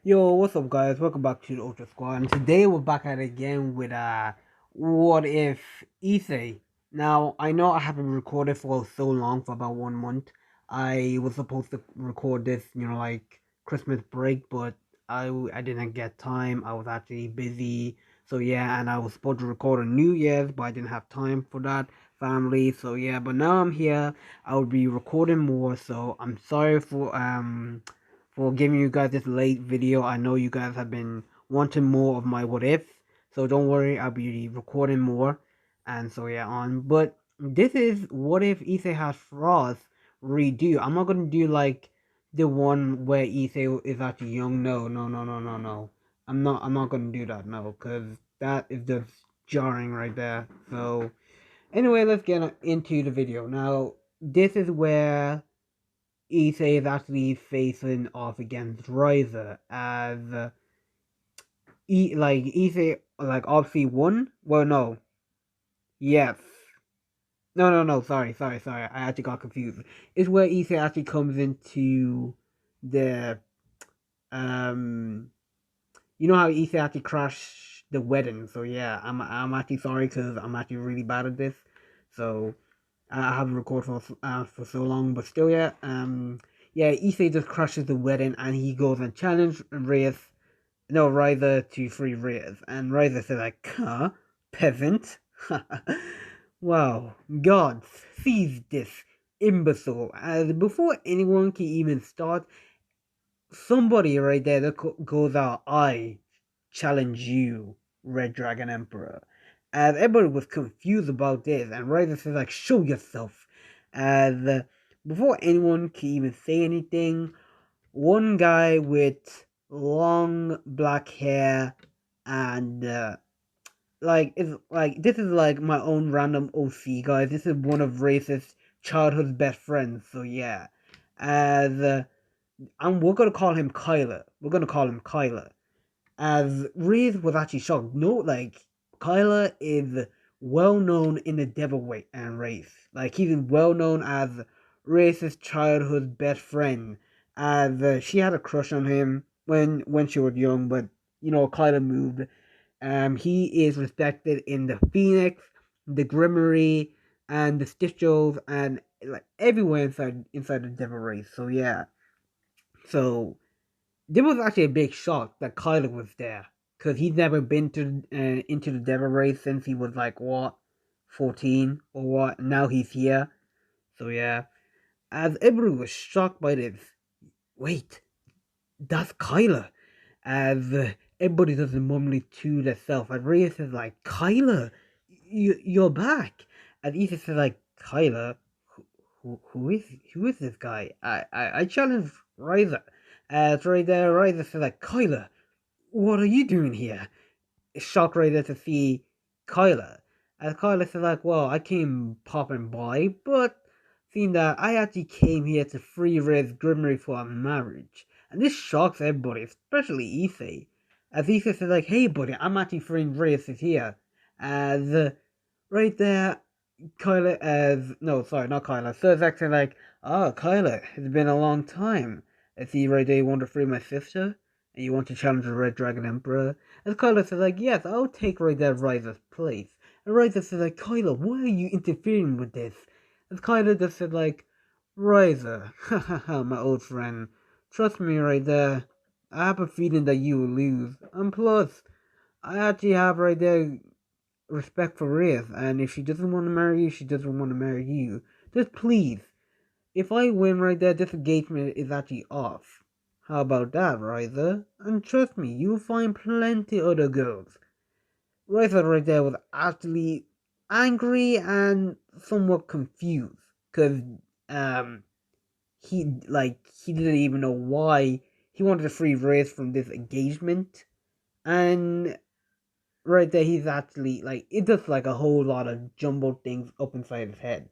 Yo, what's up, guys? Welcome back to the Ultra Squad, and today we're back at it again with what if issei. Now, I know I haven't recorded for so long, for about 1 month. I was supposed to record this, like Christmas break, but I didn't get time. I was actually busy, so yeah, and I was supposed to record on New Year's, but I didn't have time for that family. So yeah, but now I'm here. I will be recording more, so I'm sorry for giving you guys this late video. I know you guys have been wanting more of my what ifs, so don't worry, I'll be recording more. And so yeah, on. But this is what if Issei has flaws redo. I'm not gonna do like the one where Issei is actually young. No, no, no, no, no, no. I'm not gonna do that. No, because that is just jarring right there. So anyway, let's get into the video now. This is where Issei is actually facing off against Riser as Issei obviously won. Well, no, yes, no. Sorry. I actually got confused. It's where Issei actually comes into the um. You know how Issei actually crashed the wedding. So yeah, I'm actually sorry because I'm actually really bad at this. So I haven't recorded for so long, but still, yeah. Yeah. Issei just crashes the wedding, and he goes and challenges Reyes, no, Ryder to free Reyes, and Ryder said like, "Huh, peasant." Wow, God, seize this imbecile! As before anyone can even start, somebody right there that goes out, "I challenge you, Red Dragon Emperor." As everybody was confused about this, and Ryder says like, "Show yourself." As before anyone can even say anything, one guy with long black hair and it's like this is like my own random OC, guys. This is one of Race's childhood's best friends. So yeah, as and we're gonna call him Kyler. We're gonna call him Kyler. As Reese was actually shocked. No, like Kyler is well known in the Devil Weight and race. Like he's well known as Race's childhood best friend. As she had a crush on him when she was young, but Kyler moved. He is respected in the Phoenix, the Grimmery, and the Stitchels, and like everywhere inside the Devil Race. So yeah, so there was actually a big shock that Kyler was there because he's never been to into the Devil Race since he was like what 14 or what. Now he's here, so yeah. As everyone was shocked by this, wait, that's Kyler. As everybody doesn't normally to themselves. And Rhea says like, Kyler, you're back. And Ethan says like, Kyler, who is this guy? I challenge Ryder. As right there, Ryder says like, Kyler, what are you doing here? Shocked right there to see Kyler. As Kyler said like, well, I came popping by, but seeing that I actually came here to free Red's Grimmery for a marriage. And this shocks everybody, especially Issei. As Issei said like, hey buddy, I'm actually freeing Reyes is here. As right there, Kyler as no, sorry, not Kyler. Surzak said like, oh Kyler, it's been a long time. I see right there you want to free my sister? And you want to challenge the Red Dragon Emperor? And Kyler said like, yes, I'll take right there Ryder's place. And Ryder said like, Kyler, why are you interfering with this? And Kyler just said like, Ryder, haha, my old friend, trust me right there. I have a feeling that you will lose. And plus, I actually have right there respect for Reyes, and if she doesn't want to marry you, she doesn't want to marry you. Just please, if I win right there, this engagement is actually off. How about that, Ryder? And trust me, you'll find plenty other girls. Ryder right there was actually angry and somewhat confused, cause um he didn't even know why he wanted to free Reyes from this engagement, and right there he's actually like it does like a whole lot of jumbled things up inside his head.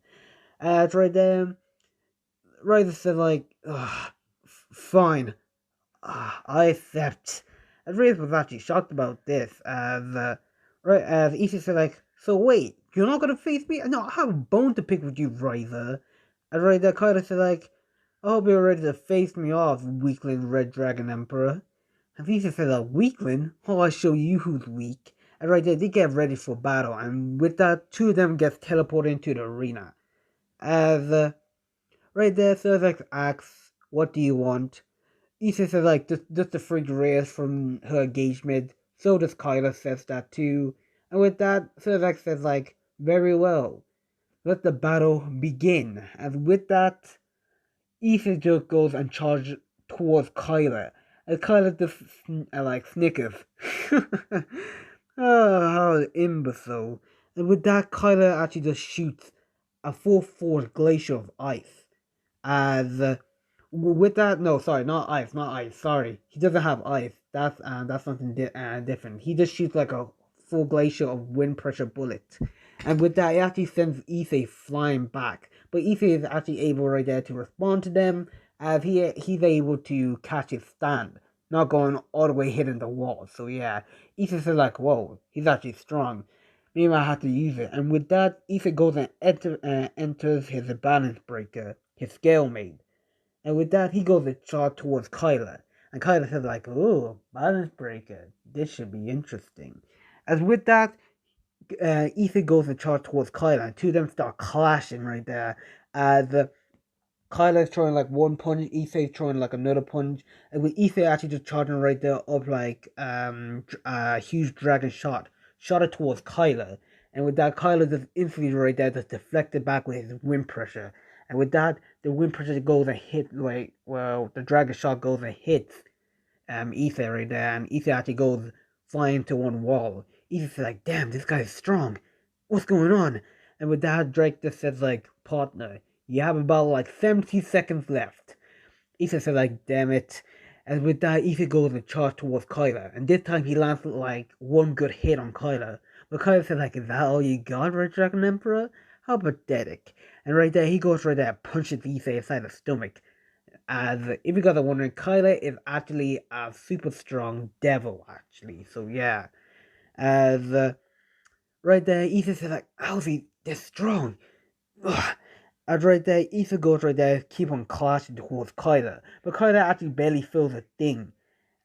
It's right there. Ryder said like, fine, I accept. And Reyes was actually shocked about this as Issei said like, so wait, you're not gonna face me? No, I have a bone to pick with you, Ryder. And right there Kyler said like, I hope you're ready to face me off, weakling Red Dragon Emperor. And Lisa says, a weakling? Oh, I'll show you who's weak. And right there, they get ready for battle. And with that, two of them gets teleported into the arena. As right there, Cerex asks, what do you want? Issa says, like, just the fridge rares from her engagement. So does Kyla says that too. And with that, Cerex says, like, very well. Let the battle begin. And with that, Ethan just goes and charges towards Kyla. And Kyla just like snickers. Oh, how imbecile. And with that, Kyla actually just shoots a full force glacier of ice. As with that, no, sorry, not ice, not ice. Sorry, he doesn't have ice. That's something different. He just shoots like a full glacier of wind pressure bullets. And with that, it actually sends Issei flying back. But Issei is actually able right there to respond to them, as he's able to catch his stand, not going all the way hitting the wall. So yeah, Issei is like, whoa, he's actually strong. Maybe I have to use it. And with that, Issei goes and enters his balance breaker, his scale mate. And with that, he goes to charge towards Kyla. And Kyla says like, ooh, balance breaker. This should be interesting. As with that, Ethan goes to charge towards Kyla, and two of them start clashing right there. As Kyla's throwing like one punch, Issei's throwing like another punch, and with Issei actually just charging right there up like a huge dragon shot it towards Kyla, and with that Kyla just instantly right there just deflected back with his wind pressure, and with that the wind pressure goes and hit like the dragon shot goes and hits Issei right there, and Issei actually goes flying to one wall. Issei's like, damn, this guy's strong. What's going on? And with that, Drake just says like, partner, you have about like 70 seconds left. Issei says like, damn it. And with that, Issei goes and charge towards Kyla. And this time he lands like one good hit on Kyla. But Kyla says like, is that all you got, Red Dragon Emperor? How pathetic. And right there, he goes right there, punches Issei inside the stomach. As if you guys are wondering, Kyla is actually a super strong devil, actually. So yeah. As right there, Issa says like, how's he this strong? Ugh. And right there, Issa goes right there, keep on clashing towards Kyla. But Kyla actually barely feels a thing.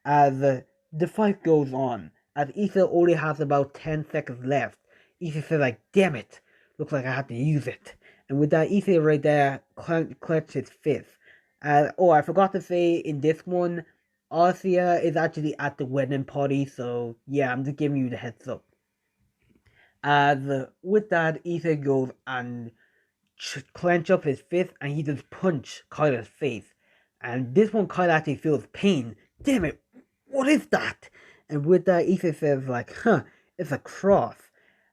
As the fight goes on, as Issa only has about 10 seconds left, Issa says like, damn it, looks like I have to use it. And with that, Issa right there clenches his fist. Oh, I forgot to say in this one, Arcia is actually at the wedding party, so yeah, I'm just giving you the heads up. As with that, Ethan goes and clench up his fist and he just punch Kyla's face. And this one, Kyla actually feels pain. Damn it, what is that? And with that, Ethan says like, huh, it's a cross.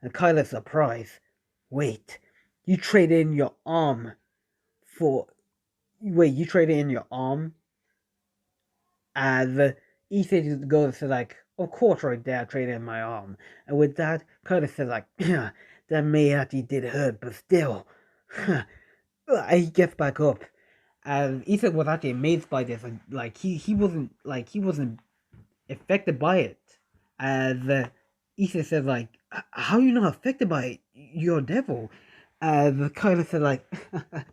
And Kyla's surprised. Wait, you traded in your arm for... Wait, you traded in your arm? As Ethan goes to like, of course right there, I traded in my arm. And with that, Curtis says like, yeah, that may actually did hurt, but still. He gets back up. And Ethan was actually amazed by this, and like he wasn't affected by it. As Ethan says like, how are you not affected by it? You're a devil. The kind of said like,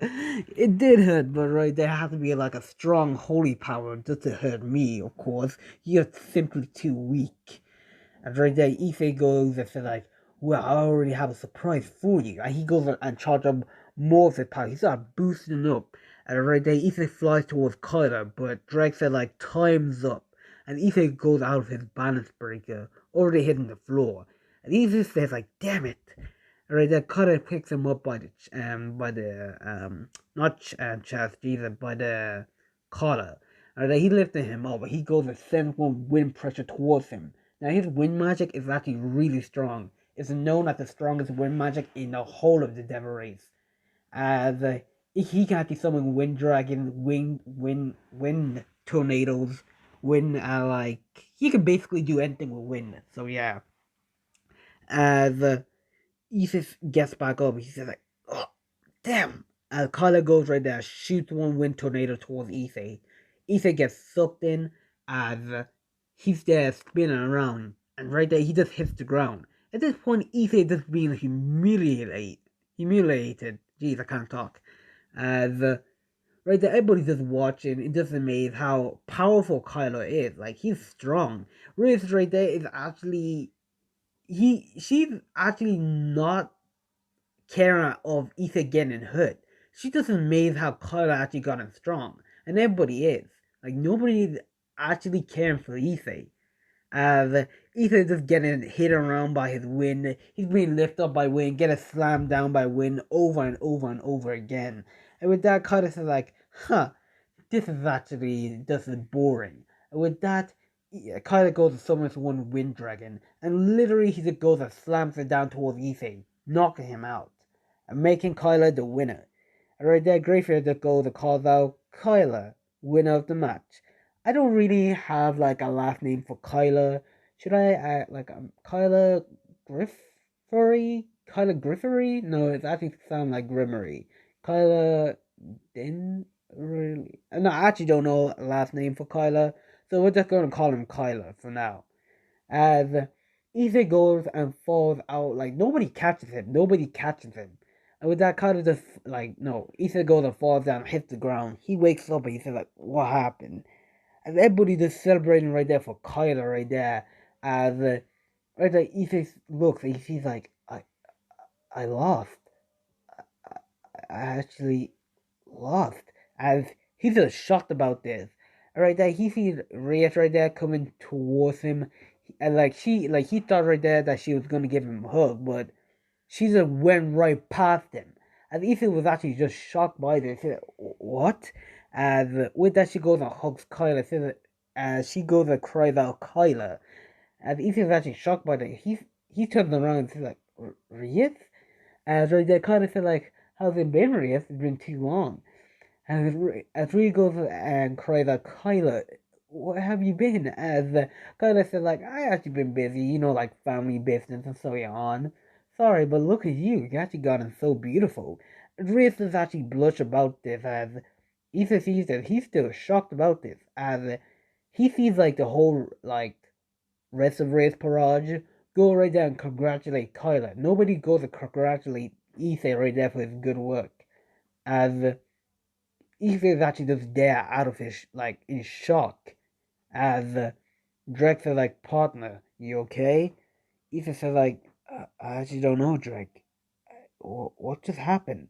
it did hurt, but right there has to be like a strong holy power just to hurt me. Of course, you're simply too weak. And right there, Ife goes and says like, well, I already have a surprise for you. And he goes and charges up more of his power. He starts boosting up. And right there, Ife flies towards Kyla, but Drake said like, time's up. And Ife goes out of his balance breaker, already hitting the floor. And Ife says like, damn it. Right there, Cutter picks him up by the not chest, Jesus, by the collar. Right, he lifted him up, but he goes and sends one wind pressure towards him. Now his wind magic is actually really strong. It's known as the strongest wind magic in the whole of the Devil Race. As he can actually summon wind dragon, wind tornadoes, wind like he can basically do anything with wind. So yeah. As Isis gets back up. He says like, oh, damn. And Kyla goes right there, shoots one wind tornado towards Issei. Issei gets sucked in as he's there spinning around. And right there, he just hits the ground. At this point, Issei just being humiliated. Jeez, I can't talk. As right there, everybody's just watching and just amazed how powerful Kylo is. Like, he's strong. Riz right there is actually she's actually not caring of Ethan getting hurt. She's just amazed how Kylo actually gotten strong. And everybody is. Like, nobody's actually caring for Ethan. Ethan just getting hit around by his wind. He's being lifted up by wind, getting slammed down by wind over and over and over again. And with that, Curtis is like, huh, this is actually just boring. And with that, Kyler goes to summons one wind dragon, and literally he just goes and slams it down towards Issei, knocking him out, and making Kyler the winner. And right there, Greyfair just goes and calls out Kyler, winner of the match. I don't really have like a last name for Kyler. Should I like Kyler Griffery? Kyler Griffery? No, it actually sounds like Grimmery. Kyler didn't really. No, I actually don't know a last name for Kyler, so we're just going to call him Kyler for now. As Ethan goes and falls out, like nobody catches him. Nobody catches him. And with that, Kyler just like no. Ethan goes and falls down, hits the ground. He wakes up and he says like, "What happened?" And everybody just celebrating right there for Kyler right there. As right there, Ethan looks and he's like, I lost. I actually lost, as he's just shocked about this. Right there, he sees Reyes right there coming towards him, and like he thought right there that she was gonna give him a hug, but she just went right past him. And Ethan was actually just shocked by this. He said, "What?" As with that, she goes and hugs Kyler. Says, as she goes and cries out, "Kyler!" As Ethan's actually shocked by that, he turns around and says like, "Reyes?" As right there, Kyler said like, "How's it been, Reyes? It's been too long." As Rhea goes and cries out, Kyler, where have you been? As Kyler said, like, I actually been busy, like family business and so on. Sorry, but look at you. You actually gotten so beautiful. Rhea is actually blush about this as Ethan sees that he's still shocked about this. As he sees, like, the whole, like, rest of Rhea's parade go right there and congratulate Kyler. Nobody goes to congratulate Ethan right there for his good work. As Ethan is actually just there out of his, like, in shock. As Drake says, like, partner, you okay? Ethan says, like, I actually don't know, Drake. What just happened?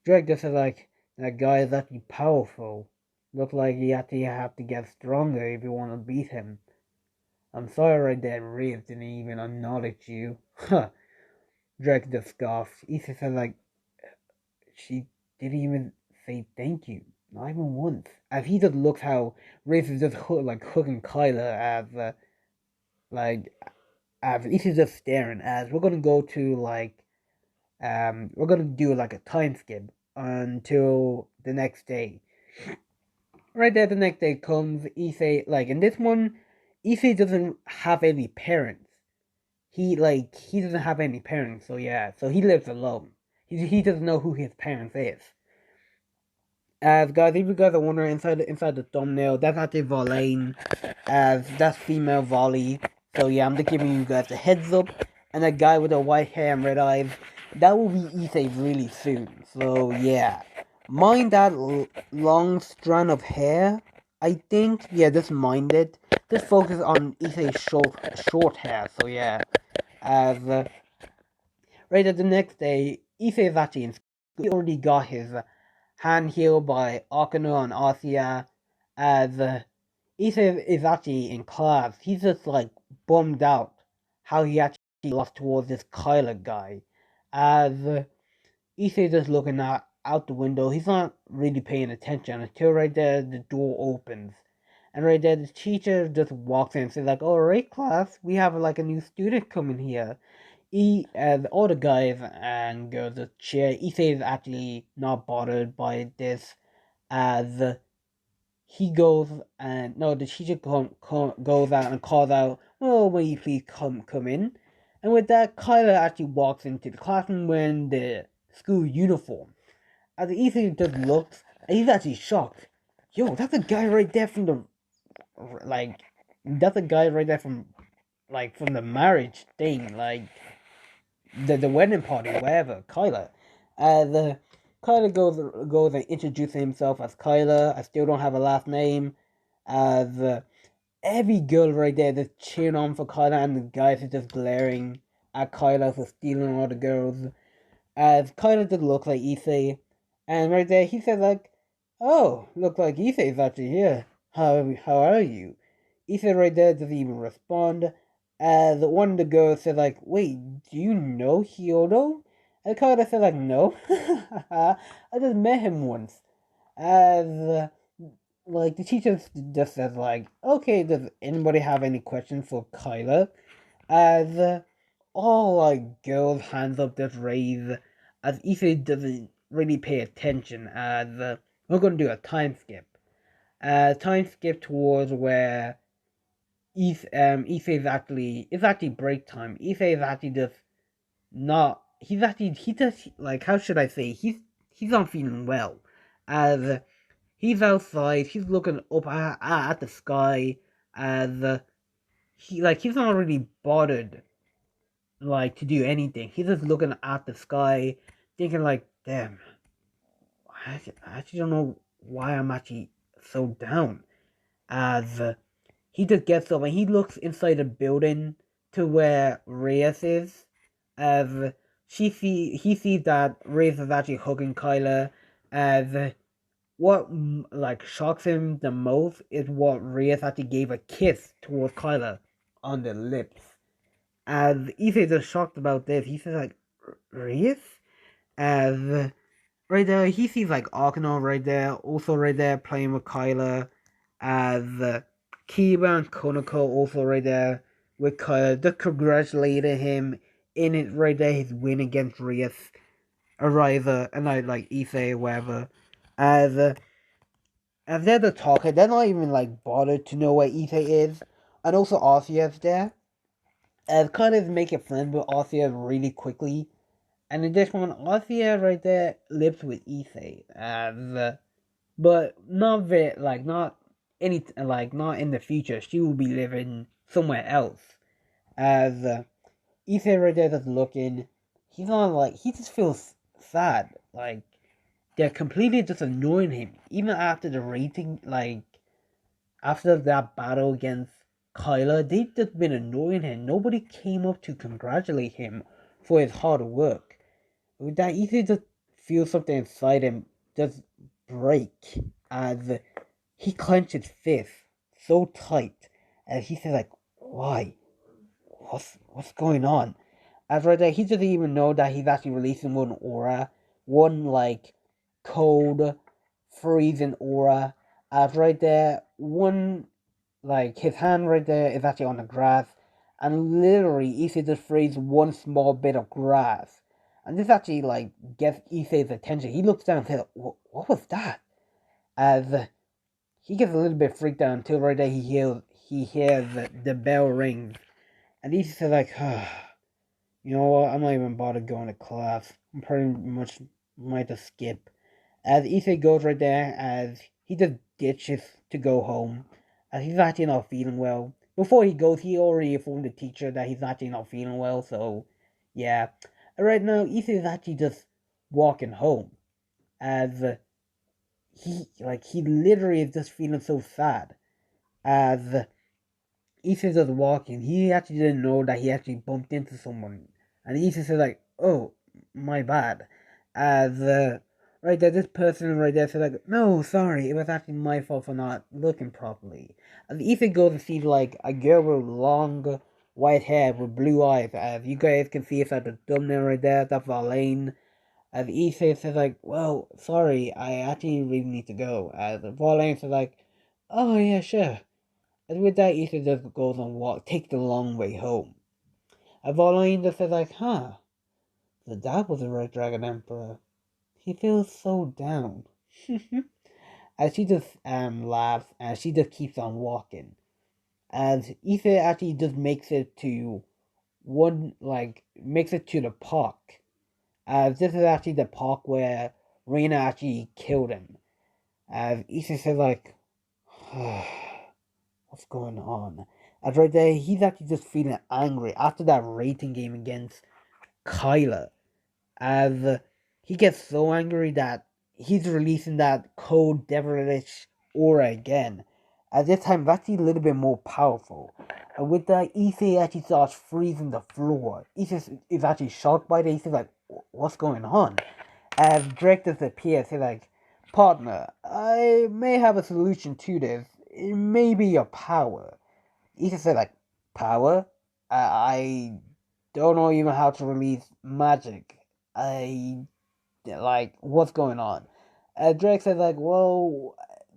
Drake just says, like, that guy is actually powerful. Looks like you actually have to get stronger if you want to beat him. I'm sorry that Reeves didn't even acknowledge you. Huh. Drake just scoffs. Ethan says, like, she didn't even say thank you. Not even once. As he just looks how Rafe is just hooking Kyler like as he's just staring. As we're gonna go to we're gonna do like a time skip until the next day. Right there, the next day comes. Issei, like in this one, Issei doesn't have any parents. He doesn't have any parents. So yeah, so he lives alone. He doesn't know who his parents is. As guys, if you guys are wondering inside the thumbnail, that's actually Volane, as that's female volley. So yeah, I'm just giving you guys a heads up. And that guy with the white hair and red eyes, that will be Issei really soon. So yeah, mind that long strand of hair. I think yeah, just mind it. Just focus on Issei's short hair. So yeah, as right at the next day, Issei is actually in school. He already got his hand healed by Akano and Asia, as Issei is actually in class. He's just like bummed out how he actually lost towards this Kyler guy. As Issei just looking out the window, he's not really paying attention until right there the door opens. And right there the teacher just walks in and says like, alright class, we have like a new student coming here. As all the guys and girls just cheer. Issei is actually not bothered by this, as he goes and no, the teacher goes out and calls out, "Oh, will you please come in?" And with that, Kyler actually walks into the classroom wearing the school uniform. As Issei just looks, and he's actually shocked. Yo, that's a guy right there from the like, that's a guy right there from from the marriage thing, like the wedding party, whatever, Kyler. The Kyler goes and introduces himself as Kyler. I still don't have a last name. As every girl right there just cheering on for Kyler, and the guys are just glaring at Kyler for stealing all the girls. As Kyler just looks like Issei, and right there he says like, "Oh, look like Issei's actually here. How are you?" Issei right there doesn't even respond. As one of the girls says like, "Wait, do you know Hyodo?" And Kyler says like, "No, I just met him once." As like the teacher just says like, "Okay, does anybody have any questions for Kyler?" As all like girls' hands up just raised, as Issei doesn't really pay attention. As we're gonna do a time skip. Time skip towards where Issei is actually it's actually break time. Issei is actually just not. He just like how should I say he's not feeling well. As he's outside, he's looking up at the sky. As he's not really bothered like to do anything. He's just looking at the sky, thinking like, damn, I actually don't know why I'm actually so down. As he just gets up and he looks inside the building to where Reyes is. As he sees that Reyes is actually hugging Kyla. As what like shocks him the most is what Reyes actually gave a kiss towards Kyla on the lips. As Issei is shocked about this, he says like, Reyes? As right there, he sees like Akino right there, also right there playing with Kyla. As Kiba and Konako also right there with Kyla, just congratulating him in it right there, his win against Reyes, Ariza, and like Issei, whatever. As as they're the talker, they're not even like bothered to know where Issei is, and also Arceus there. As kind of making friends with Arceus really quickly. And in this one, Arceus right there lives with Issei, but not very not not in the future. She will be living somewhere else. As Issei right there just looking, he's not like he just feels sad. Like they're completely just annoying him, even after the rating. Like after that battle against Kyla, they've just been annoying him. Nobody came up to congratulate him for his hard work. That easy just feel something inside him just break as he clenched his fist so tight and he said like, why? What's going on? As right there, he doesn't even know that he's actually releasing one aura, one like cold, freezing aura. As right there, one like his hand right there is actually on the grass, and literally Issei just frees one small bit of grass, and this actually like gets Issei's attention. He looks down and says, "What was that?" As he gets a little bit freaked out until right there he hears the bell rings, and Issei says like, "You know what? I'm not even bothered going to class. I'm pretty much might just skip." As Issei goes right there, as he just ditches to go home, as he's actually not feeling well. Before he goes, he already informed the teacher that he's actually not feeling well, so yeah. And right now, Issei is actually just walking home, as he literally is just feeling so sad. As Issei just walking, he actually didn't know that he actually bumped into someone, and Issei said like, "Oh, my bad." As right there, this person right there said like, "No, sorry, it was actually my fault for not looking properly." And Issei goes to see like a girl with long white hair with blue eyes. As you guys can see, it's at the thumbnail right there. That's Valane. As Issei says like, "Well, sorry, I actually really need to go." As Valane says like, "Oh yeah, sure." And with that, Issei just goes on walk, take the long way home. And Valane just says like, "Huh, so that was the Red Dragon Emperor. He feels so down." As she just laughs and she just keeps on walking. As Issei actually just makes it to makes it to the park. As this is actually the park where Reina actually killed him. As Issei says like, what's going on? As right there, he's actually just feeling angry after that rating game against Kyla. As he gets so angry that he's releasing that cold devilish aura again. At this time, that's a little bit more powerful. And with that, Issei actually starts freezing the floor. Issei is actually shocked by this. He's like, what's going on? As Drake disappears, he's like, partner, I may have a solution to this. It may be your power. Issei said, like, power? I don't know even how to release magic. I like, what's going on? Drake says, like, well,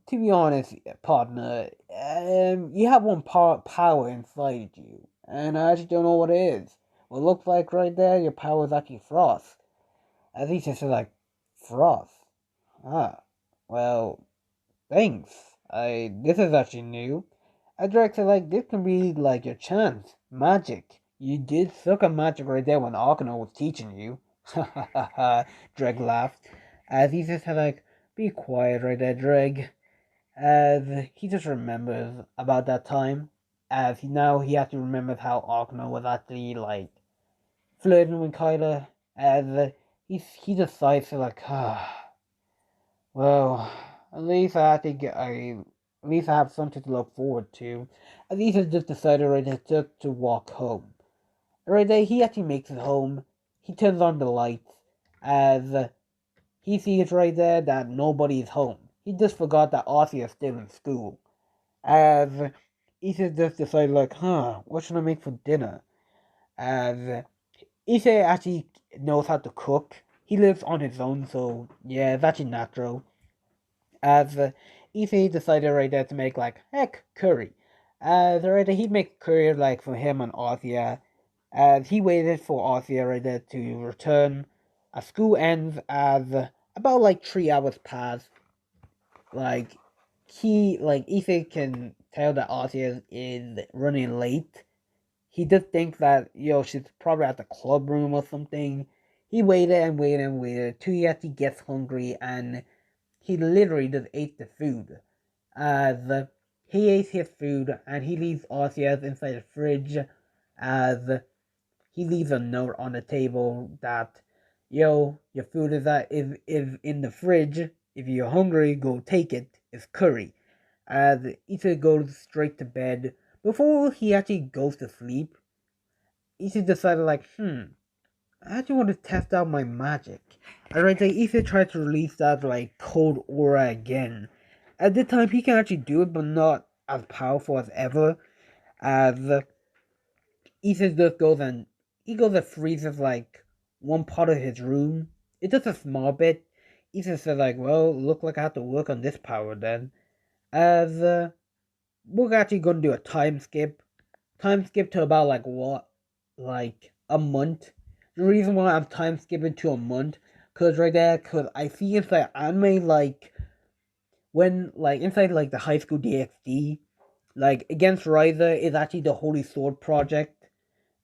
to be honest, partner, you have one power inside you, and I actually don't know what it is. Well, it looks like right there, your power is actually frost. As he says, like, frost? Ah, well, thanks. This is actually new. Drake said, like, this can be, like, your chance. Magic. You did suck at magic right there when Arkano was teaching you. Ha ha ha ha. Dreg laughed. As he just said, like, be quiet right there, Dreg. As he just remembers about that time. As he actually remembers how Arkano was actually, like, flirting with Kyla. As he decides to, like, well, at least I have to at least I have something to look forward to. At least I just decided right there just to walk home. Right there, he actually makes it home. He turns on the lights as he sees right there that nobody's home. He just forgot that Arthur is still in school. As Issa just decided, like, what should I make for dinner? As Issa actually knows how to cook. He lives on his own, so yeah, it's actually natural. As Issa decided right there to make, like, heck, curry. As right there, he'd make curry, like, for him and Arthur. As he waited for Arthur right there to return. As school ends, as about like 3 hours pass, like Ethan can tell that Arthur is running late. He just thinks that she's probably at the club room or something. He waited and waited and waited till he actually gets hungry, and he literally just ate the food. As he ate his food and he leaves Arthur's inside the fridge, as he leaves a note on the table that, your food is in the fridge. If you're hungry, go take it. It's curry. As Issa goes straight to bed. Before he actually goes to sleep, Issa decided, like, I actually want to test out my magic. And right there, Issa tried to release that, like, cold aura again. At this time, he can actually do it, but not as powerful as ever. As Ethan just goes and freezes, like, one part of his room. It's just a small bit. Ethan says, like, well, look like I have to work on this power then. As we're actually gonna do a time skip. Time skip to about, like, what? Like a month. The reason why I'm time skipping to a month, cause right there, cause I see inside anime, like, when, like, inside, like, the high school DxD, like, Against Riser is actually the Holy Sword project.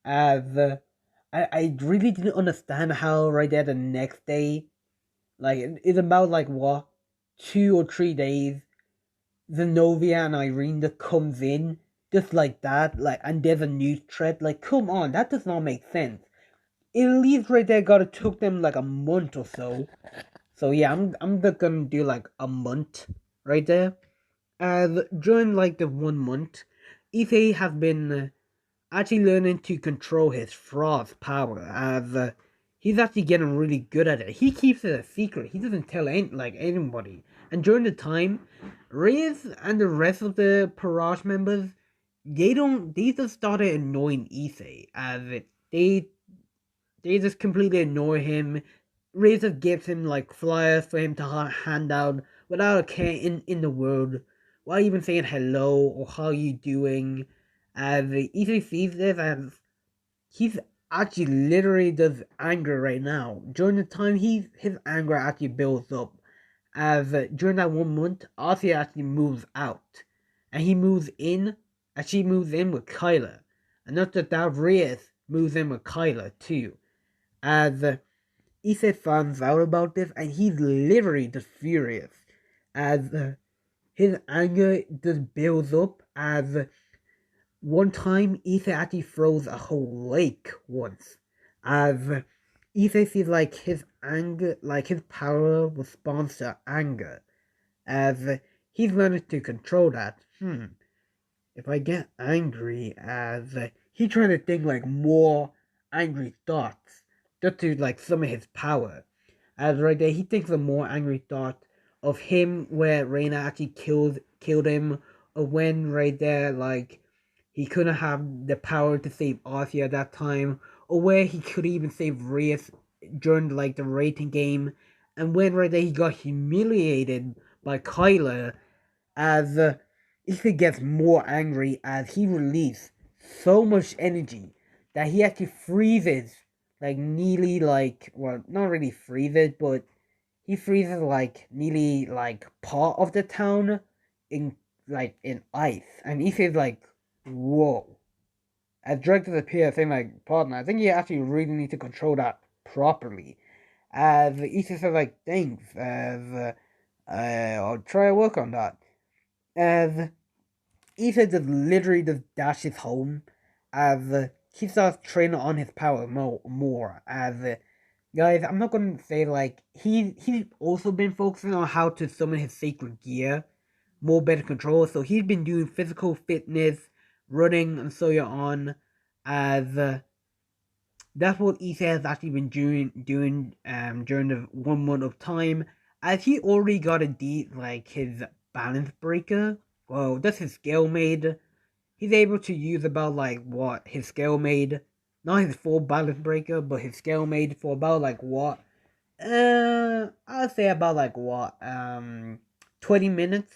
As I really didn't understand how right there the next day, like, it's about, like, what, 2 or 3 days, Zenobia and Irene just comes in just like that, like, and there's a news thread. Like, come on, that does not make sense. At least right there gotta took them like a month or so. So yeah, I'm just gonna do like a month right there. As during like the 1 month, Issei has been actually learning to control his frost power, as he's actually getting really good at it. He keeps it a secret. He doesn't tell anybody. And during the time, Reyes and the rest of the Parage members, they just started annoying Issei, as they just completely annoy him. Reyes just gives him like flyers for him to hand out without a care in the world, without even saying hello or how you doing. As Issei sees this, as he's actually literally just angry right now. During the time his anger actually builds up. As during that 1 month, Arthur actually moves out. And he moves in, and she moves in with Kyla. And not just that, Reyes moves in with Kyla too. As Issei finds out about this, and he's literally just furious. As his anger just builds up, as one time, Issei actually froze a whole lake once. As Issei sees like his anger, like his power responds to anger, as he's learning to control that. If I get angry, as he trying to think like more angry thoughts, just to like summon his power. As right there, he thinks of more angry thought of him where Reina actually killed him, or when right there like he couldn't have the power to save Arthur at that time, or where he could even save Reyes during like the rating game, and when right there he got humiliated by Kyler as Ethan gets more angry as he releases so much energy that he actually freezes, like nearly like, well, not really freezes, but he freezes like nearly like part of the town in in ice, and Ethan's like, whoa. As directors appear saying like, partner, I think you actually really need to control that properly. As Ethan says like, thanks, as I'll try to work on that. As Ethan just literally just dashes home as he starts training on his power more as guys, I'm not gonna say like he's also been focusing on how to summon his sacred gear more better control. So he's been doing physical fitness, running, and so on. As that's what Issa has actually been doing during the 1 month of time. As he already got a like his balance breaker. Well, that's his scale made. He's able to use about like what his scale made, not his full balance breaker, but his scale made for about like what I'll say about like what 20 minutes,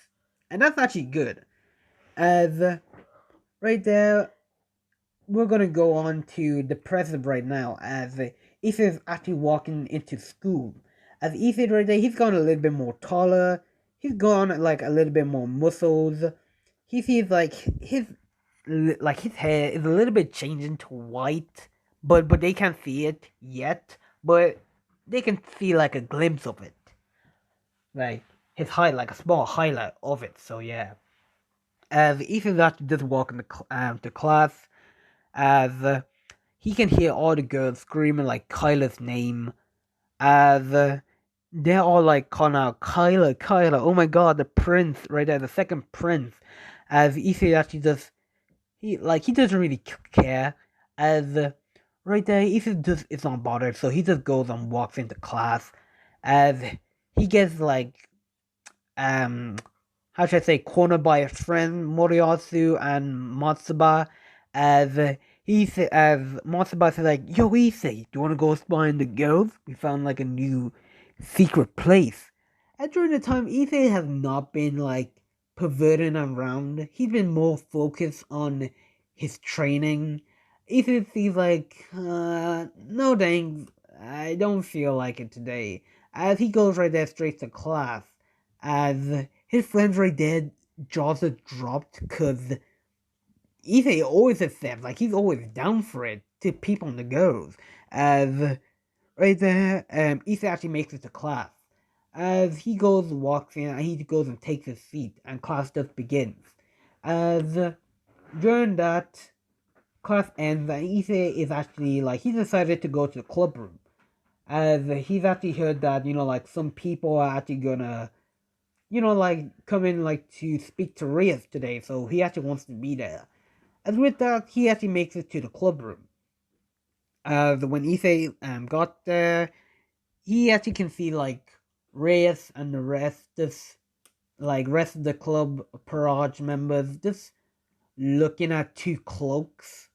and that's actually good. As right there, we're gonna go on to the present right now. As Ethan is actually walking into school. As Ethan right there, he's gone a little bit more taller. He's gone like a little bit more muscles. He sees like his hair is a little bit changing to white, but they can't see it yet. But they can see like a glimpse of it, like his height, like a small highlight of it. So yeah, as Ethan's actually just walking to class, as he can hear all the girls screaming like Kyla's name, as they're all like calling out Kyla, Kyla. Oh my God, the prince right there, the second prince. As Ethan actually just he doesn't really care, as right there Ethan just is not bothered, so he just goes and walks into class, as he gets like um how should I say cornered by his friend Moriyasu and Matsuba, as as Matsuba says like, yo Issei, do you wanna go spy on the girls? We found like a new secret place. And during the time Issei has not been like perverting around. He's been more focused on his training. Ethan seems like, no thanks, I don't feel like it today. As he goes right there straight to class, as his friends right there, jaws are dropped, cause Ethan always accepts, like he's always down for it, to peep on the girls. As right there, Ethan actually makes it to class. As he goes, walks in, and he goes and takes his seat, and class just begins. As during that, class ends, and Issei is actually like he decided to go to the club room. As he's actually heard that like some people are actually gonna like come in like to speak to Reyes today, so he actually wants to be there. As with that, he actually makes it to the club room. As when Issei got there, he actually can see like Reyes and the rest of the club Parage members just looking at two cloaks,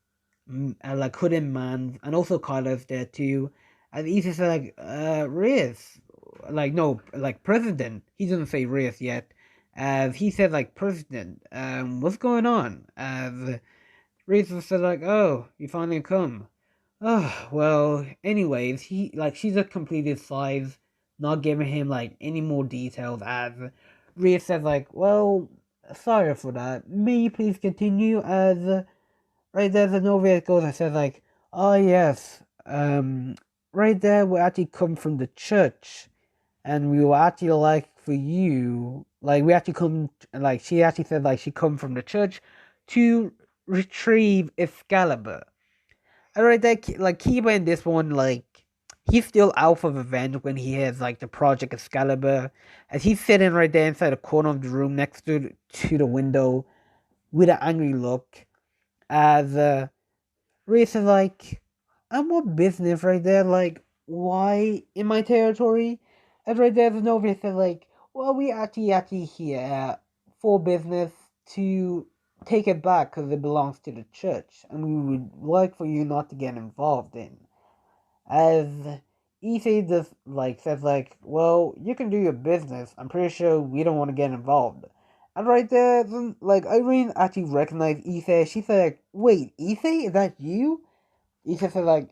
like hooded man, and also Carlos there too. And he just like, Reyes, like no, like president. He doesn't say Reyes yet. As he said like president, what's going on? As Reyes said like, oh, you finally come. Oh well. Anyways, she's a completed size, not giving him like any more details. As Reyes says like, well, sorry for that. May you please continue? As right there, the Novia goes and says like, oh yes, right there we actually come from the church, and we were actually like for you, like we actually come, like she actually said like she come from the church to retrieve Excalibur. And right there, like Kiba in this one, like he's still out for revenge when he has like the Project Excalibur, as he's sitting right there inside the corner of the room next to the window with an angry look. As Reese is like, I'm what business right there? Like, why in my territory? And right there's no reason like, well, we actually here for business to take it back because it belongs to the church, and we would like for you not to get involved in. As Issei just like says like, well, you can do your business. I'm pretty sure we don't want to get involved. And right there, like Irene actually recognized Issei. She said, like, "Wait, Issei, is that you?" Issei said like,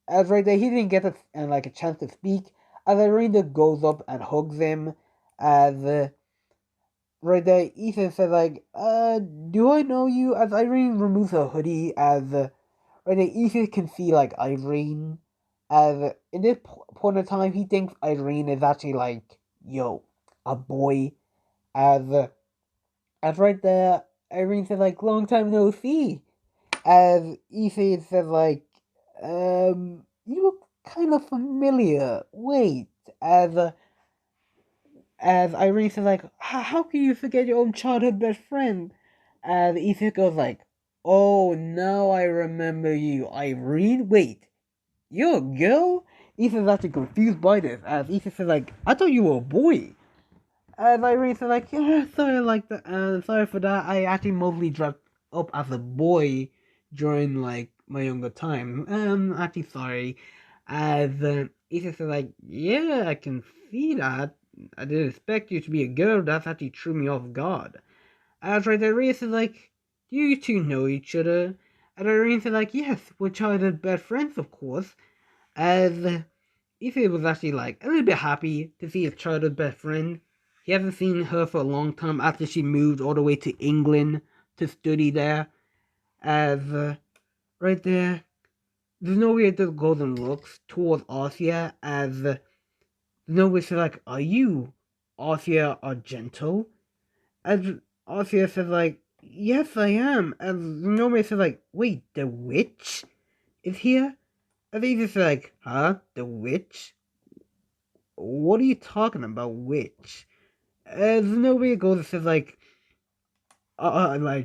As right there, he didn't get like a chance to speak. As Irene just goes up and hugs him. As right there, Issei said like, do I know you? As Irene removes her hoodie, as right there, Ethan can see like Irene. As in this point of time, he thinks Irene is actually like, yo, a boy. As as right there, Irene said like, long time no see. As Ethan said like, you look kind of familiar. Wait, as as Irene said like, how can you forget your own childhood best friend? As Ethan goes like, oh, now I remember you, Irene. Wait, you're a girl? Ethan's actually confused by this, as Ethan said, like, I thought you were a boy. And Irene said, like, yeah, sorry, like that, sorry for that. I actually mostly dressed up as a boy during, like, my younger time. Actually, sorry. As Ethan said, like, yeah, I can see that. I didn't expect you to be a girl. That's actually threw me off guard. As right there, Irene said, like, do you two know each other? And Irene said, like, yes, we're childhood best friends, of course. As Ethan was actually like a little bit happy to see his childhood best friend. He hasn't seen her for a long time after she moved all the way to England to study there. As right there, there's no way to go and looks towards Arthur. As there's no way to like, are you Arthur Argento? As Arthur says like, yes I am. As no way says like, wait, the witch is here? As he just like, huh? The witch? What are you talking about, witch? Nobody goes and says like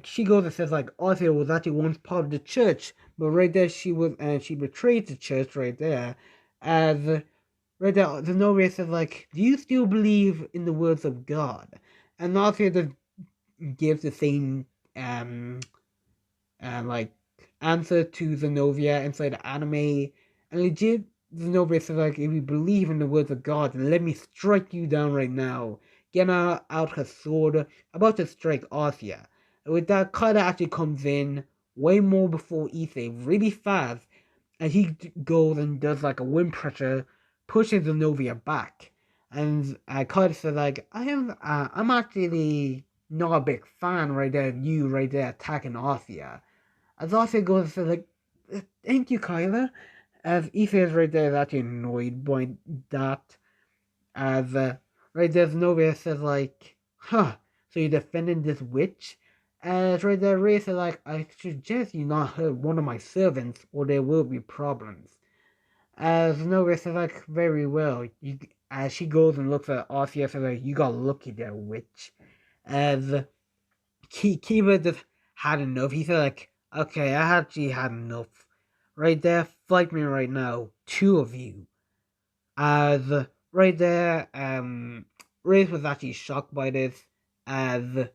she goes and says like Arthur was actually once part of the church, but right there she was and she betrayed the church right there. As right there, the nobody says like, do you still believe in the words of God? And Arthur just gives the same like answer to Zenobia inside the anime, and legit Zenobia says like, if you believe in the words of God, then let me strike you down right now. Get out her sword, about to strike Arthur. And with that, Kada actually comes in way more before Issei, really fast, and he goes and does like a wind pressure, pushes Zenobia back. And Kada says like, I'm actually not a big fan right there of you right there attacking Arthur. As Arthur goes and says like, thank you, Kyla. As Ethan is right there is actually annoyed by that. As right there's nowhere says like, huh, so you're defending this witch? As right there Ray says like, I suggest you not hurt one of my servants or there will be problems. As nowhere says like, very well. As she goes and looks at Arthur says like, you got lucky there, witch. As Kiba just had enough. He said like, okay, I actually had enough. Right there, fight me right now. Two of you. As right there, Race was actually shocked by this. As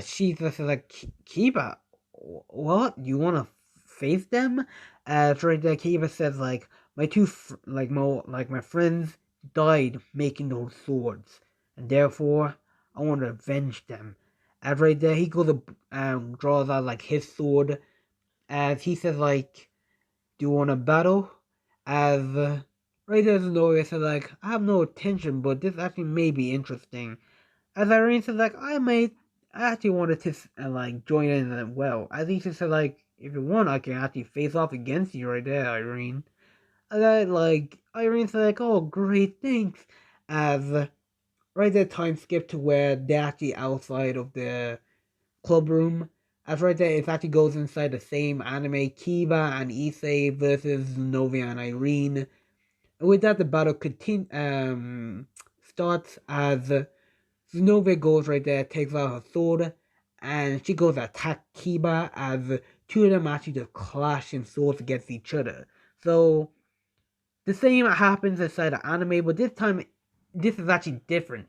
she just like, Kiba, what? You wanna face them? As right there, Kiba says like, my two my friends died making those swords, and therefore I want to avenge them. As right there, he goes draws out like his sword. As he says like, do you want to battle? As right there's Nori says like, I have no attention, but this actually may be interesting. As Irene says like, I actually wanted to like join in as well. As he said like, if you want, I can actually face off against you right there, Irene. And I like Irene said like, oh great, thanks. As right there, time skip to where they're actually outside of the club room. As right there, it actually goes inside the same anime, Kiba and Issei versus Zenobia and Irene. And with that, the battle starts as Zenobia goes right there, takes out her sword, and she goes to attack Kiba as two of them actually just clash in swords against each other. So the same happens inside the anime, but this time, this is actually different.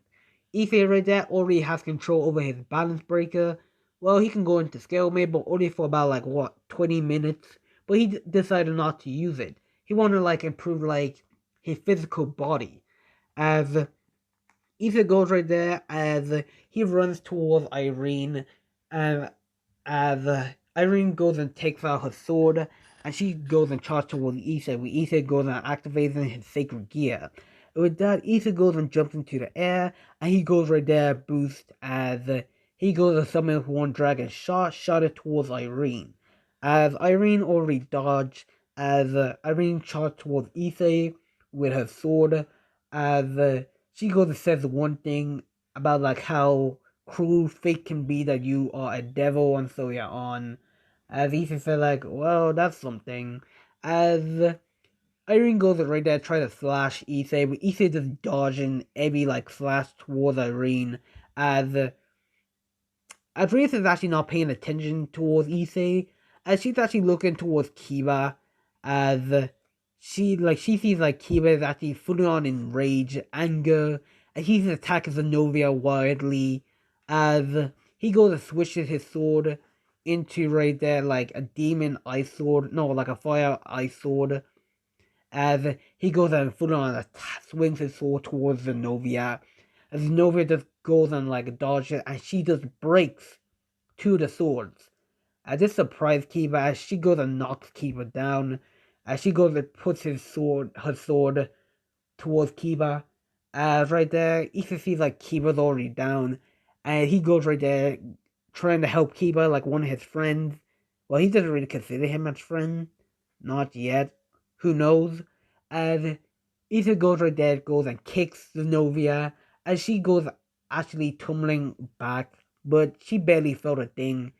Issei right there already has control over his balance breaker. Well, he can go into stalemate, but only for about 20 minutes. But he decided not to use it. He wanted to improve his physical body. As Issa goes right there, as he runs towards Irene, and as Irene goes and takes out her sword, and she goes and charges towards Issa, where Issa goes and activates his sacred gear. With that, Issa goes and jumps into the air, and he goes right there, boost, as he goes and summons one dragon shot it towards Irene. As Irene already dodged, as Irene charged towards Issa with her sword, as she goes and says one thing about how cruel fate can be, that you are a devil and so you're on. As Ethan said, well, that's something. As Irene goes right there, try to slash Issei, but Issei just dodging every slash towards Irene. As Adrius is actually not paying attention towards Issei, as she's actually looking towards Kiba, as she sees Kiba is actually fully on in rage, anger, and he's attacking Zenobia wildly, as he goes and switches his sword into right there a demon ice sword, no, a fire ice sword, as he goes and fully on swings his sword towards Zenobia, as Zenobia just goes and dodges, and she just breaks to the swords. This surprised Kiba as she goes and knocks Kiba down. As she goes and puts her sword towards Kiba. Right there, Issa sees Kiba's already down. And he goes right there trying to help Kiba like one of his friends. Well, he doesn't really consider him as friend. Not yet. Who knows? As Issa goes right there, goes and kicks Zenobia. As she goes actually tumbling back. But she barely felt a thing.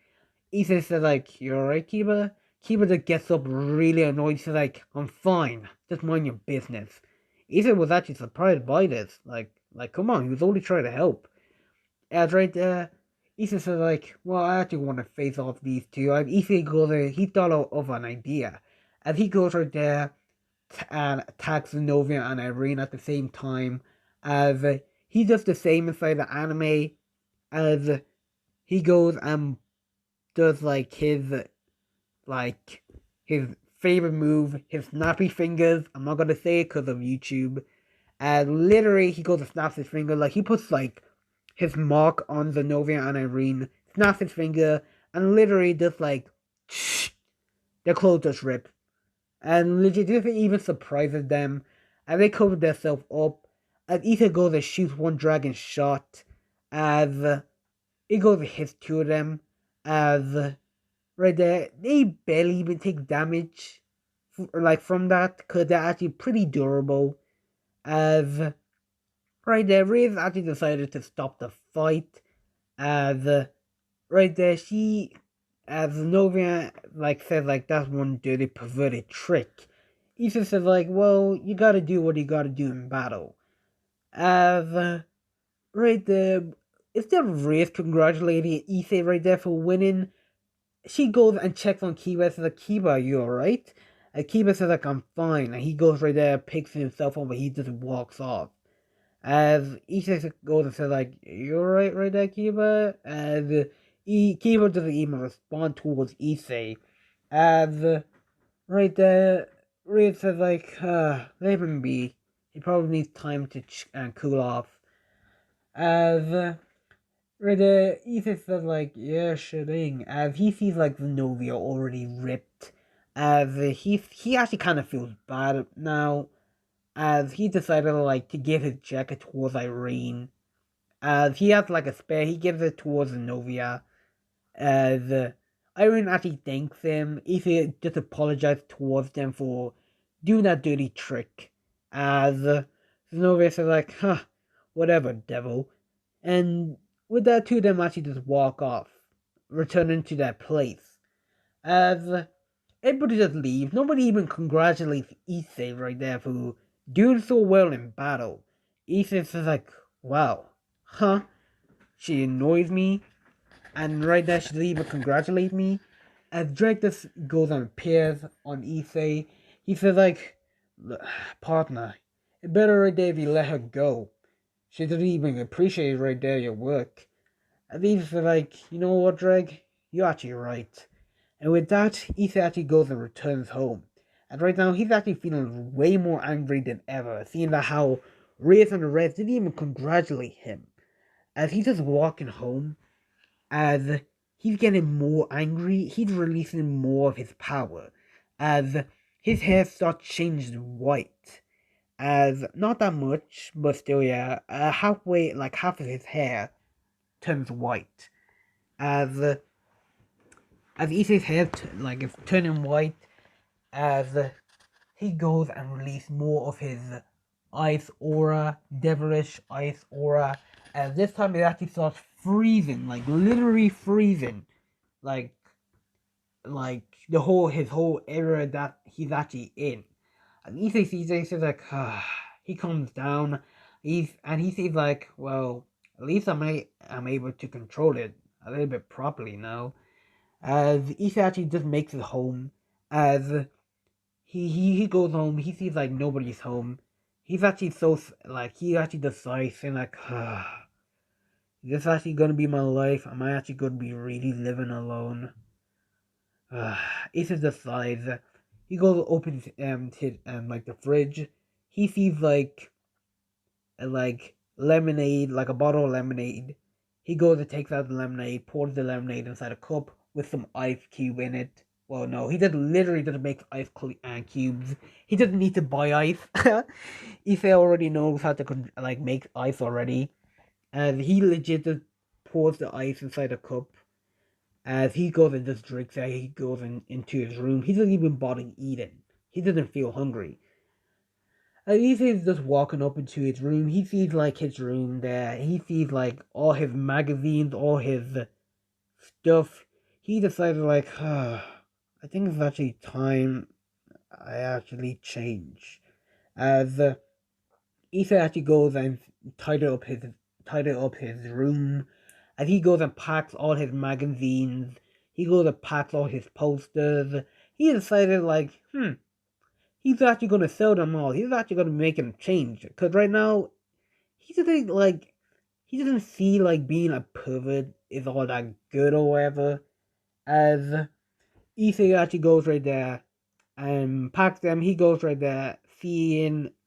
Ethan says "You alright, Kiba?" Kiba just gets up really annoyed. She's "I'm fine. Just mind your business." Ethan was actually surprised by this. Come on, he was only trying to help. As right there, Ethan says "Well, I actually want to face off these two." And Ethan goes there. He thought of an idea. As he goes right there and attacks Zenobia and Irene at the same time. As he does the same inside the anime. As he goes and does like his favorite move, his snappy fingers. I'm not gonna say it because of YouTube. And literally, he goes to snap his finger. He puts his mark on Zenobia and Irene, snaps his finger, and literally just their clothes just rip. And legit, this even surprises them. And they cover themselves up. As Ethan goes and shoots one dragon shot. As it goes and hits two of them. As right there, they barely even take damage from that because they're actually pretty durable. As right there, Riz actually decided to stop the fight. As right there, she as Novia says that's one dirty perverted trick. Ethan says well, you gotta do what you gotta do in battle. As right there, instead of Riz congratulating Ethan right there for winning, she goes and checks on Kiba, says Kiba, you alright? And Kiba says I'm fine, and he goes right there, picks himself up, and he just walks off. As Issa goes and says you alright right there, Kiba? And Kiba doesn't even respond towards Issei. As right there, Reed says let him be. He probably needs time to cool off. As right there, Ethan says yeah, sure thing. As he sees Zenobia already ripped. As he actually kind of feels bad now. As he decided to give his jacket towards Irene. As he has a spare, he gives it towards Zenobia. As Irene actually thanks him. Ethan just apologizes towards them for doing that dirty trick. As Zenobia says huh, whatever, devil. And with that, two of them actually just walk off. returning to that place. As everybody just leaves, nobody even congratulates Issei right there for doing so well in battle. Issei says like, wow, huh? She annoys me, and right there she doesn't even congratulate me. As Drake just goes and appears on Issei, he says like, partner, it better right there if you let her go. She doesn't even appreciate right there your work. And Issei says like, you know what, Drake? You're actually right. And with that, Issei actually goes and returns home. And right now, he's actually feeling way more angry than ever, seeing that how Reyes and the rest didn't even congratulate him. As he's just walking home, as he's getting more angry, he's releasing more of his power. As his hair starts changing white. As not that much, but still, yeah, halfway, like half of his hair turns white. As as Issei's hair like is turning white, as he goes and releases more of his ice aura, devilish ice aura, and this time it actually starts freezing, like literally freezing, like like his whole area that he's actually in. And Issei sees this, he's like, he comes down, he sees like, well, at least I'm able to control it a little bit properly now. As Issei actually just makes it home, as he goes home, he sees like nobody's home. He's actually so like he actually decides saying like, is this actually gonna be my life? Am I actually gonna be really living alone? Issa decides. He goes opens to like the fridge. He sees like lemonade, like a bottle of lemonade. He goes and takes out the lemonade, pours the lemonade inside a cup with some ice cube in it. Well, no, he just literally doesn't make cubes. He doesn't need to buy ice. Ife already knows how to like make ice already, and he legit just pours the ice inside a cup. As he goes and just drinks it, he goes into his room. He doesn't even bother eating. He doesn't feel hungry. He's just walking up into his room. He sees like his room there. He sees like all his magazines, all his stuff. He decided like, I think it's actually time I actually change. As Ethan actually goes and tidy up his room. As he goes and packs all his magazines. He goes and packs all his posters. He decided like, he's actually gonna sell them all. He's actually gonna make them change. Cause right now, he doesn't like he doesn't see like being a pervert is all that good or whatever. As Issei actually goes right there and packs them, he goes right there,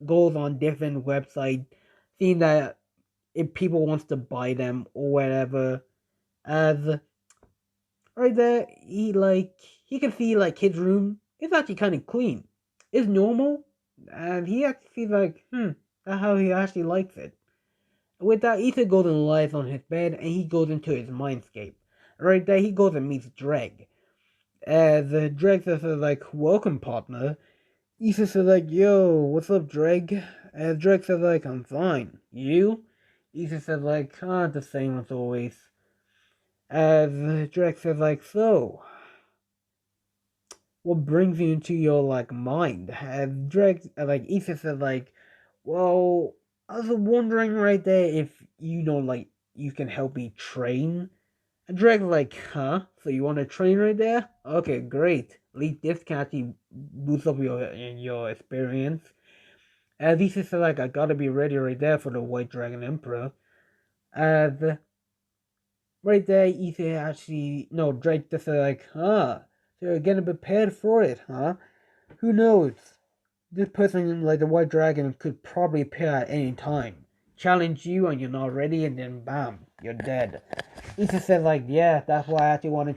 goes on different websites, seeing that if people wants to buy them or whatever. As right there, he can see like his room is actually kind of clean. It's normal, and he actually feels like, that's how he actually likes it. With that, Ethan goes and lies on his bed, and he goes into his mindscape. Right there, he goes and meets Dreg. As Dreg says like, welcome, partner. Ethan says like, yo, what's up, Dreg? As Dreg says like, I'm fine. You? Ethan says like, the same as always. As Dreg says like, so, what brings you into your like mind? And Drake like Ethan said like, well, I was wondering right there if like you can help me train. And Drake like, huh? So you want to train right there? Okay, great. At least this can actually boost up your experience. As Ethan said like, I gotta be ready right there for the White Dragon Emperor. As right there, Ethan actually no Drake just said like, so you're getting prepared for it, huh? Who knows? This person, like the White Dragon, could probably appear at any time. Challenge you and you're not ready, and then bam, you're dead. Issa said, like, yeah, that's why I actually want to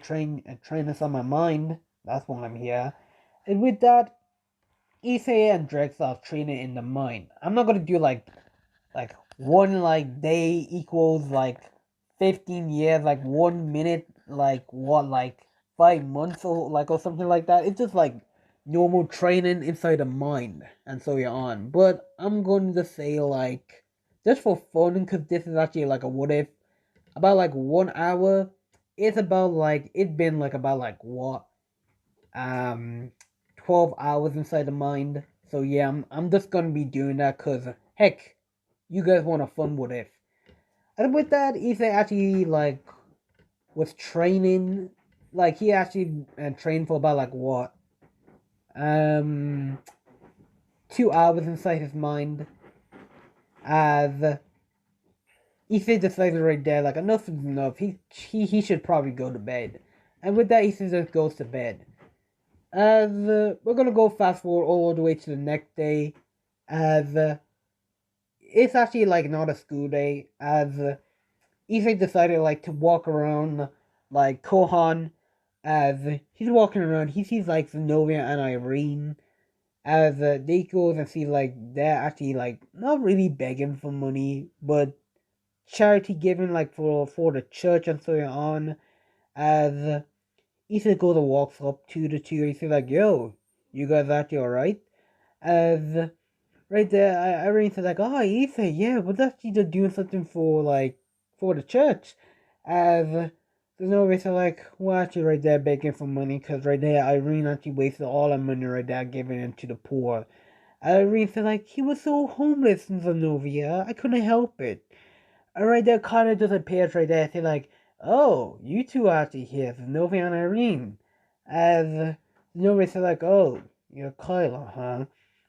train this on my mind. That's why I'm here. And with that, Issa and Drake start training in the mind. I'm not gonna do like one like day equals like 15 years, like 1 minute, like what, like 5 months or something like that. It's just like normal training inside the mind, and so you're on. But I'm going to say just for fun, because this is actually like a what if, about like 1 hour. it's about like it's been like about like what um 12 hours inside the mind. So yeah, I'm just gonna be doing that because heck, you guys want to fun with it. And with that, Ethan actually like was training, like he actually trained for about like what um 2 hours inside his mind. As Ethan decided right there, like enough is enough. He should probably go to bed. And with that, Ethan just goes to bed. As we're gonna go fast forward all the way to the next day, as it's actually like not a school day. As Ethan decided like to walk around like Kohan. As he's walking around, he sees like Zenobia and Irene. As they goes and see like they're actually like not really begging for money, but charity giving like for the church and so on. As Ethan goes and walks up to the two, he's like, "Yo, you guys actually alright?" As right there, I really said like, "Oh, Ethan, yeah, but that's just doing something for like for the church." As there's no reason like, well, actually, right there begging for money, cause right there, Irene actually wasted all her money right there giving it to the poor. Irene said like, he was so homeless in Zenovia, I couldn't help it. Right there, Carter just appears right there, saying like, "Oh, you two are actually here, Zenovia and Irene." As Zenovia said like, "Oh, you're Kyla, huh?"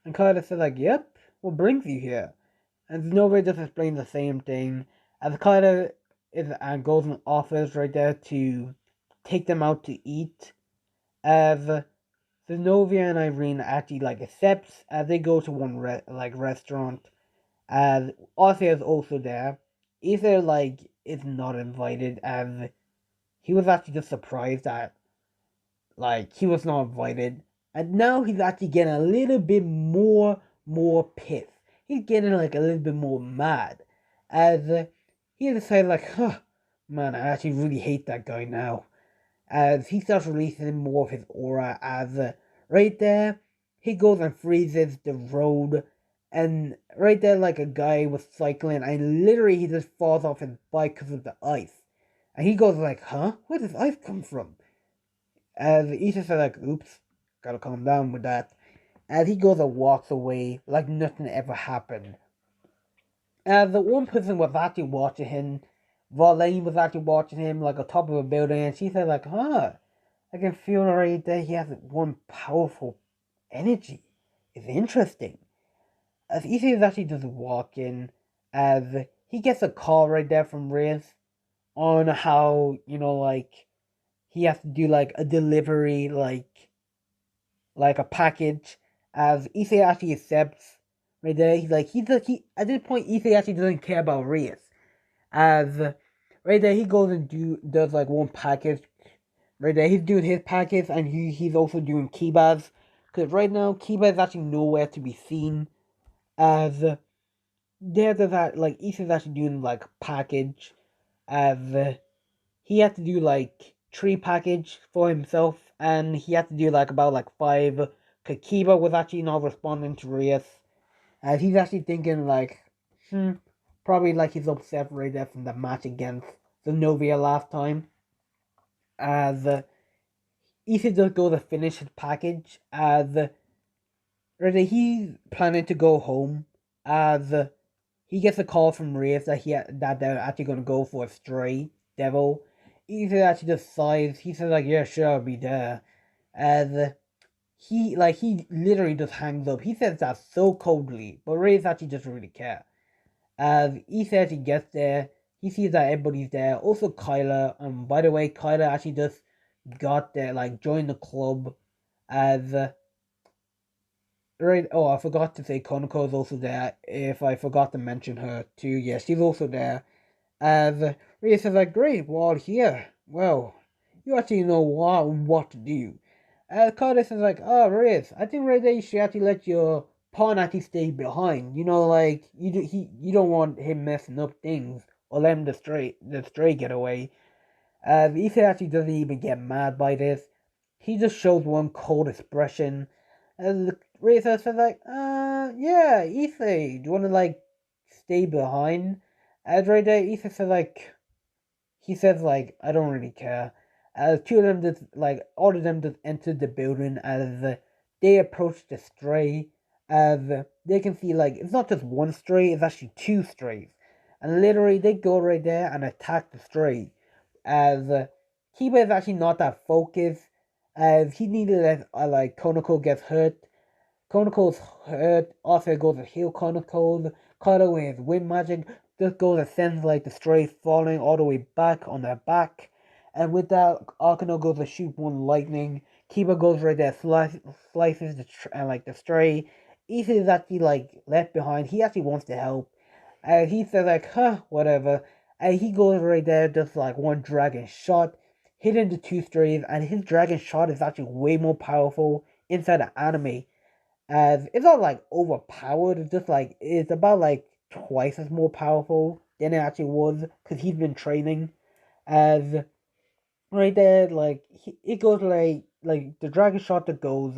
And Carter said like, "Yep, what brings you here?" And Zenobia just explains the same thing. As Carter is goes in the office right there to take them out to eat. As Zenobia and Irene actually like accepts as they go to one restaurant. As Ozzy is also there. Ether like is not invited as he was actually just surprised that like he was not invited. And now he's actually getting a little bit more pissed. He's getting like a little bit more mad. As he decided like, huh, man, I actually really hate that guy now. As he starts releasing more of his aura as right there he goes and freezes the road, and right there like a guy was cycling and literally he just falls off his bike because of the ice, and he goes like, huh, where does ice come from? As Ethan said like, oops, gotta calm down with that. As he goes and walks away like nothing ever happened. As the one person was actually watching him, Valene was actually watching him like on top of a building, and she said like, huh, I can feel right there he has one powerful energy. It's interesting. As easy as actually just walking, as he gets a call right there from Riz on how, like he has to do like a delivery, like a package. As Issei actually accepts right there, he's like he at this point Issei actually doesn't care about Riz. As right there he goes and does like one package. Right there, he's doing his packets and he's also doing Kiba's. Because right now, Kiba is actually nowhere to be seen. As there's that, like, East is actually doing, like, package. As he had to do, like, 3 package for himself. And he had to do, like, about, like, 5. Because Kiba was actually not responding to Rias. As he's actually thinking, like, probably, like, he's upset right there from the match against the Novia last time. As Ethan just goes to finish his package as rather he's planning to go home as he gets a call from Rafe that they're actually gonna go for a stray devil. Ethan actually just sighs. He says like, "Yeah, sure, I'll be there." As he literally just hangs up. He says that so coldly, but Rafe actually doesn't really care. As Ethan actually gets there, he sees that everybody's there. Also Kyla. By the way, Kyla actually just got there, like joined the club as right. Oh, I forgot to say Konako is also there. If I forgot to mention her too, yes, she's also there. As Rhea says, like, great, well here. Well, you actually know what to do. As Carter says, like, oh, Reyes, I think right there you should actually let your pawn actually stay behind. Like you don't want him messing up things or letting the stray get away. Ethan actually doesn't even get mad by this. He just shows one cold expression. And Razor says like, yeah, Ethan, do you wanna like stay behind? As right there, Ethan says like he says like, I don't really care. As two of them just like all of them just enter the building as they approach the stray. As they can see like it's not just one stray, it's actually two strays, and literally they go right there and attack the stray. As Kiba is actually not that focused, as he needed as like Konako gets hurt. Konako's hurt, also goes to heal Konako's. Kaido with his wind magic just goes and sends like the stray falling all the way back on their back. And with that, Akano goes to shoot one lightning. Kiba goes right there, slices like the stray. Issa is actually like left behind. He actually wants to help. He says like, huh, whatever. And he goes right there, just like one dragon shot, hitting the two strays. And his dragon shot is actually way more powerful inside the anime, as it's not like overpowered. It's just like it's about like twice as more powerful than it actually was because he's been training. As right there, like it goes like the dragon shot that goes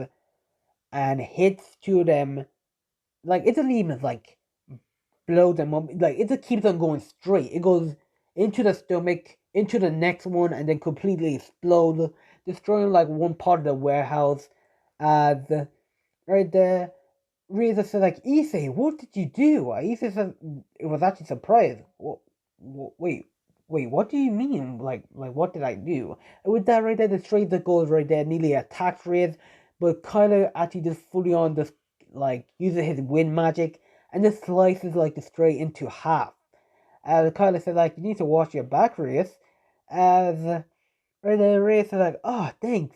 and hits two of them. Like it doesn't even like blow them up. Like it just keeps on going straight. It goes into the stomach, into the next one, and then completely explodes, destroying like one part of the warehouse. As right there, Reza said, like, Issei, what did you do? Issei said it was actually surprised. Wait, what do you mean? What did I do? And with that right there, the stray that goes right there nearly attacks Reza, but Kylo actually just fully on just, like, uses his wind magic and just slices, like, the stray into half. Kylo said, like, you need to watch your back, Reza. As right there, Reza said, like, oh, thanks.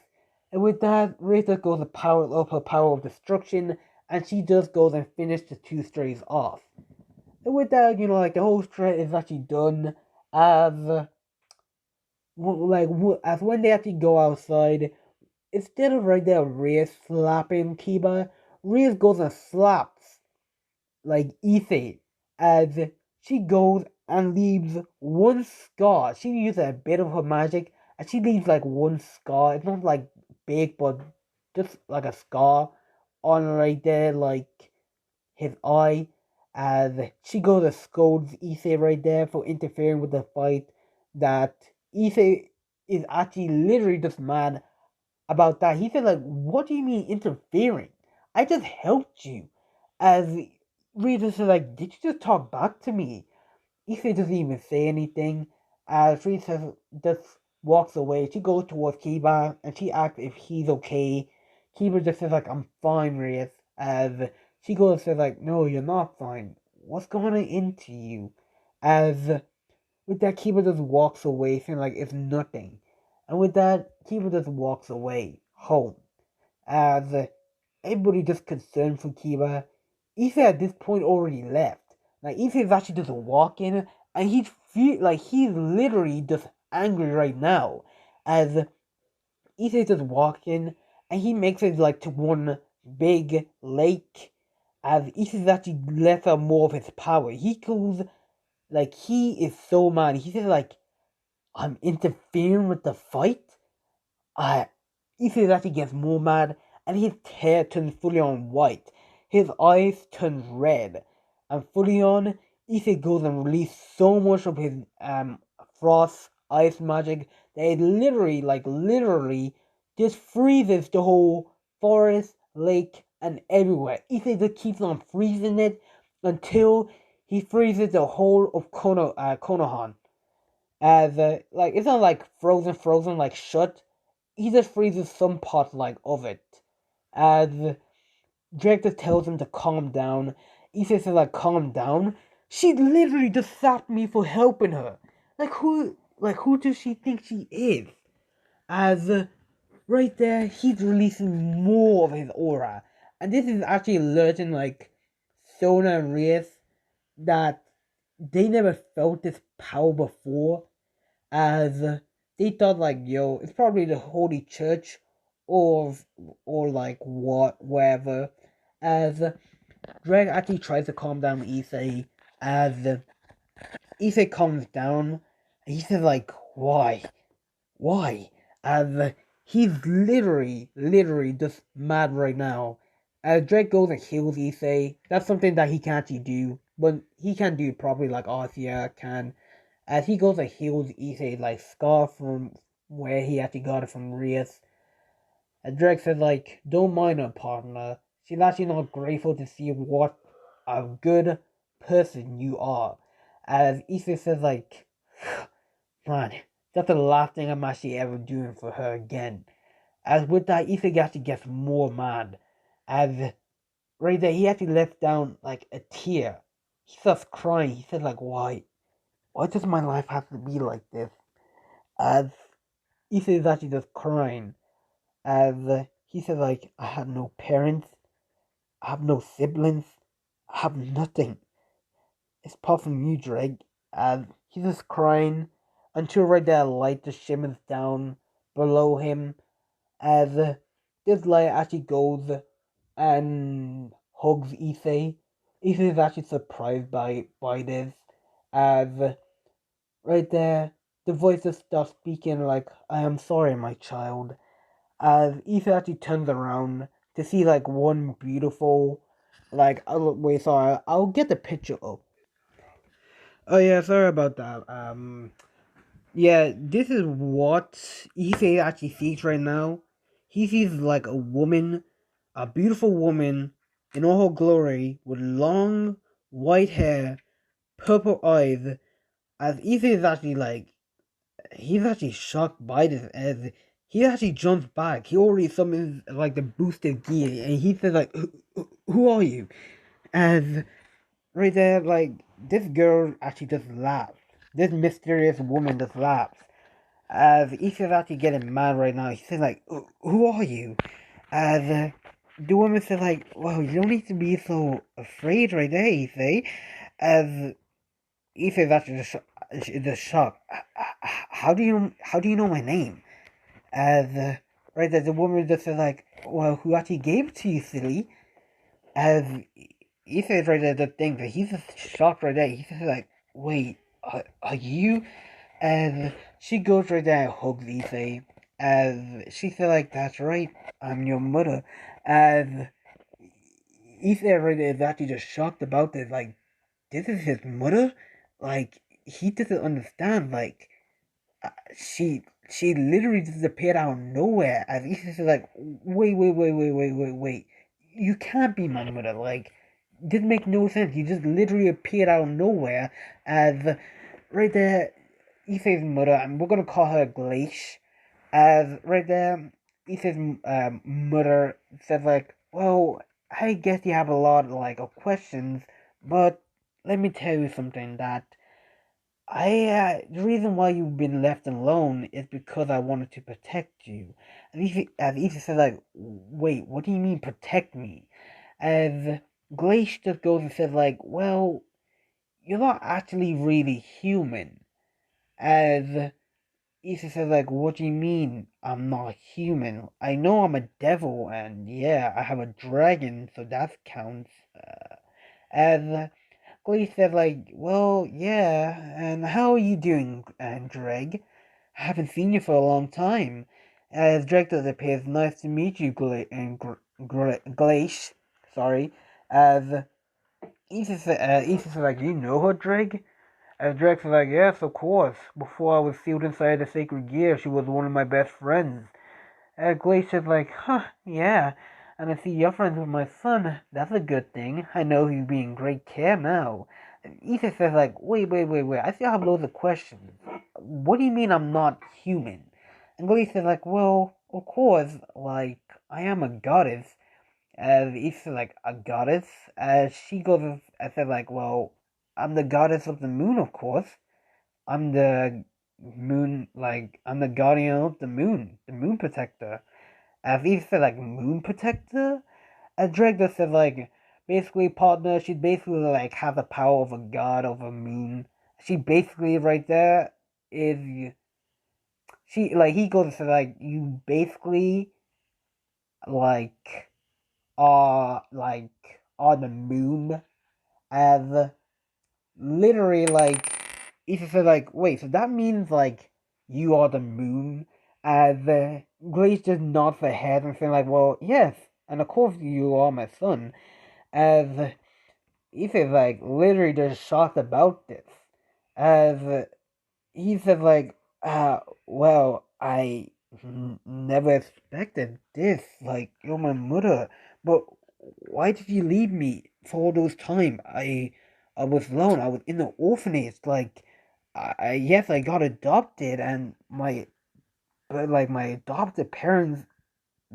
And with that, Reza goes to power up her power of destruction, and she just goes and finishes the two strays off. And with that, like the whole stray is actually done. As as when they actually go outside, instead of right there Reyes slapping Kiba, Reyes goes and slaps like Issei, as she goes and leaves one scar. She uses a bit of her magic, and she leaves like one scar. It's not like big, but just like a scar on right there, like his eye. As she goes and scolds Issei right there for interfering with the fight. That Issei is actually literally just mad about that. He said, like, what do you mean interfering? I just helped you. As Rita said, like, did you just talk back to me? Issei doesn't even say anything. As Rita just walks away, she goes towards Kiba and she asks if he's okay. Kiba just says, like, I'm fine, Reyes. As she goes and says, like, no, you're not fine. What's going on into you? As with that, Kiba just walks away, saying, like, it's nothing. And with that, Kiba just walks away, home. As everybody just concerned for Kiba. Issei at this point already left. Like Issei is actually just walking, and he's literally just angry right now. As Issei just walking, and he makes it like to one big lake. As Issei actually lets out more of his power. He goes like he is so mad. He says like, I'm interfering with the fight. Issei actually gets more mad, and his hair turns fully on white. His eyes turn red, and fully on, Issei goes and releases so much of his frost ice magic that it literally just freezes the whole forest, lake, and everywhere. Issei just keeps on freezing it until he freezes the whole of Konohan. As like it's not like frozen like shut. He just freezes some part like of it. As Drake just tells him to calm down. Issa says like calm down. She literally just slapped me for helping her. Like who does she think she is? As right there, he's releasing more of his aura. And this is actually alerting like Sona and Reyes that they never felt this power before. As they thought like, yo, it's probably the Holy Church or like whatever. As Drake actually tries to calm down Issei. As Issei calms down, he says like, why? As he's literally just mad right now. As Drake goes and heals Issei, that's something that he can't actually do, but he can do probably like Arthur can. As he goes and heals Issei's like scar from where he actually got it from Rias. And Drake says like, don't mind her partner. She's actually not grateful to see what a good person you are. As Issei says like, man, that's the last thing I'm actually ever doing for her again. As with that, Issei actually gets more mad. As right there, he actually lets down like a tear. He starts crying. He says like, why does my life have to be like this? As Issei is actually just crying. As he says like, I have no parents. I have no siblings. I have nothing. It's apart from you, Drake. And he's just crying until right there, light just shimmers down below him. As this light actually goes and hugs Issei. Issei is actually surprised by this. As right there, the voices start speaking like, I am sorry, my child. As Issei actually turns around to see like one beautiful, like, oh, wait, sorry, I'll get the picture up. Oh yeah, sorry about that. Yeah, this is what Issei actually sees right now. He sees like a woman, a beautiful woman in all her glory, with long white hair, purple eyes. As Issei is actually like, he's actually shocked by this. As he actually jumps back, he already summons like the boosted gear, and he says like, "Who are you?" As right there, like this girl actually just laughs. This mysterious woman just laughs. As Issei is actually getting mad right now. He says like, "Who are you?" As the woman says like, "Well, you don't need to be so afraid right there, Issei." As Issei is actually just shocked. How do you know my name? As right there, the woman just says like, "Well, who actually gave it to you, silly?" As Issei is right there, the thing that he's just shocked right there. He says like, "Wait, are you?" And she goes right there and hugs Issei. As she said like, "That's right, I'm your mother." As Issei right there is actually just shocked about this. Like, this is his mother? Like, he doesn't understand. Like, she literally disappeared out of nowhere. As Issei's like, wait. You can't be my mother. Like, this makes no sense. You just literally appeared out of nowhere. As right there, Issei's mother, and we're gonna call her Glacier. As right there, Issei's mother says like, well, I guess you have a lot like of questions, but let me tell you something that the reason why you've been left alone is because I wanted to protect you. And Issa says like, wait, what do you mean protect me? As Glacier just goes and says like, well, you're not actually really human. As Issa says like, what do you mean I'm not human? I know I'm a devil, and yeah, I have a dragon, so that counts. As Glee said, like, well, yeah, and how are you doing, Dreg? I haven't seen you for a long time. As Dreg does appears, nice to meet you, Glacier. Sorry. As Ethan said, like, you know her, Dreg? As Dreg said, like, yes, of course. Before I was sealed inside the sacred gear, she was one of my best friends. Glacier's like, huh, yeah. And I see you're friends with my son. That's a good thing. I know he'll be in great care now. Ethan says like, wait. I still have loads of questions. What do you mean I'm not human? And Glacier's like, well, of course, like, I am a goddess. As Ethan's like, a goddess? As she goes and says like, well, I'm the goddess of the moon, of course. I'm the moon, like, I'm the guardian of the moon protector. As he said, like, moon protector? As Drake just said, like, basically, partner, she basically, like, has the power of a god of a moon. She basically, right there, is, she, like, he goes and said, like, you basically, like, are the moon. As, literally, like, Issa said, like, wait, so that means, like, you are the moon? As Grace just nods her head and saying, like, well, yes, and of course you are my son. As Issa is, like, literally just shocked about this. As he said like, well, I never expected this. Like, you're my mother, but why did you leave me for all those time? I was alone. I was in the orphanage. Like, yes, I got adopted, and my adopted parents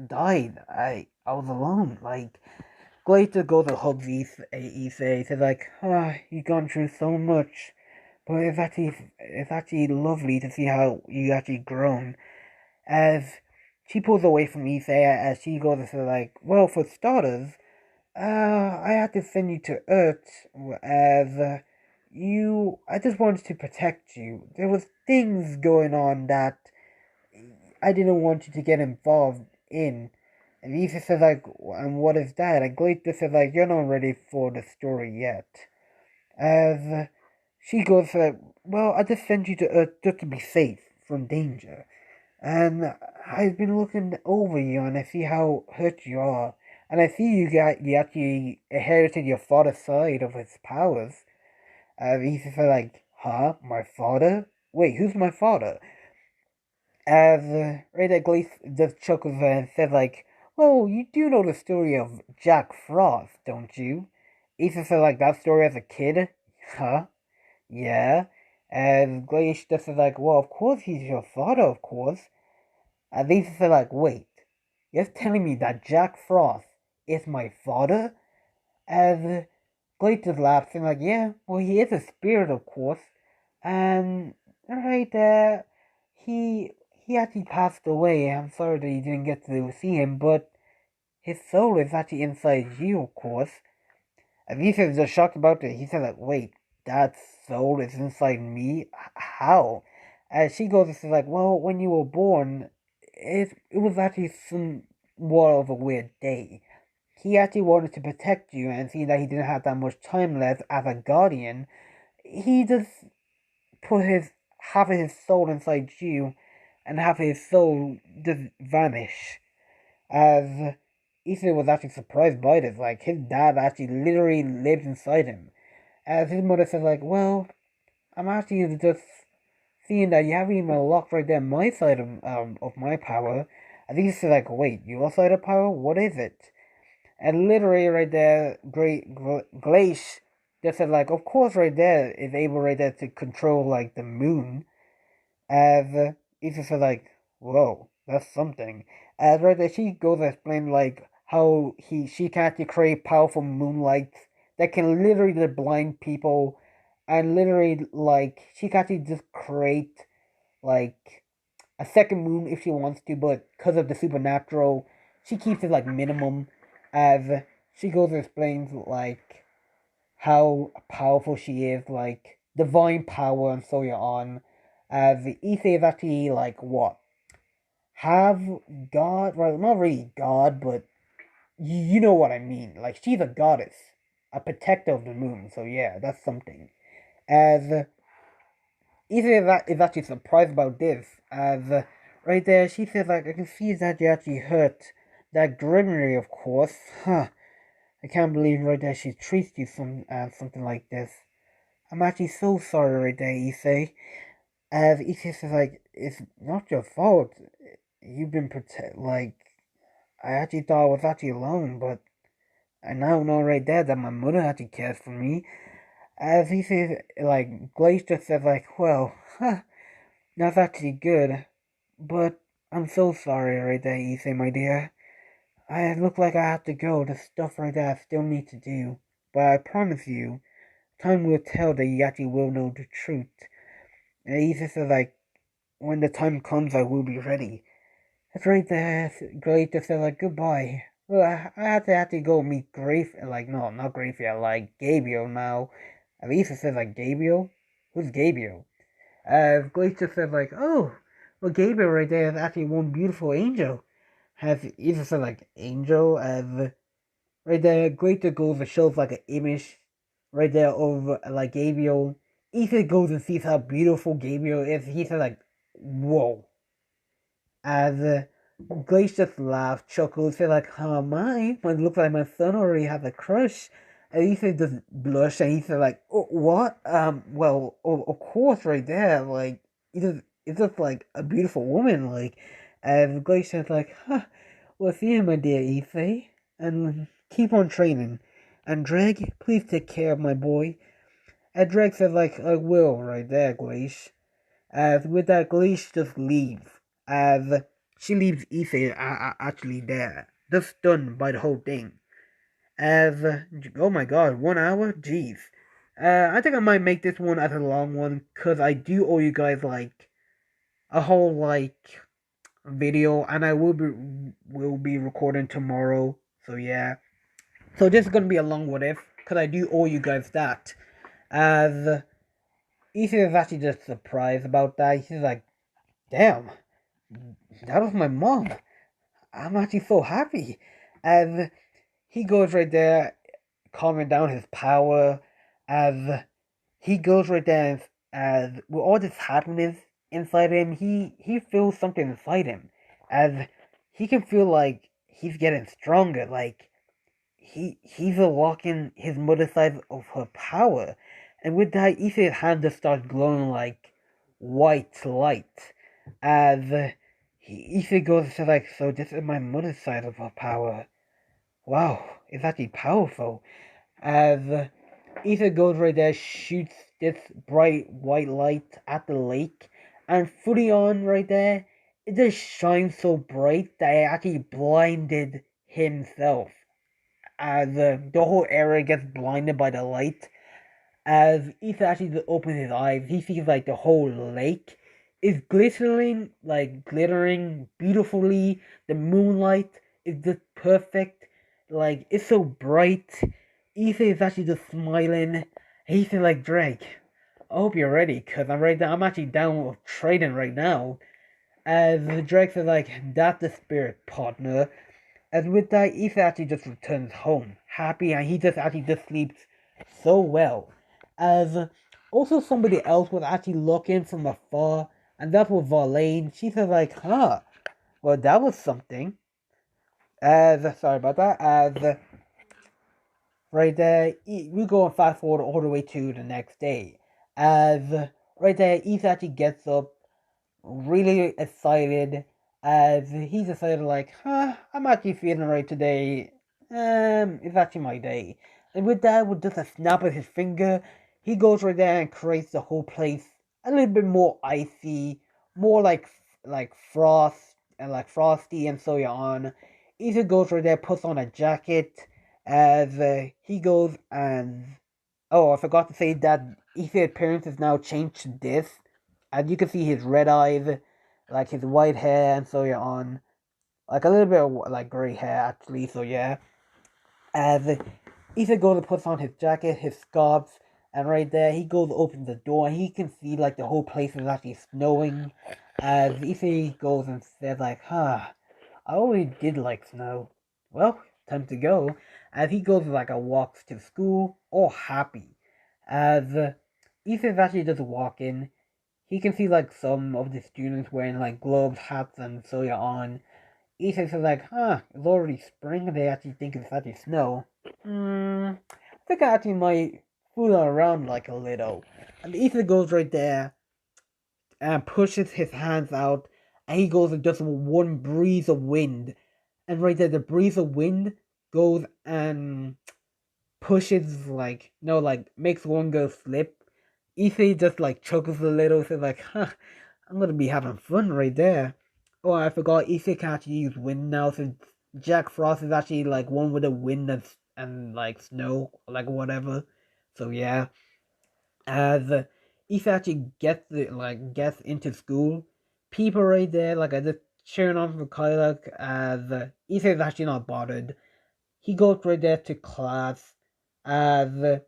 died. I was alone. Like, glad to go to hugs Issei. Said like, you've gone through so much. But it's actually lovely to see how you actually grown. As she pulls away from Isaiah, as she goes to say like, well, for starters, I had to send you to Earth as I just wanted to protect you. There was things going on that I didn't want you to get involved in. And Isa says like, and what is that? And Glacier says like, you're not ready for the story yet. As she goes like, well, I just sent you to Earth just to be safe from danger. And I've been looking over you and I see how hurt you are. And I see you actually inherited your father's side of his powers. He says like, huh? My father? Wait, who's my father? As Radar Glace just chuckles and says like, well, you do know the story of Jack Frost, don't you? Ethan said like that story as a kid? Huh? Yeah. And Glacier just says like, well, of course he's your father, of course. And Ethan said like, wait, you're telling me that Jack Frost is my father? And Glacier just laughs and like, yeah, well he is a spirit, of course. And right there, he actually passed away. I'm sorry that you didn't get to see him, but his soul is actually inside you, of course. And he was just shocked about it. He said, like, wait, that soul is inside me? How? And she goes and says, like, well, when you were born, it was actually somewhat of a weird day. He actually wanted to protect you, and seeing that he didn't have that much time left as a guardian, he just put his half of his soul inside you, and half of his soul just vanish. As Ethan was actually surprised by this, like his dad actually literally lives inside him. As his mother says, like, well, I'm actually just seeing that you have even locked right there my side of my power. I think he's like, wait, your side of power? What is it? And literally right there, Glacier just said like, of course right there is able right there to control like the moon. As Issa said like, whoa, that's something. As right there she goes to explain like how she can actually create powerful moonlight that can literally blind people, and literally like she can actually just create like a second moon if she wants to, but because of the supernatural, she keeps it like minimum. As she goes and explains like how powerful she is, like divine power and so on. As Issei is actually like what? Have God, well, not really God, but you know what I mean. Like she's a goddess, a protector of the moon. So yeah, that's something. As is actually surprised about this, as right there she says like I can see that you actually hurt that greenery, of course. Huh. I can't believe right there she treats you something like this. I'm actually so sorry right there, Issei. As Issei says like it's not your fault. You've been like I actually thought I was actually alone, but I now know right there that my mother actually cares for me. As he says, like Glacier says, like, well, that's actually good, but I'm so sorry right there, Issei, my dear. I look like I have to go. The stuff right there I still need to do, but I promise you, time will tell that you actually will know the truth. And Issei says, like, when the time comes, I will be ready. That's right there. Glacier says, like, goodbye. Well, I have to go meet Grafe, like, no, not Grafe yet, like, Gabriel now. And Issei says, like, Gabriel? Who's Gabriel? Glacier says like, oh, well, Gabriel right there is actually one beautiful angel. Has Ethan said like angel as right there. Glacier goes and shows like an image right there of like Gabriel. Ethan goes and sees how beautiful Gabriel is. He said like, whoa. As Glacier just laughs, chuckles, said like, oh my, it looks like my son already has a crush. And Ethan just blush and he said like, oh, what? Well, of course right there, like it's just like a beautiful woman. Like, and Glacier says like, huh, well, see you, my dear Issei, and keep on training. And Dreg, please take care of my boy. And Dreg says like, I will, right there, Glacier. As with that, Glacier just leaves. As she leaves Issei actually there, just stunned by the whole thing. As oh my god, 1 hour, jeez. I think I might make this one as a long one because I do owe you guys like a whole like video, and I will be recording tomorrow. So yeah, so this is gonna be a long what if because I do owe you guys that. As Ethan is actually just surprised about that. He's like, "Damn, that was my mom. I'm actually so happy." As he goes right there, calming down his power. As he goes right there, as with all this happiness inside him, he feels something inside him. As he can feel like he's getting stronger, like he's unlocking his mother's side of her power. And with that, Issei's hand just starts glowing like white light. As Issei goes to like, so this is my mother's side of her power. Wow, it's actually powerful. As Ethan goes right there, shoots this bright white light at the lake, and fully on right there, it just shines so bright that it actually blinded himself. As the whole area gets blinded by the light, as Ethan actually opens his eyes, he sees like the whole lake is glittering beautifully. The moonlight is just perfect. Like, it's so bright. Ethan is actually just smiling. He's like, Drake, I hope you're ready, because I'm right now. I'm actually down with trading right now. As Drake says, like, that's the spirit, partner. As with that, Ethan actually just returns home, happy, and he just actually just sleeps so well. As also somebody else was actually looking from afar, and that was Varlane. She said like, huh, well that was something. As sorry about that. As right there, we go and fast forward all the way to the next day. As right there, Ethan actually gets up, really excited, as he decided like, huh, I'm actually feeling right today. It's actually my day. And with that, with just a snap of his finger, he goes right there and creates the whole place a little bit more icy, more like frost and like frosty and so on. Ethan goes right there, puts on a jacket as he goes and oh, I forgot to say that Ethan's appearance is now changed to this. And you can see his red eyes, like his white hair, and so on. Like a little bit of like gray hair, actually, so yeah. As Ethan goes and puts on his jacket, his scarves, and right there, he goes to open the door, and he can see like the whole place is actually snowing. As Ethan goes and says, like, huh, I always did like snow. Well, time to go. As he goes like a walks to school, all happy. As Ethan's actually just walking, he can see like some of the students wearing like gloves, hats, and so on. Ethan says like, huh, it's already spring and they actually think it's actually snow. I think I actually might fool around like a little. And Ethan goes right there and pushes his hands out and he goes and just one breeze of wind. And right there the breeze of wind goes and pushes like no like makes one girl slip. Ethan just like chuckles a little, says like, huh, I'm gonna be having fun right there. Oh, I forgot Ethan can actually use wind now since Jack Frost is actually like one with the wind and like snow, like whatever. So yeah. As Ethan actually gets into school, people right there like are just cheering on for Kyla as Ethan is actually not bothered. He goes right there to class as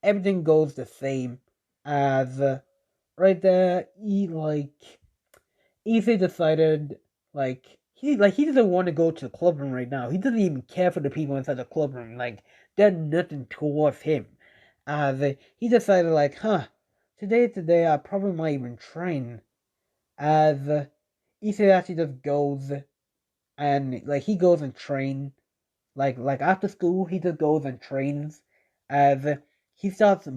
everything goes the same as right there he decided he doesn't want to go to the clubroom right now. He doesn't even care for the people inside the clubroom. Like they're nothing towards him. As he decided like, huh, today I probably might even train. As Ethan actually just goes and like he goes and train like after school he just goes and trains as he starts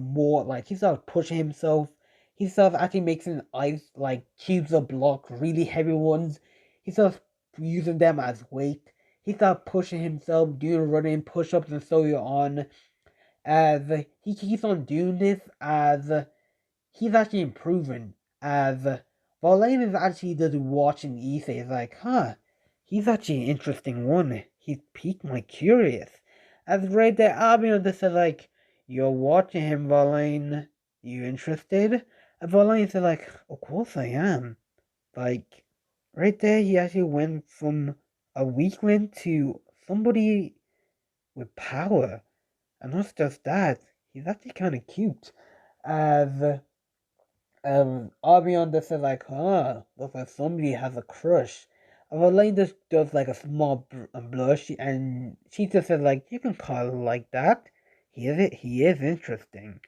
pushing himself. He starts actually making ice like cubes of block, really heavy ones. He starts using them as weight. He starts pushing himself, doing running push-ups and so on. As he keeps on doing this, as he's actually improving. As Verlaine is actually just watching Issei, is like, huh, he's actually an interesting one. He's piqued my curious. As right there, Albion just said like, you're watching him, Verlaine. You interested? And Verlaine said like, of course I am. Like, right there, he actually went from a weakling to somebody with power. And not just that, he's actually kind of cute. As Ariana says like, huh, looks like somebody has a crush. And Elaine just does like a small blush, and she just says like, you can call it like that. He is interesting.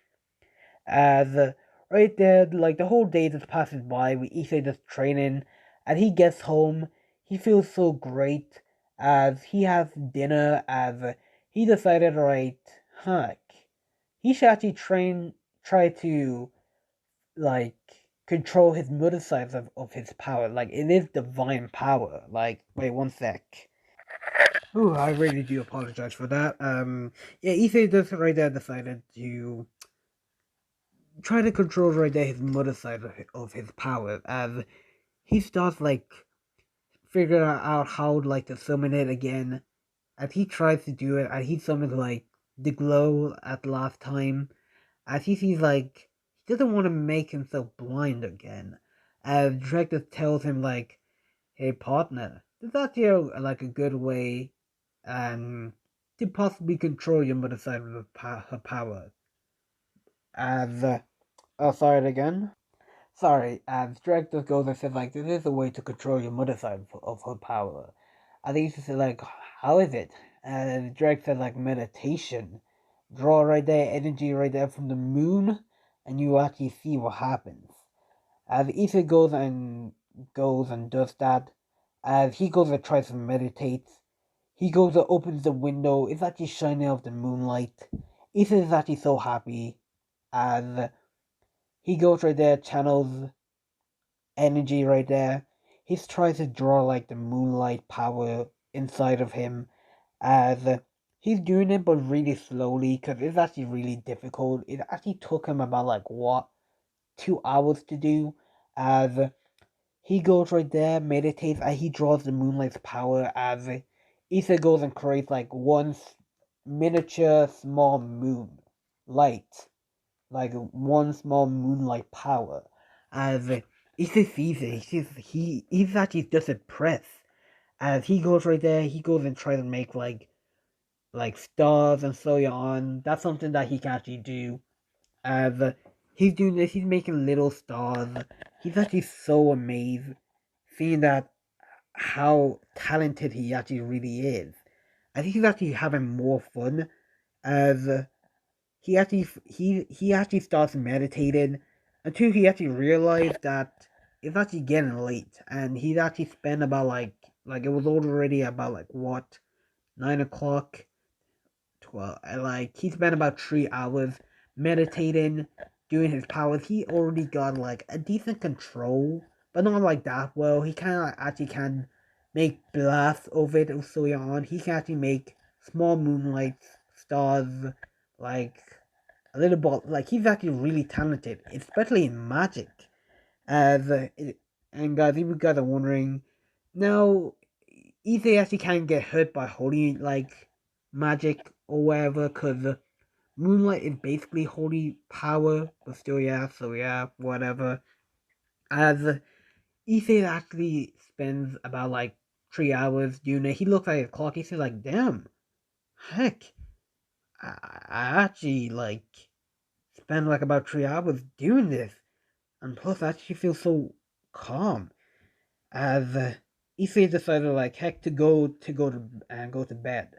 As right there, like the whole day just passes by with Issei just training, and he gets home. He feels so great as he has dinner. As he decided, right, heck, he should actually try to like control his mother side of his power. Like it is divine power. Like wait one sec. Ooh, I really do apologize for that. Yeah, Issei just right there decided to try to control right there his mother side of his power as he starts like figuring out how like to summon it again. As he tries to do it, and he summons like the glow at last time. As he sees like he doesn't want to make himself blind again. As Drake just tells him like, "Hey partner, is that like a good way to possibly control your mother side of her power?" As oh sorry again. Sorry, Drake just goes and says like, "This is a way to control your mother side of her power." I think he said like, "How is it?" And Drake said like meditation. Draw right there, energy right there from the moon, and you actually see what happens. As Ethan goes and does that, as he goes and tries to meditate, he goes and opens the window. It's actually shining off the moonlight. Ethan is actually so happy as he goes right there, channels energy right there. He's trying to draw like the moonlight power inside of him as he's doing it but really slowly because it's actually really difficult. It actually took him about like what 2 hours to do as he goes right there, meditates, and he draws the moonlight's power as Issa goes and creates like one miniature small moon light, like one small moonlight power. As Issa sees it, he's actually just impressed. As he goes right there, he goes and tries to make like stars and so on. That's something that he can actually do. As he's doing this, he's making little stars. He's actually so amazed seeing that how talented he actually really is. I think he's actually having more fun as he actually starts meditating until he actually realized that it's actually getting late, and he's actually spent about like it was already about like what 9 o'clock 12 like he spent about 3 hours meditating, doing his powers. He already got like a decent control, but not like that well. He kind of actually can make blasts of it and so on. He can actually make small moonlights, stars, like a little bit. Like he's actually really talented, especially in magic. As and guys, if you guys are wondering, now Issei actually can't get hurt by holy like magic or whatever, cause moonlight is basically holy power, but still yeah, so yeah, whatever. As Issei actually spends about like 3 hours doing it, he looks at his clock. He says like, "Damn, heck, I actually like spend like about 3 hours doing this, and plus I actually feel so calm." As Issei decided like heck to go to bed.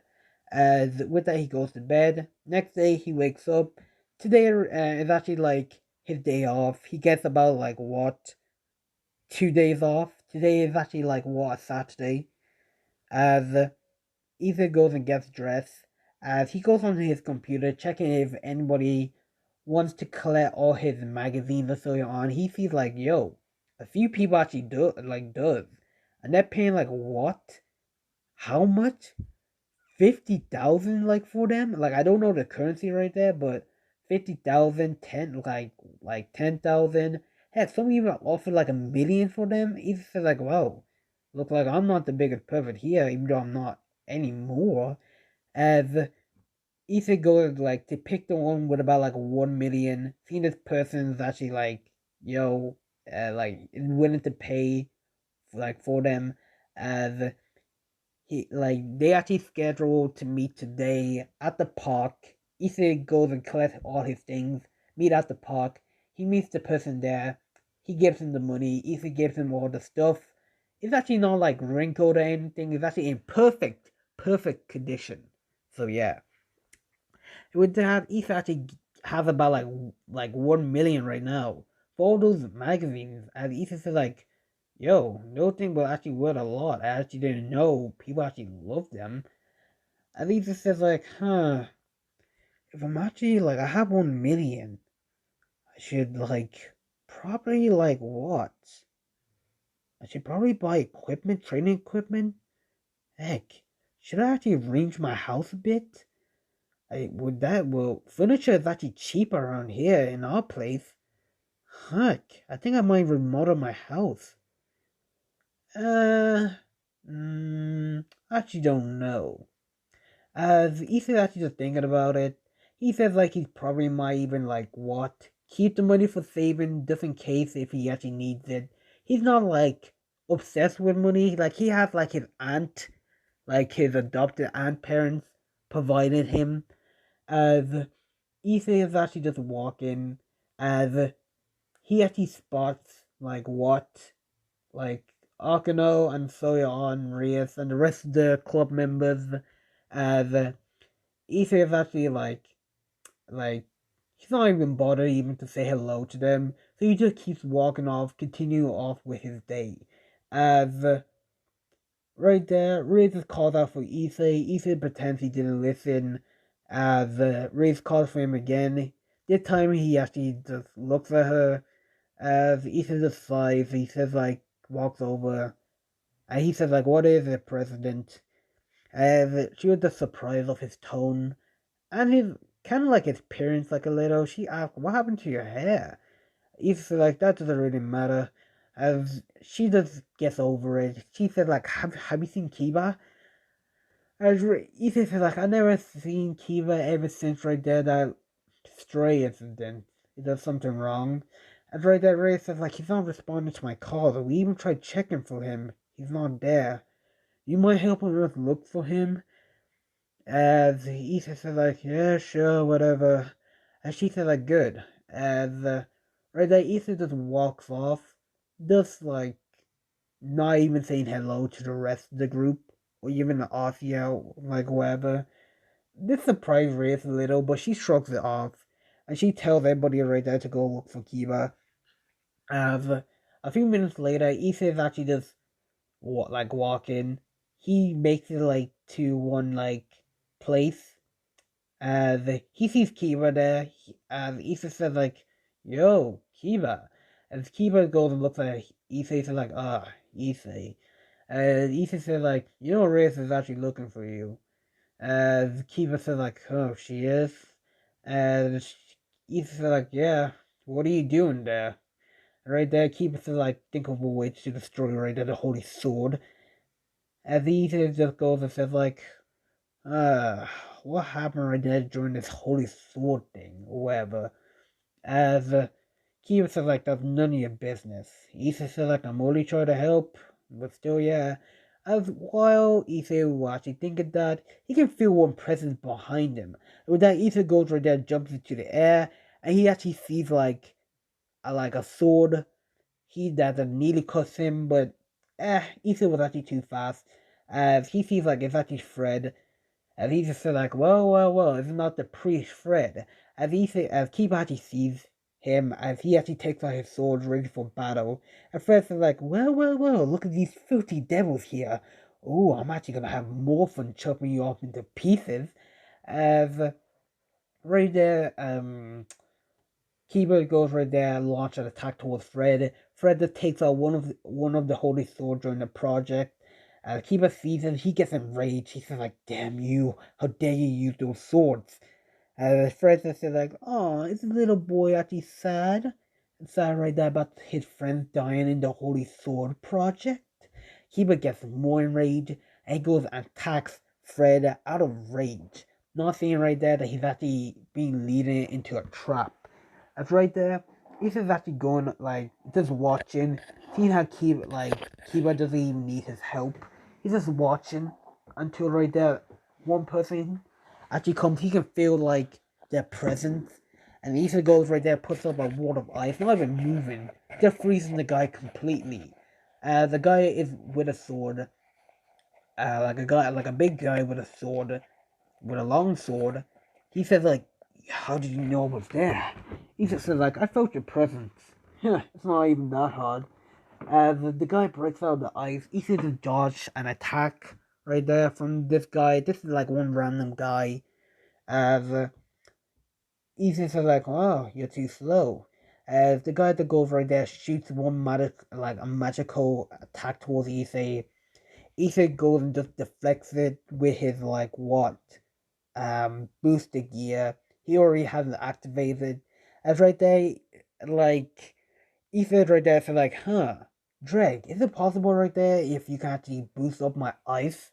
As with that he goes to bed. Next day he wakes up. Today is actually like his day off. He gets about like what 2 days off. Today is actually like what Saturday. As Issei goes and gets dressed. As he goes on his computer checking if anybody wants to collect all his magazines and so on. He sees like, yo, a few people actually does, and they're paying like what? How much? 50,000 like for them? Like I don't know the currency right there, but 50,000, 10 like 10,000. Heck, some even offer like 1 million for them. Even says like, wow, look like I'm not the biggest perfect here, even though I'm not anymore. As Ethan goes like to pick the one with about like 1 million. Seeing this person's actually like, yo, like is willing to pay like for them. As he like they actually scheduled to meet today at the park. Ethan goes and collects all his things. Meet at the park. He meets the person there. He gives him the money. Ethan gives him all the stuff. It's actually not like wrinkled or anything. It's actually in perfect condition. So yeah. With that, Ethan actually has about like 1 million right now for all those magazines. And Ethan says like, "Yo, those things were actually worth a lot. I actually didn't know people actually love them." And Ethan says like, "Huh? If I'm actually like I have 1 million, I should like probably like what? I should probably buy equipment, training equipment. Heck, should I actually arrange my house a bit?" Furniture is actually cheaper around here in our place. Heck, I think I might remodel my house. Uh, actually don't know. As Ethan actually just thinking about it, he says like he probably might even like what keep the money for saving just in case if he actually needs it. He's not like obsessed with money. Like he has like his aunt, like his adopted aunt parents provided him. As Ethan is actually just walking, as he actually spots like what like Akano and Soya Reyes and the rest of the club members, as Ethan is actually like he's not even bothered even to say hello to them, so he just keeps walking off, continue off with his day. As right there, Reyes is called out for Issei. Issei pretends he didn't listen. As Reyes calls for him again. This time he actually just looks at her. As Issei just sighs, he says like walks over. And he says like, "What is it, President?" As she was just surprised of his tone and his kind of like his appearance like a little. She asked, "What happened to your hair?" Issei said like, "That doesn't really matter." As she just gets over it, she said like, "Have you seen Kiba?" As Issei said like, "I never seen Kiba ever since right there that stray incident. He does something wrong." And right there, Ray says like, "He's not responding to my calls. We even tried checking for him. He's not there. You might help us look for him." As Issei said like, "Yeah, sure, whatever." And she said like, "Good." As right there, Issei just walks off, just like not even saying hello to the rest of the group or even the Asia, like whoever. This surprised Reyes a little, but she shrugs it off, and she tells everybody right there to go look for Kiba. As a few minutes later, Issei is actually just walking. He makes it like to one like place. As he sees Kiba there, as Issei says like, "Yo, Kiba." As Kiba goes and looks at Issei, says like, "Ah, Issei." And Issei says like, "You know, Reyes is actually looking for you." Kiva said like, "Oh, she is," and Ethan said like, "Yeah, what are you doing there?" Right there, Kiva said like, "Think of a way to destroy right there the holy sword." As Ethan just goes and says like, "Uh, what happened right there during this holy sword thing, or whatever?" As Kiva said like, "That's none of your business." Ethan said like, "I'm only trying to help," but still, yeah. As while Ethan was actually thinking that, he can feel one presence behind him. With that, Ethan goes right there, jumps into the air, and he actually sees like a sword. He that nearly cuts him, but Ethan was actually too fast. As he sees like it's actually Fred, and he just said like, well, it's not the priest Fred. As Kibachi sees him, as he actually takes out his sword ready for battle, and Fred says like, well, look at these filthy devils here. Oh, I'm actually gonna have more fun chopping you up into pieces. As right there, Kiba goes right there, launch an attack towards Fred. Fred just takes out one of the holy swords during the project. Kiba sees him, he gets enraged. He says like, "Damn you! How dare you use those swords?" Fred just says like, "Oh, is the little boy actually sad? Sad right there about his friends dying in the holy sword project." Kiba gets more enraged and goes and attacks Fred out of rage. Not seeing right there that he's actually being leading into a trap. That's right there. Ethan's actually going like just watching, seeing how Kiba doesn't even need his help. He's just watching until right there one person actually comes. He can feel like their presence, and Ethan goes right there, puts up a wall of ice, not even moving, just freezing the guy completely. The guy is with a sword, like a big guy with a sword, with a long sword. He says like, "How did you know I was there?" He just says like, "I felt your presence." It's not even that hard. The guy breaks out of the ice. He sees to dodge an attack right there from this guy. This is like one random guy. As Ethan says like, "Oh, you're too slow." As the guy that goes right there shoots one a magical attack towards Issei. Issei goes and just deflects it with his like what? Booster gear. He already has it activated. As right there, like Ethan right there said like, Dreg, is it possible right there if you can actually boost up my ice,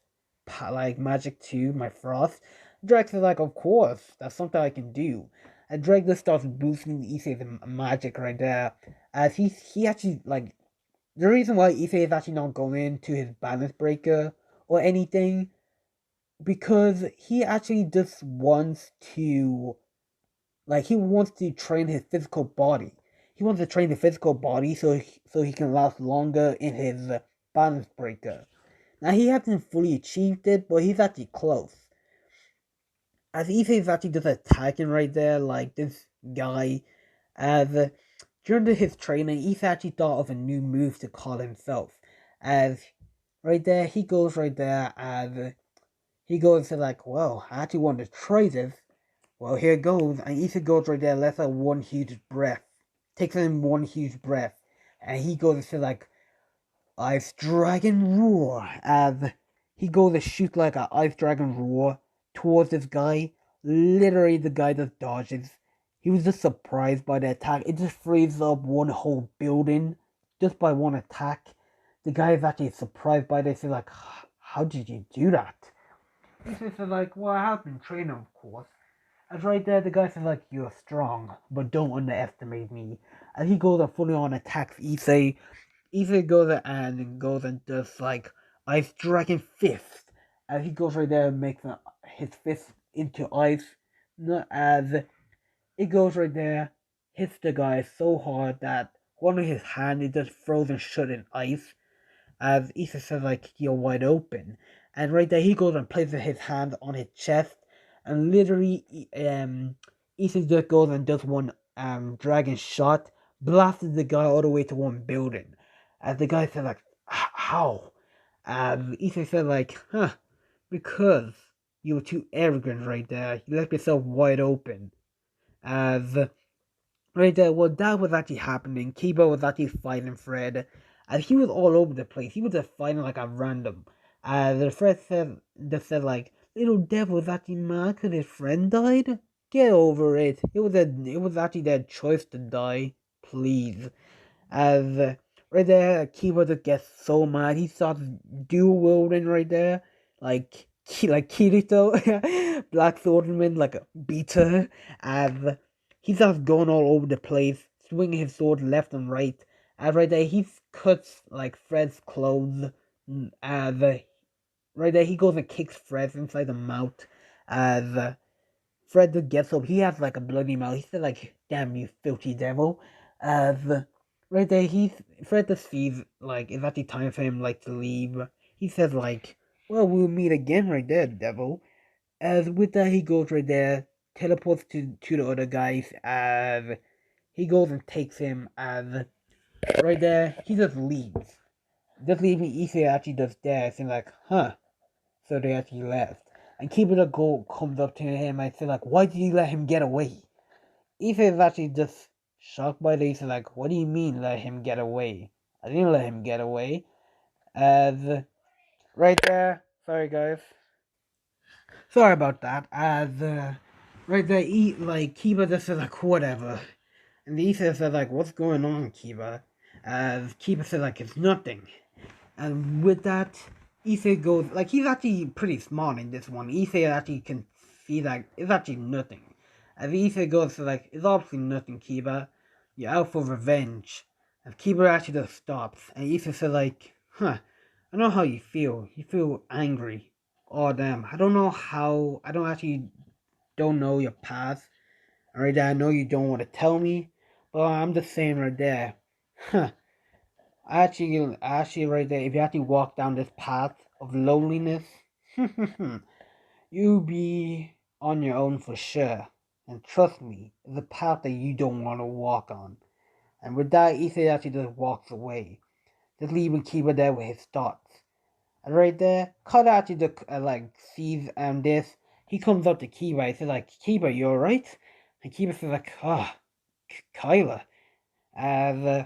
like magic 2, my frost? Dreg says like, of course, that's something I can do. And Dreg just starts boosting Issei's magic right there. As he actually like the reason why Issei is actually not going into his balance breaker or anything, because he actually just wants to he wants to train his physical body. He wants to train the physical body so he can last longer in his balance breaker. Now he hasn't fully achieved it, but he's actually close. As Issei is actually just attacking right there, like this guy, as during his training, Issei actually thought of a new move to call himself. As right there, he goes right there, as he goes to like, well, I actually want to try this. Well, here goes, and Issei goes right there, lets out one huge breath, takes in one huge breath, and he goes to like, Ice Dragon Roar, as he goes to shoot like an Ice Dragon Roar towards this guy. Literally, the guy just dodges. He was just surprised by the attack. It just frees up one whole building just by one attack. The guy is actually surprised by this. He's like, how did you do that? He says like, well, I have been training, of course. And right there, the guy says like, "You're strong, but don't underestimate me." And he goes and fully on attacks Issei. Issei goes and does like Ice Dragon Fist. And he goes right there and makes his fist into ice. Not as it goes right there, hits the guy so hard that one of his hand is just frozen shut in ice. As Issa says like, "You're wide open," and right there he goes and places his hand on his chest, and literally Issa just goes and does one dragon shot, blasted the guy all the way to one building. As the guy said like, "How?" Issa said like, because you were too arrogant right there. You left yourself wide open." As right there, well, that was actually happening. Kiba was actually fighting Fred, and he was all over the place. He was just fighting like a random. The Fred said like, "Little devil was actually mad because his friend died. Get over it. It was actually their choice to die. Please." As right there, Kiba just gets so mad. He starts dual wielding right there, like Kirito, Black Swordsman, like a beater, as he starts going all over the place, swinging his sword left and right. And right there, he cuts like Fred's clothes. As right there, he goes and kicks Fred inside the mouth. As Fred just gets up, he has like a bloody mouth. He said like, "Damn you, filthy devil." As right there, Fred just sees like it's actually time for him like to leave. He says like, "Well, we'll meet again, right there, devil." As with that, he goes right there, teleports to the other guys, as he goes and takes him, as right there, he just leaves. Just leaving Issei actually just there, saying like, so they actually left. And Keeper the Gold comes up to him and says like, "Why did you let him get away?" Issei is actually just shocked by this. Like, what do you mean let him get away? I didn't let him get away. As right there, sorry guys, sorry about that. As right there, like Kiba just said like whatever, and the Issa said like what's going on, Kiba? As Kiba said like it's nothing. And with that, Issei goes like he's actually pretty smart in this one. Issei actually can see that it's actually nothing. As Issei goes to like it's obviously nothing, Kiba. You're out for revenge. And Kiba actually just stops. And Issei says like, I know how you feel. You feel angry. Oh damn. I don't know how don't know your past. Right there, I know you don't want to tell me. But I'm just saying right there. Huh. Actually, right there, if you actually walk down this path of loneliness, you'll be on your own for sure. And trust me, it's a path that you don't want to walk on. And with that, Ethan actually just walks away, just leaving Kiba there with his thoughts. And right there, Kata actually just, like sees this. He comes up to Kiba. He says like, "Kiba, you alright?" And Kiba says like, "Ah, Kyla." As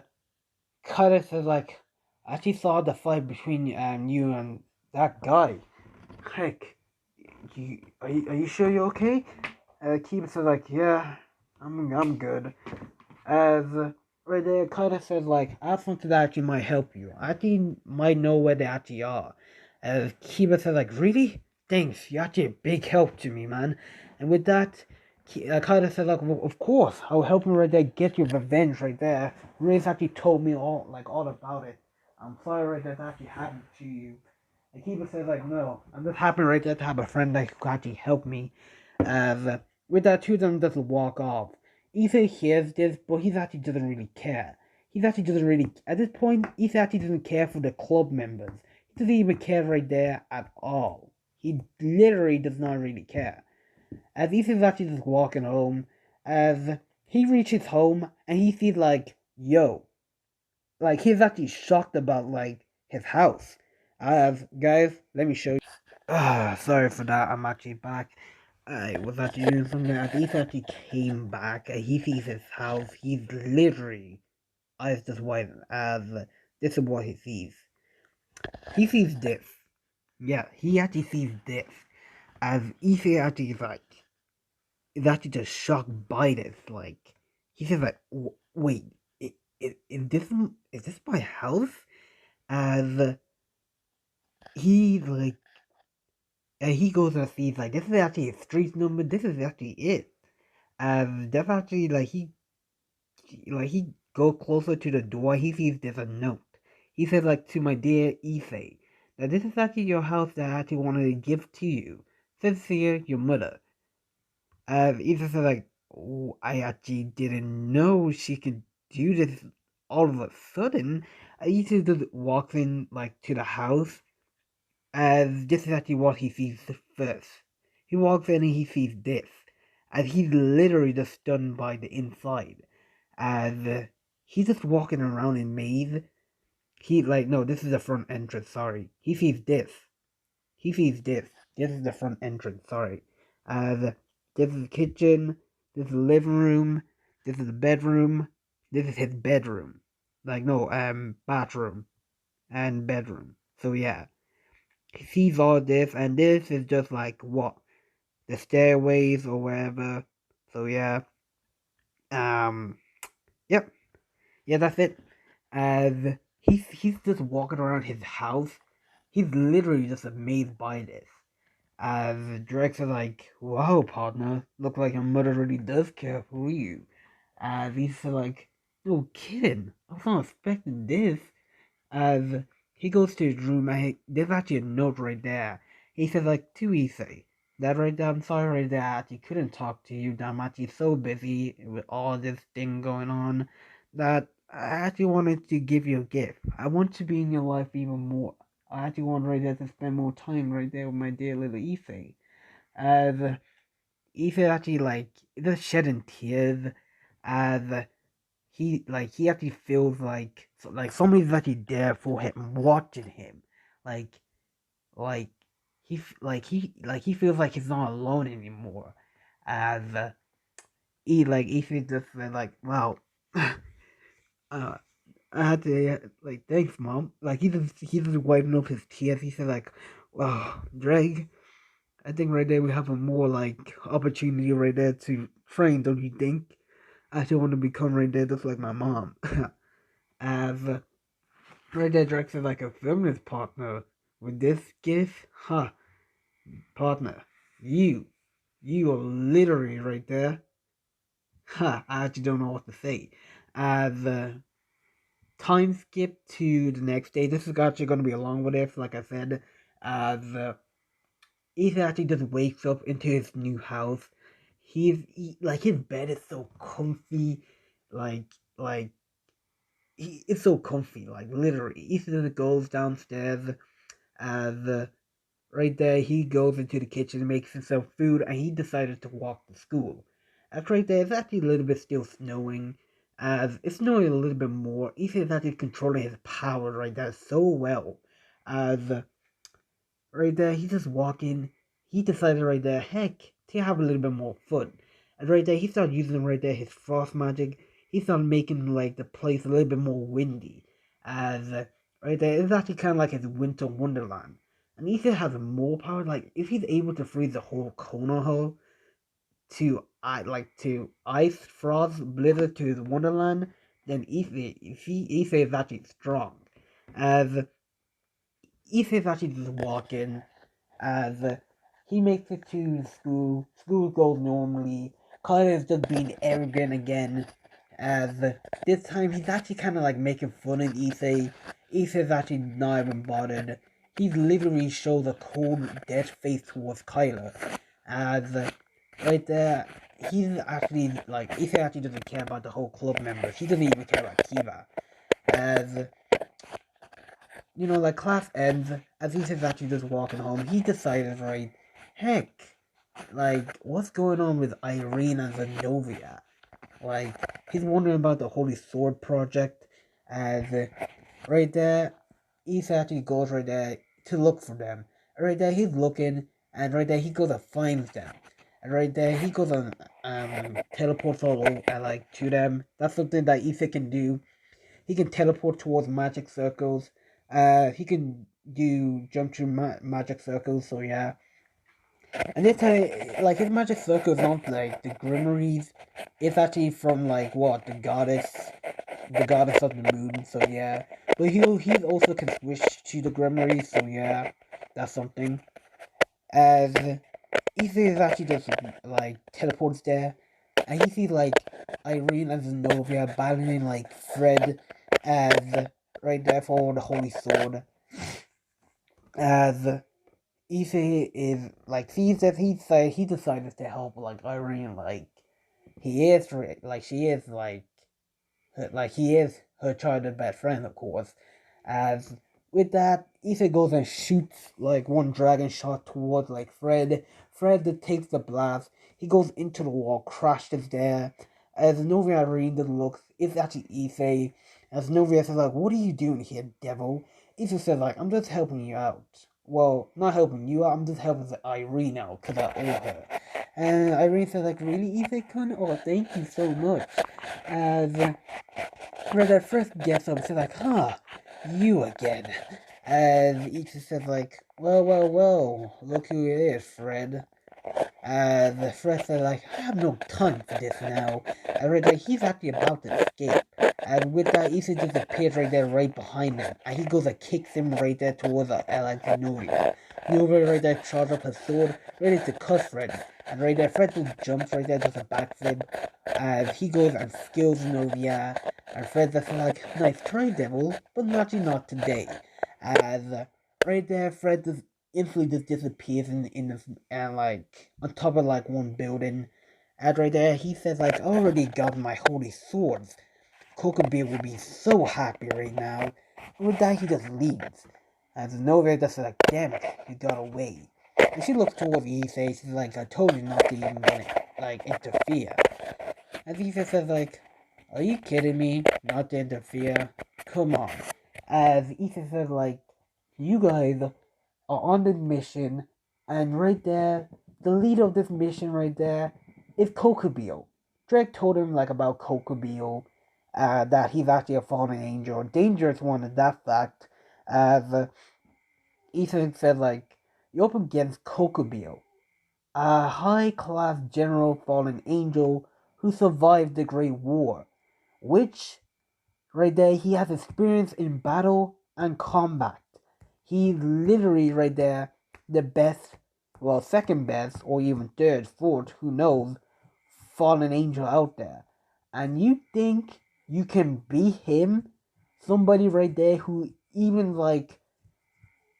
Kata says like, "I actually saw the fight between you and that guy. Heck, are you sure you're okay?" Kiba says like, "Yeah, I'm good." As right there, Kata says like, "I have something that actually might help you. I actually might know where they actually are." As Kiba says like, "Really? Thanks. You're actually a big help to me, man." And with that, Kata says like, well, "Of course, I'll help him right there. Get your revenge right there." Riz actually told me all about it. I'm sorry right there that actually happened to you. And Kiba says like, "No, I'm just happy right there to have a friend that could actually help me." As with that, two of them just walk off. Issa hears this, but he actually doesn't really care. He actually doesn't really, at this point, Issa actually doesn't care for the club members. He doesn't even care right there at all. He literally does not really care. As Issa's actually just walking home, as he reaches home and he sees like, yo, like he's actually shocked about like his house. Guys, let me show you. Sorry for that. I'm actually back. I was actually doing something. He actually came back. He sees his house. He's literally eyes just wide as this is what he sees. He sees this. Yeah, he actually sees this. As Ife actually is actually just shocked by this. Like he says like, wait, is this my house? As he like and he goes and sees like this is actually a street number. This is actually it. That's actually he go closer to the door. He sees there's a note. He says like to my dear Issei that this is actually your house that I actually wanted to give to you. Sincere, your mother. Issei says like, oh, I actually didn't know she could do this all of a sudden. Issei just walks in like to the house as this is actually what he sees first. He walks in and he sees this, as he's literally just stunned by the inside. As he's just walking around in maze. He's like, no, this is the front entrance, sorry. He sees this. He sees this. This is the front entrance, sorry. As this is the kitchen, this is the living room, this is the bedroom, this is his bedroom. Like, no, bathroom and bedroom. So, yeah. He sees all this, and this is just like what the stairways or wherever. So yeah, um, yep, yeah, that's it. As he's just walking around his house, he's literally just amazed by this. As Drake's like, "Wow, partner, look like your mother really does care for you." As he's like, "No kidding, I was not expecting this." As he goes to his room, there's actually a note right there. He says, like, to Issei, that right there, I'm sorry right there, I actually couldn't talk to you. I'm actually so busy with all this thing going on that I actually wanted to give you a gift. I want to be in your life even more. I actually want right there to spend more time right there with my dear little Issei. As Issei actually, like, just shedding tears as he actually feels like somebody's actually there for him, watching him, like like he feels like he's not alone anymore. As he feels just like, wow, uh, I had to like, thanks, mom. Like he's just wiping up his tears. He said like, "Wow, Drake, I think right there we have a more like opportunity right there to train. Don't you think? I still want to become right there just like my mom." As right there, Drake said like a feminist partner with this gift, huh? Partner, you, you are literally right there. Huh? I actually don't know what to say. As time skip to the next day. This is actually going to be a long one, if, like I said, as Ethan actually just wakes up into his new house. Like his bed is so comfy, like like it's so comfy, like literally. Ethan just goes downstairs as right there he goes into the kitchen and makes himself food, and he decided to walk to school. As right there, it's actually a little bit still snowing. As it's snowing a little bit more, Ethan is actually controlling his power right there so well. As right there, he's just walking. He decided right there, heck, to have a little bit more fun. And right there, he started using right there his frost magic. He started making like the place a little bit more windy. As right there, it's actually kind of like his winter wonderland. And Ethan has more power. Like if he's able to freeze the whole Konoha to to ice, frost, blizzard to his wonderland, then Ethan is actually strong. As Ethan's actually just walking as he makes it to school. School goes normally. Carter is just being arrogant again. As this time he's actually kind of like making fun of Issei. Issei's actually not even bothered. He literally shows a cold, dead face towards Kyler. As right there, he's actually like Issei actually doesn't care about the whole club members. He doesn't even care about Kiba. As like class ends, as he's actually just walking home, he decided, right, heck, like, what's going on with Irene and Zenobia? Like, he's wondering about the Holy Sword project, as right there, he actually goes right there to look for them. Right there, he's looking, and right there, he goes and finds them. And right there, he goes and teleports all over, like, to them. That's something that Ethan can do. He can teleport towards magic circles. He can do jump through magic circles. So yeah, and this time, like his magic circle is not like the grimoires. It's actually from like what the goddess of the moon. So yeah, but he also can switch to the grimoires. So yeah, that's something. As Ethan is actually just like teleports there, and he sees like Irene and Zenobia battling like Fred as right there for the Holy Sword. As Issei is like sees that he decided to help like Irene, like he is like she is like he is her childhood best friend, of course. As with that, Issa goes and shoots like one dragon shot towards like Fred. Fred takes the blast. He goes into the wall, crashes there. As Novia Irene looks, it's actually Issa. As Novia says like, "What are you doing here, devil?" Issa says like, "I'm just helping you out." Well, not helping you out. I'm just helping Irene out because I owe her. And Irene says like, "Really, Issa, Kun? Oh, thank you so much." As Fred at first gets up and says like, "Huh, you again." And Ichi says like, "Well, well, well, look who it is, Fred." And Fred says like, "I have no time for this now." And Red like, he's actually about to escape. And with that, Ichi just appears right there, right behind him. And he goes and kicks him right there towards like Nuri. Nuri right there charges up his sword, ready to cut Fred. And right there, Fred just jumps right there, does a backflip. And he goes and skills Novia. And Fred's just like, "Nice try, devil, but not today." As right there, Fred just instantly just disappears in this, and like on top of like one building. And right there, he says like, "I already got my holy swords. Kokobee will be so happy right now." And with that, he just leaves. As Novia just like, "Damn it, you got away." And she looks towards Issei. She's like, "I told you not to even like interfere." And Issei says like, "Are you kidding me? Not to interfere? Come on." As Issei says like, "You guys are on the mission, and right there, the leader of this mission right there is Kokobee." Drake told him like about Kokobee, that he's actually a fallen angel, a dangerous one at that fact. As Ethan said, like, you're up against Kokobio, a high-class general fallen angel who survived the Great War, which, right there, he has experience in battle and combat. He's literally, right there, the best, well, second best, or even third, fourth, who knows, fallen angel out there. And you think you can beat him? Somebody right there who even, like,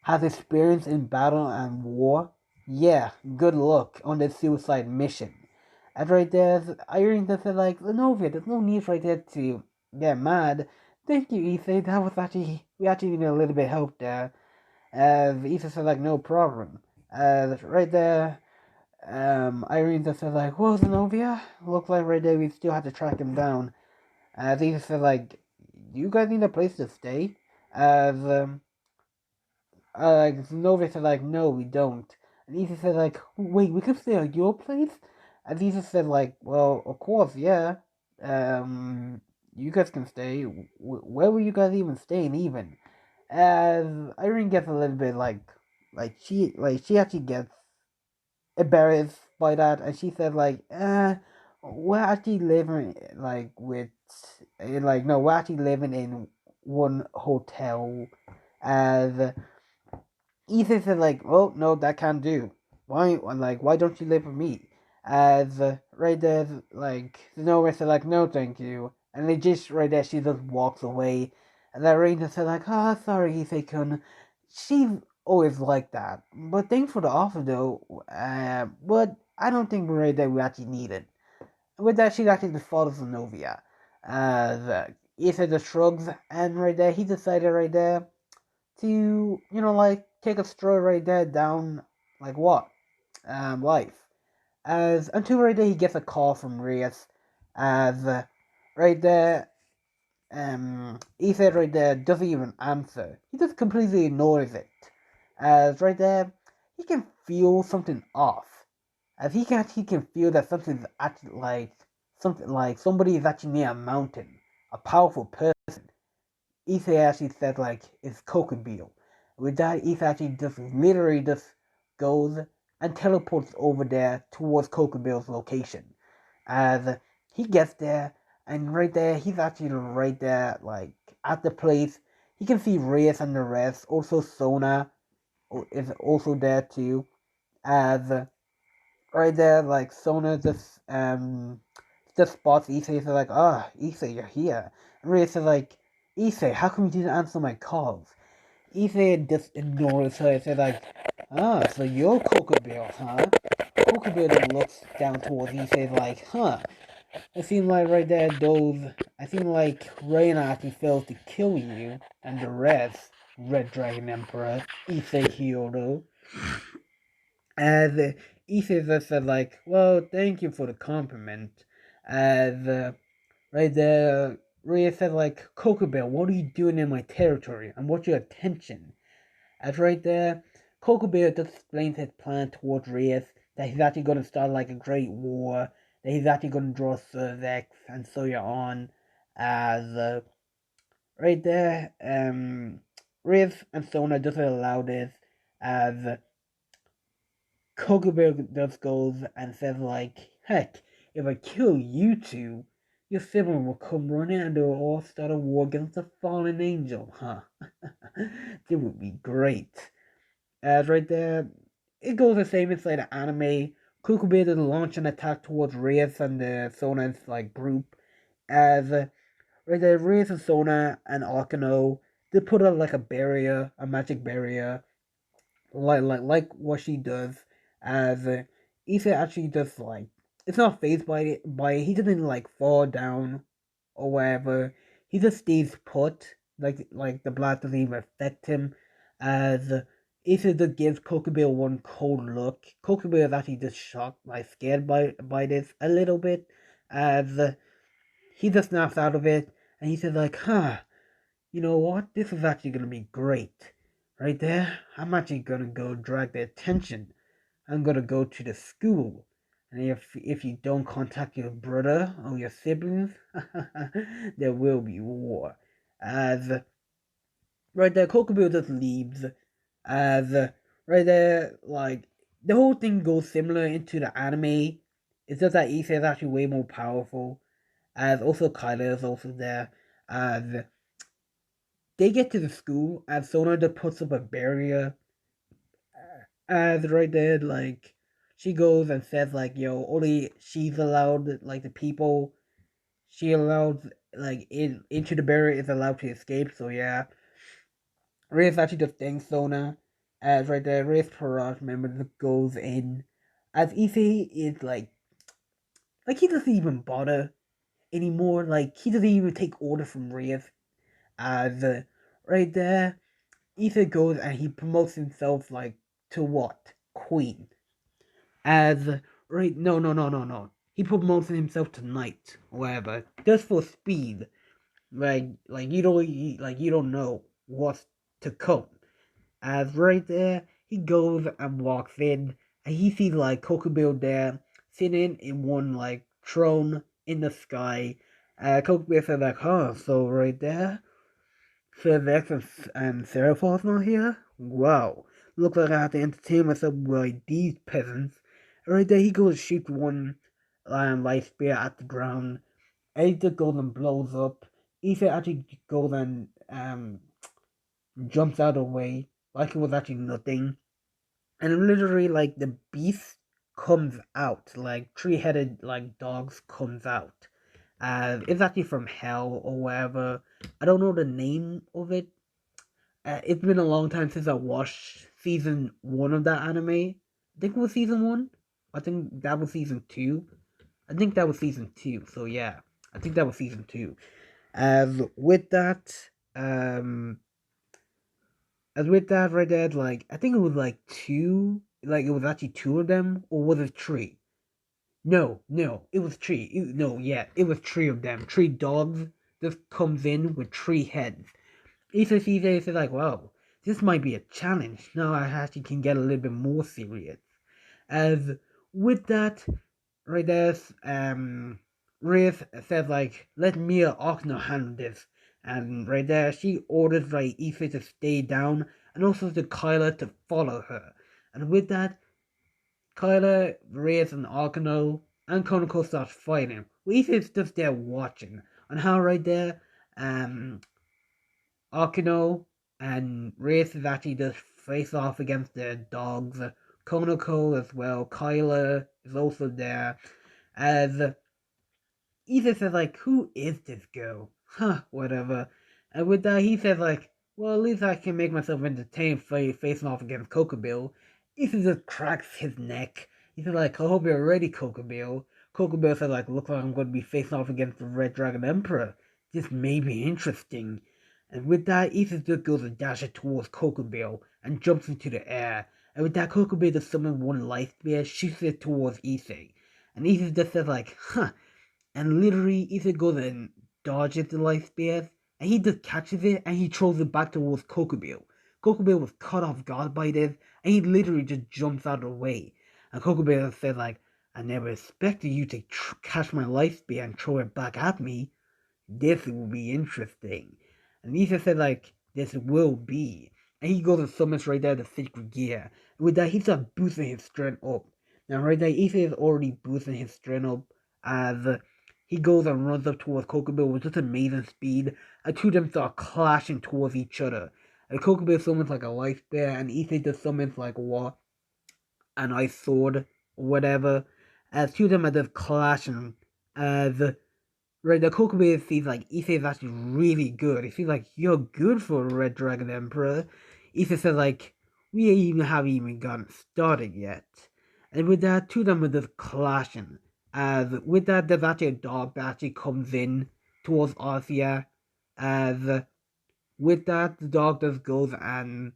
has experience in battle and war? Yeah, good luck on this suicide mission. And right there, Irene just said, like, Lenovia, there's no need right there to get mad. Thank you, Ethan. That was actually, we actually needed a little bit of help there. Ethan said, like, no problem. Right there, Irene just said, like, well, Zenovia, looks like right there we still have to track him down. Ethan said, like, you guys need a place to stay? As, Zenovia said, like, no, we don't. And Ethan said, like, wait, we could stay at your place? And Ethan said, like, well, of course, yeah. Um, you guys can stay. Where were you guys even staying, even? As Irene gets a little bit, she actually gets embarrassed by that, and she said, like, we're actually living, like, no, we're actually living in one hotel. As Ethan said, like, oh, no, that can't do. Why don't you live with me? As right there, like, Nora said, like, no, thank you. And they just, right there, she just walks away. And then Raina said, like, oh, sorry, Ethan-kun. She's always like that. But thanks for the offer, though. But I don't think right there we actually need it. With that, she actually just follows Novia. Ethan just shrugs, and right there, he decided right there to, like, take a stroll right there down, like, what? Life. As until right there he gets a call from Reyes, as right there, Ethan right there doesn't even answer. He just completely ignores it. As right there, he can feel something off. As he can feel that something's actually like somebody is actually near a mountain, a powerful person. Issei actually said, like, it's Kokobito. With that, Issei actually just literally just goes and teleports over there towards Kokobito's location. As he gets there, and right there, he's actually right there, like, at the place. He can see Reyes and the rest. Also, Sona is also there too. As right there, like, Sona just spots Issei. He's like, ah, Issei, you're here. And Reyes is like, Issei, how come you didn't answer my calls? Issei just ignores her and says, like, ah, so you're Kokobito, huh? Kokobito looks down towards Issei like, huh, it seems like right there, I seem like Reina actually failed to kill you, and the rest, Red Dragon Emperor, Issei Hyodo. As Issei just said, like, well, thank you for the compliment. As right there, Rhea said, like, Kokobell, what are you doing in my territory? I want your attention. As right there, Kokobell just explains his plan towards Reyes, that he's actually going to start, like, a great war, that he's actually going to draw Servex and so on. As right there, Reyes and Sona doesn't allow this, as Kokobell just goes and says, like, heck, if I kill you two, your sibling will come running and they'll all start a war against the fallen angel, huh? It would be great. As right there, it goes the same inside the anime. Kokobell launch an attack towards Reyes and the Sona's, like, group. As right there, Reyes and Sona and Akano, they put up, like, a barrier, a magic barrier, like what she does. As Issa actually just, like, it's not phased by it. He doesn't, like, fall down or whatever. He just stays put. Like the blast doesn't even affect him. As Issa just gives Kokobell one cold look. Kokobell is actually just shocked, like, scared by this a little bit. As he just snaps out of it, and he says, like, huh, you know what? This is actually gonna be great. Right there, I'm actually gonna go drag the attention. I'm gonna go to the school. And if you don't contact your brother or your siblings, there will be war. As right there, Kokubil just leaves. As right there, like the whole thing goes similar into the anime. It's just that Issei is actually way more powerful. As also Kyler is also there. As they get to the school, as Sona just puts up a barrier. As right there, like she goes and says like, "Yo, only she's allowed. Like the people she allowed like into the barrier is allowed to escape." So yeah, Reyes actually just thanks Sona. As right there, Reyes Parage member that goes in. As Issei is like he doesn't even bother anymore. Like he doesn't even take order from Reyes. As right there, Issei goes and he promotes himself like to what? Queen. As right, no. He promotes himself to knight, or whatever, just for speed. Like you don't know what's to come. As right there, he goes and walks in, and he sees like Kokubil there, sitting in one like throne in the sky. Kokubil says like, huh, so right there, Vex and Seraphos not here? Wow. Looks like I have to entertain myself with these peasants. Right there, he goes to shoot one light spear at the ground. Ada goes and blows up. Issa actually goes and jumps out of the way like it was actually nothing. And literally, like, the beast comes out. Like, three-headed, like, dogs comes out. It's actually from hell or whatever. I don't know the name of it. It's been a long time since I watched season one of that anime. I think it was season one. I think that was season two. I think that was season two. So yeah, I think that was season two. As with that, um, as with that right there, like I think it was like two. Like it was actually two of them, or was it three? No, it was three. No, yeah, it was three of them. Three dogs just comes in with three heads. Issa sees it, it's like, wow, this might be a challenge. Now I actually can get a little bit more serious. As with that, right there, Riz says like, let Mia Ochno handle this. And right there, she orders like Issa to stay down and also to Kyla to follow her. And with that, Kyla, Riz, and Arkano and Konako start fighting. Issa's just there watching. And how right there, Akino and Wraith is actually just face off against the dogs. Konako as well. Kyla is also there. As Ethan says, like, who is this girl? Huh, whatever. And with that, he says, like, well, at least I can make myself entertained facing off against Cocobill. Ethan just cracks his neck. He says, like, I hope you're ready, Cocobill. Cocobill says, like, looks like I'm going to be facing off against the Red Dragon Emperor. This may be interesting. And with that, Ethan just goes and dashes towards Cocobill and jumps into the air. And with that, Cocobill just summons one light spear, shoots it towards Issei. And Ethan just says, like, huh, and literally Ethan goes and dodges the light spears, and he just catches it and he throws it back towards Kokubil. Kokubil was caught off guard by this, and he literally just jumps out of the way. And Kokubil said like, I never expected you to catch my light spear and throw it back at me. This will be interesting. And Ethan said like, this will be. And he goes and summons right there the sacred gear. And with that, he starts boosting his strength up. Now right there, Ethan is already boosting his strength up as he goes and runs up towards Kokobill with just amazing speed, and two of them start clashing towards each other. And Kokobill summons like a light spear, and Issei just summons like what? An ice sword, or whatever. As two of them are just clashing. As right, the Kokobill sees like Issei is actually really good. He sees like, you're good for a Red Dragon Emperor. Issei says like, we haven't even gotten started yet. And with that, two of them are just clashing. As with that, there's actually a dog that actually comes in towards Arthea. As with that, the dog just goes and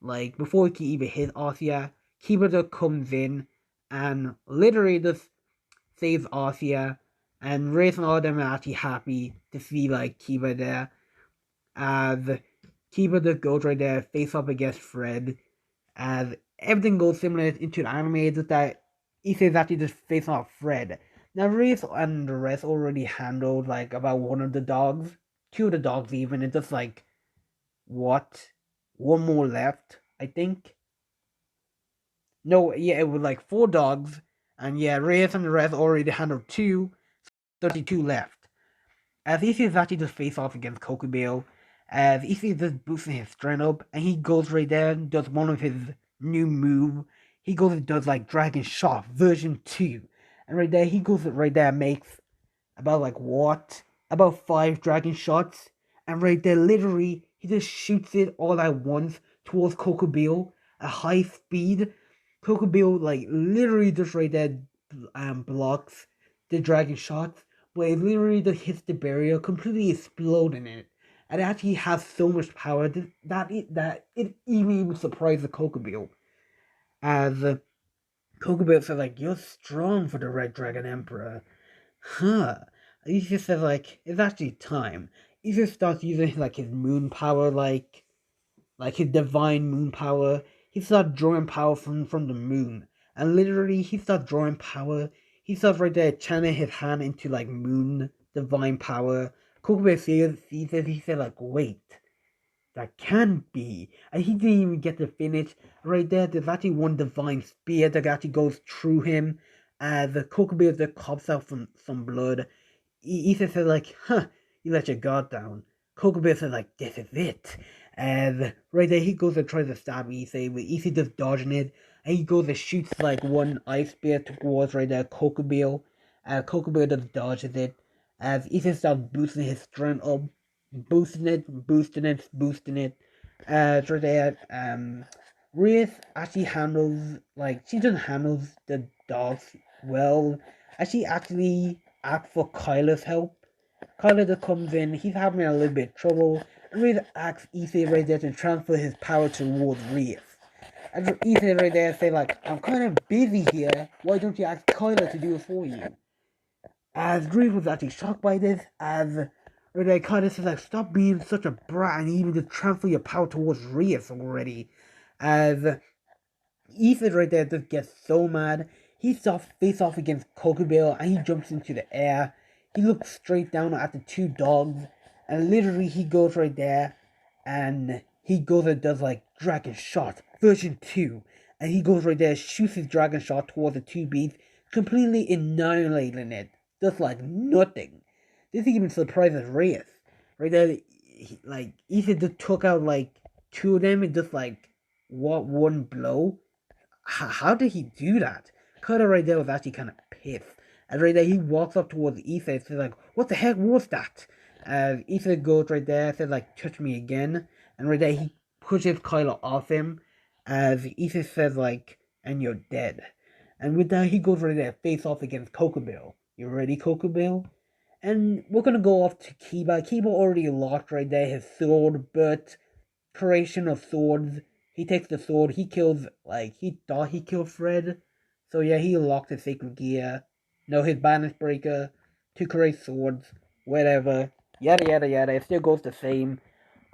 like before he can even hit Arthea, Kiba just comes in and literally just saves Arthea. And Race and all of them are actually happy to see like Kiba there. As Kiba just goes right there, face up against Fred. As everything goes similar into the anime, just that Issei is actually just facing off Fred. Now Reyes and the rest already handled like about one of the dogs, two of the dogs even. It's just like what? One more left, I think. No, yeah, it was like four dogs, and yeah, Reyes and the rest already handled two, 32 left. As Issei is actually just face off against Kokubeo, as Issei is just boosting his strength up, and he goes right there and does one of his new move. He goes and does like Dragon Shot version 2. And right there, he goes right there and makes about like what? About 5 dragon shots. And right there, literally, he just shoots it all at once towards Kokubeo at high speed. Kokubeo like literally just right there blocks the dragon shots, but it literally just hits the barrier, completely exploding it. And it actually has so much power that it even surprises Kokubeo. As Kokubeo says like, "You're strong for the Red Dragon Emperor." Huh. He just says like, it's actually time. He just starts using like his moon power, like his divine moon power. He starts drawing power from the moon. And literally he starts drawing power. He starts right there channeling his hand into like moon divine power. Kokube sees it, he said like, wait, that can't be. And he didn't even get to finish. Right there, there's actually one divine spear that actually goes through him. As the Kokube just coughs out some blood. Ethan says like, huh, you let your guard down. Kokube says like, this is it. And right there, he goes and tries to stab Issei, but Issei just dodging it. And he goes and shoots like one ice spear towards right there, Kokubeo. Kokubeo just dodges it. As Issei starts boosting his strength up, boosting it. Right there, Rias actually handles, like, she just handles the dogs well. And she actually asks for Kyler's help. Kyler just comes in, he's having a little bit of trouble, and Rias asks Issei right there to transfer his power towards Rias. And Issei right there say like, I'm kind of busy here, why don't you ask Kyler to do it for you? As Reeve was actually shocked by this, as Renee kind of says like, stop being such a brat and even just transfer your power towards Rias already. As Ethan right there just gets so mad, he starts face off against Kokubeo and he jumps into the air. He looks straight down at the two dogs and literally he goes right there and he goes and does like Dragon Shot version 2. And he goes right there, shoots his Dragon Shot towards the two beasts, completely annihilating it. Just like nothing. This even surprises Reyes. Right there, like, Ethan just took out like two of them in just like what one blow. How did he do that? Cutter right there was actually kind of pissed. And right there, he walks up towards Ethan and says like, what the heck was that? Ethan goes right there, says like, touch me again. And right there, he pushes Kylo off him. As Ethan says like, and you're dead. And with that, he goes right there, face off against Kokubeo. You ready, Kokubeo? And we're gonna go off to Kiba. Kiba already locked right there his sword, but creation of swords. He takes the sword, he kills, like, he thought he killed Fred. So yeah, he locked his sacred gear. No, his balance breaker, to create swords, whatever. Yada yada yada, it still goes the same.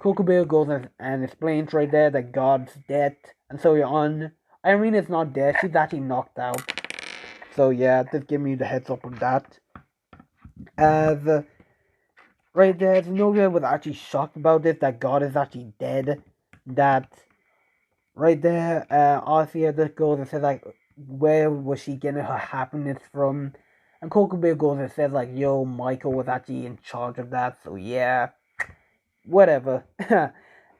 Kokubeo goes and explains right there that God's dead. And so you're on. Irina's not dead, she's actually knocked out. So yeah, just give me the heads up on that. As right there, Zenobia was actually shocked about this, that God is actually dead. That right there, Arthea just goes and says like, where was she getting her happiness from? And Kokubeo goes and says like, yo, Michael was actually in charge of that, so yeah, whatever.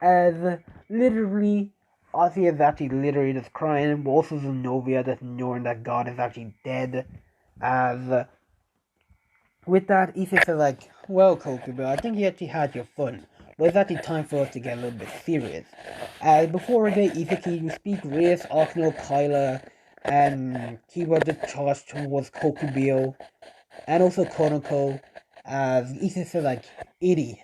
As literally, Arthea is actually literally just crying, but also Zenobia just knowing that God is actually dead. As with that, Issei says like, well, Kokubeo, I think you actually had your fun, but it's actually time for us to get a little bit serious. Before we get Issei, you speak Reyes, Arsenal, Kyler, and Kiba just charged towards Kokubeo, and also Konoko, as Issei says like, idiots.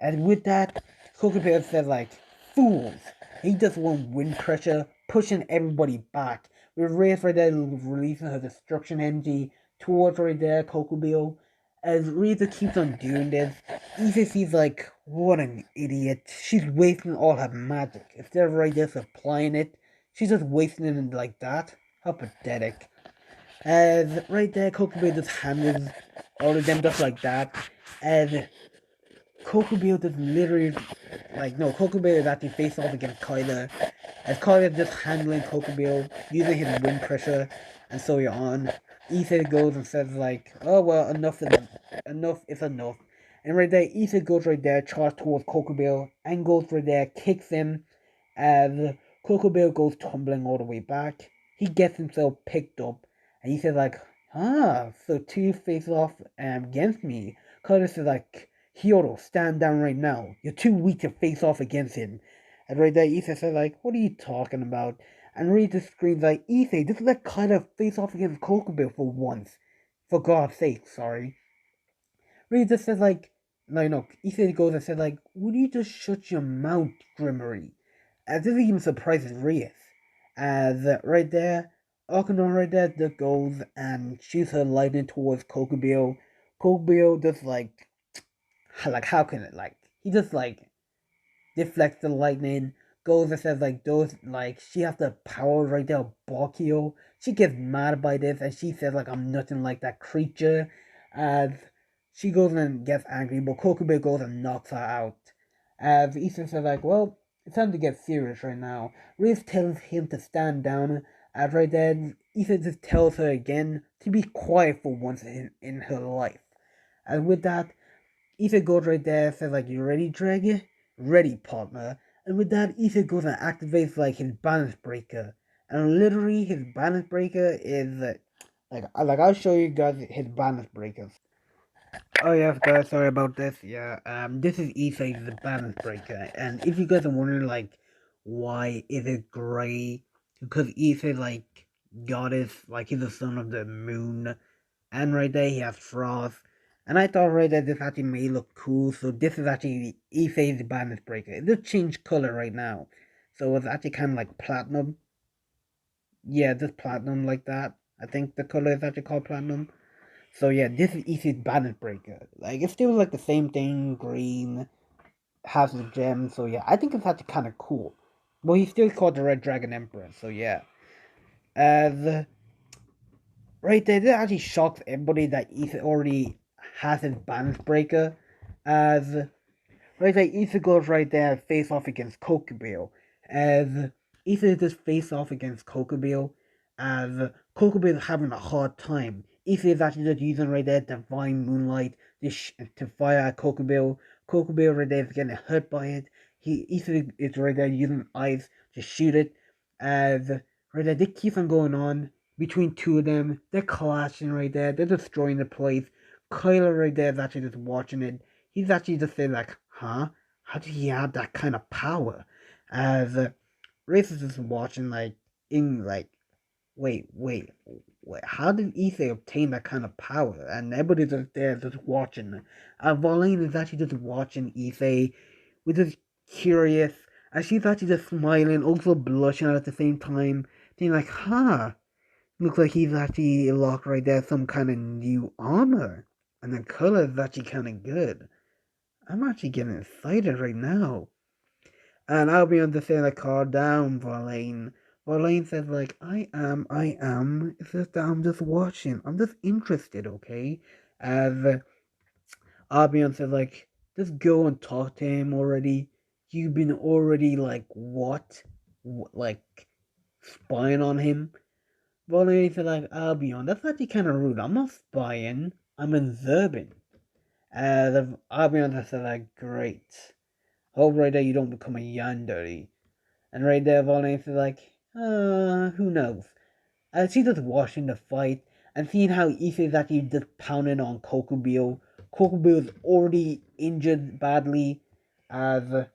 And with that, Kokubeo says like, fools. He just want wind pressure, pushing everybody back. With Reyes right there releasing her destruction energy towards right there, Kokubeo. As Rita keeps on doing this, Issa sees like, what an idiot. She's wasting all her magic. Instead of right there supplying it, she's just wasting it like that. How pathetic. As right there, Kokubeo just handles all of them just like that. As Kokubeo just literally, like, no, Kokubeo is actually face off against Kyler. As Kyler just handling Kokubeo, using his wind pressure, and so you're on. Issei goes and says like, oh well, enough is enough. And right there, Issei goes right there, charges towards Kokubeo, and goes right there, kicks him, as Kokubeo goes tumbling all the way back. He gets himself picked up, and he says like, so two face off against me. Kyler says like, Hyoto, stand down right now. You're too weak to face off against him. And right there, Issei says like, what are you talking about? And Reed just screams like, Issei, just let Kyler face off against Kokubeo for once. For God's sake, sorry. Reed just says like, no, Issei goes and says like, would you just shut your mouth, Grimmery? As this even surprises Rias. As right there, Akano right there just goes and shoots her lightning towards Kokubeo. Kokubeo just like how can it like he just like deflects the lightning, goes and says like those like she has the power right there, Bakio. She gets mad by this and she says like I'm nothing like that creature. As she goes and gets angry, but Kokube goes and knocks her out. As Ethan says like, well, it's time to get serious right now. Riz tells him to stand down. As right then, Ethan just tells her again to be quiet for once in her life. And with that, Ethan goes right there, says like, you ready, Dragon? Ready, partner. And with that, Ethan goes and activates like his balance breaker. And literally his balance breaker is like I'll show you guys his balance breakers. Oh yes, guys, sorry about this. Yeah, this is Issei's balance breaker, and if you guys are wondering like why is it gray, because Issei like goddess, like he's the son of the moon, and right there he has frost. And I thought right there this actually may look cool, so this is actually Issei's balance breaker. It just changed color right now, so it's actually kind of like platinum. Yeah, just platinum like that. I think the color is actually called platinum. So yeah, this is Issei's balance breaker. Like it's still like the same thing, green, has the gem. So yeah, I think it's actually kind of cool. Well, he's still called the Red Dragon Emperor. So yeah, as right there, this actually shocks everybody that Issei already has his balance breaker. As right there, Issei goes right there face off against Kokubeo. As Issei just face off against Kokubeo. As Kokubeo is having a hard time. Issei is actually just using right there Divine Moonlight to fire at Kokubeo. Kokubeo right there is getting hurt by it. Issei is right there using ice to shoot it. As right there, they keep on going on between two of them. They're clashing right there. They're destroying the place. Kyler right there is actually just watching it. He's actually just saying like, huh? How did he have that kind of power? As Race is just watching like in like, wait, how did Issei obtain that kind of power? And everybody's just there just watching. Valene is actually just watching Issei, which is curious. And she's actually just smiling, also blushing at the same time, thinking like, huh, looks like he's actually locked right there some kind of new armor. And the color is actually kind of good. I'm actually getting excited right now. And I'll be understanding like, calm down, Verlaine. Verlaine says like, I am. It's just that I'm just watching. I'm just interested, okay? As Albion says like, just go and talk to him already. You've been already like, what? Like, spying on him? Verlaine said like, Albion, that's actually kind of rude. I'm not spying. I'm observing. Albion said like, great. Hope right there you don't become a yandere. And right there, Valence is like, who knows? As she's just watching the fight and seeing how Issei is actually just pounding on Kokubeo. Kokubeo is already injured badly as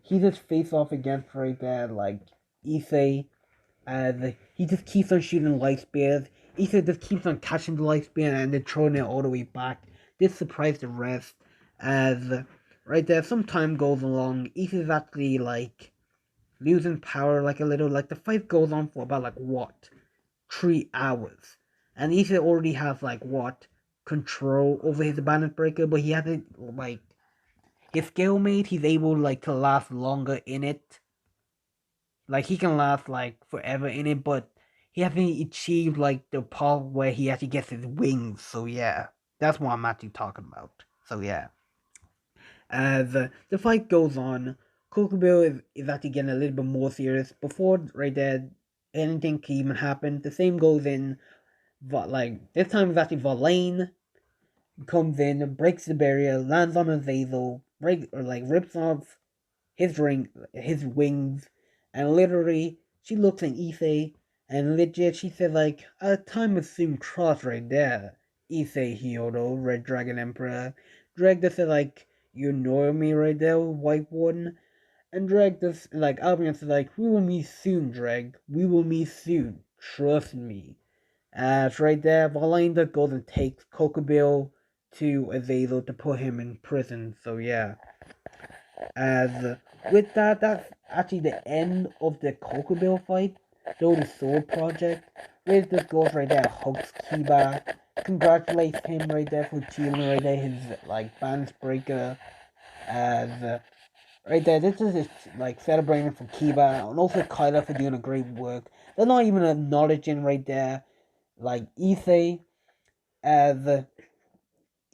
he just face off against right there, like Issei, as he just keeps on shooting light spears. Issei just keeps on catching the light spear and then throwing it all the way back. This surprised the rest as right there, some time goes along. Issei is actually like losing power like a little. Like the fight goes on for about like what 3 hours, and Issa already has like what control over his balance breaker, but he hasn't like his scale mate. He's able like to last longer in it. Like he can last like forever in it, but he hasn't achieved like the part where he actually gets his wings. So yeah, that's what I'm actually talking about. So yeah, as the fight goes on, Kokubio is actually getting a little bit more serious. Before right there, anything can even happen. The same goes in, like this time it's actually Valane comes in, breaks the barrier, lands on Azazel, rips off his wings, and literally she looks at Issei, and legit she says like, a time will soon cross right there. Issei Hyodo, Red Dragon Emperor. Drag just said like, you annoy me right there, White One. And Drag just like Albion says like, we will meet soon, Drag. We will meet soon. Trust me. As right there, Valinda goes and takes Kokobille to Azazel to put him in prison. So yeah. As with that, that's actually the end of the Kokobille fight. Though the Sword Project, Riz just goes right there, hugs Kiba, congratulates him right there for achieving right there his like balance breaker. As right there, this is like celebrating for Kiba and also Kyla for doing a great work. They're not even acknowledging right there like Issei, as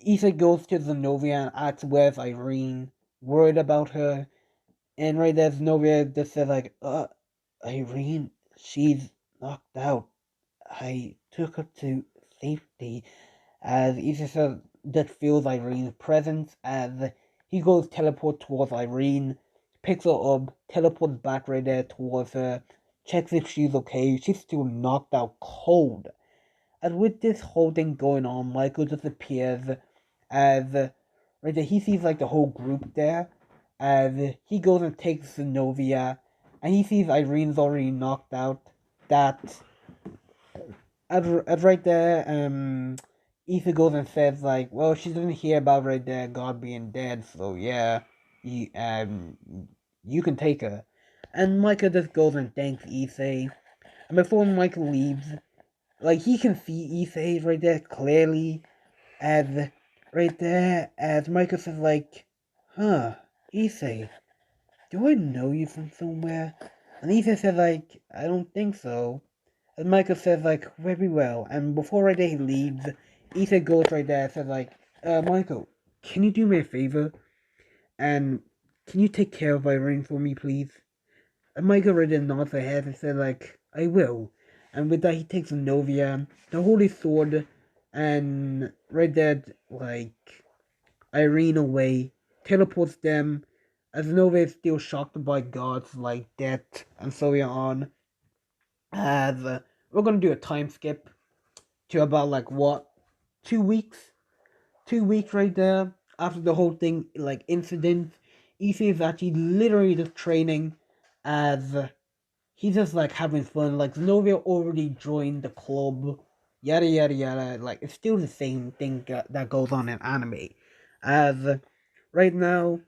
Issei goes to Zenobia and asks where's Irene, worried about her. And right there, Zenobia just says like, Irene, she's knocked out. I took her to safety. As Issei says, that feels Irene's presence as he goes teleport towards Irene, picks her up, teleports back right there towards her, checks if she's okay. She's still knocked out cold. And with this whole thing going on, Michael just appears as right there, he sees like the whole group there as he goes and takes Zenobia and he sees Irene's already knocked out. That as right there, Ethan goes and says like, well, she doesn't hear about right there God being dead, so yeah, you you can take her. And Michael just goes and thanks Issei. And before Michael leaves, like he can see Issei right there clearly, as right there as Michael says like, huh, Issei, do I know you from somewhere? And Issei says like, I don't think so. And Michael says like, very well. And before right there he leaves, Issei goes right there and says like, Michael, can you do me a favor? And can you take care of Irene for me, please? And Michael right there nods her head and says like, I will. And with that he takes Novia, the holy sword, and right there like Irene away, teleports them, as Nova is still shocked by gods like death and so on. As we're gonna do a time skip to about like what 2 weeks, 2 weeks right there after the whole thing like incident. Issei is actually literally just training as he's just like having fun. Like Zenobia already joined the club, yada yada yada. Like it's still the same thing that goes on in anime. As right now,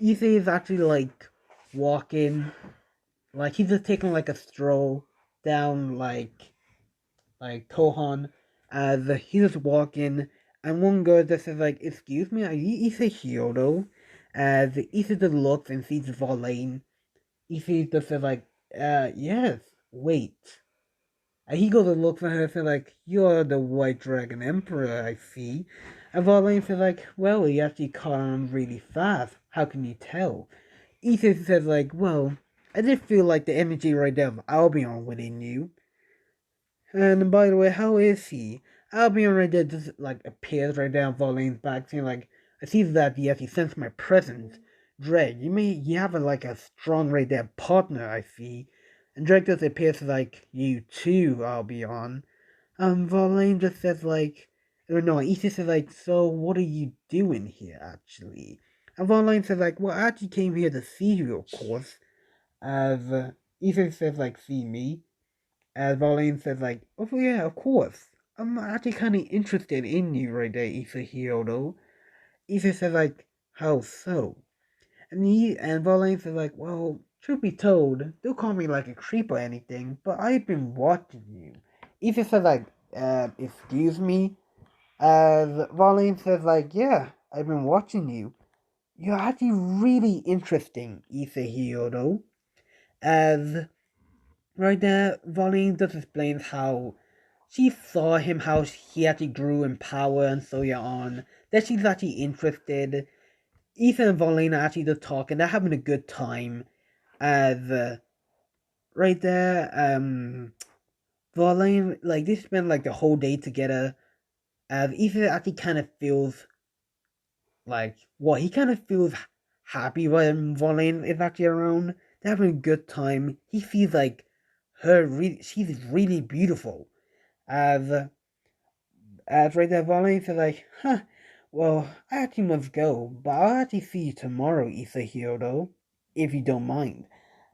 Issei is actually like walking, like he's just taking like a stroll down like Kohan, as he's just walking, and one girl just says like, "Excuse me, are you Issei Hyodo?" As Issei just looks and sees Verlaine. Issei just says like, yes. Wait." And he goes and looks at her and says like, "You're the White Dragon Emperor, I see." And Verlaine says like, "Well, you actually caught on really fast. How can you tell?" Issei says like, "Well, I did feel like the energy right there of Albion within you." And by the way, how is he? Albion right there just like appears right there on Verlaine's back, saying like, "I see that yes, he sensed my presence. Dreg, you have like a strong right there partner, I see." And Dreg just appears like, "You too, Albion." Verlaine just says like, or no, Issa says like, "So what are you doing here actually?" And Verlaine says like, "Well, I actually came here to see you, of course." As Issa says like, "See me?" As Verlaine says like, "Oh yeah, of course. I'm actually kind of interested in you right there, Isahiro." Issa says like, "How so?" And Verlaine says like, "Well, truth be told, don't call me like a creep or anything, but I've been watching you." Issa says like, "Excuse me?" As Verlaine says like, "Yeah, I've been watching you. You're actually really interesting, Isahiro." As Right there, Volane just explains how she saw him, how he actually grew in power and so on. That she's actually interested. Ethan and Volane are actually just talking. They're having a good time. As right there, Volane, like they spend like the whole day together. As Ethan actually kind of feels like, well, he kind of feels happy when Volane is actually around. They're having a good time. He feels like she's really beautiful. As right there, Volane says like, huh, well, I actually must go, but I'll actually see you tomorrow, Isahiro, if you don't mind.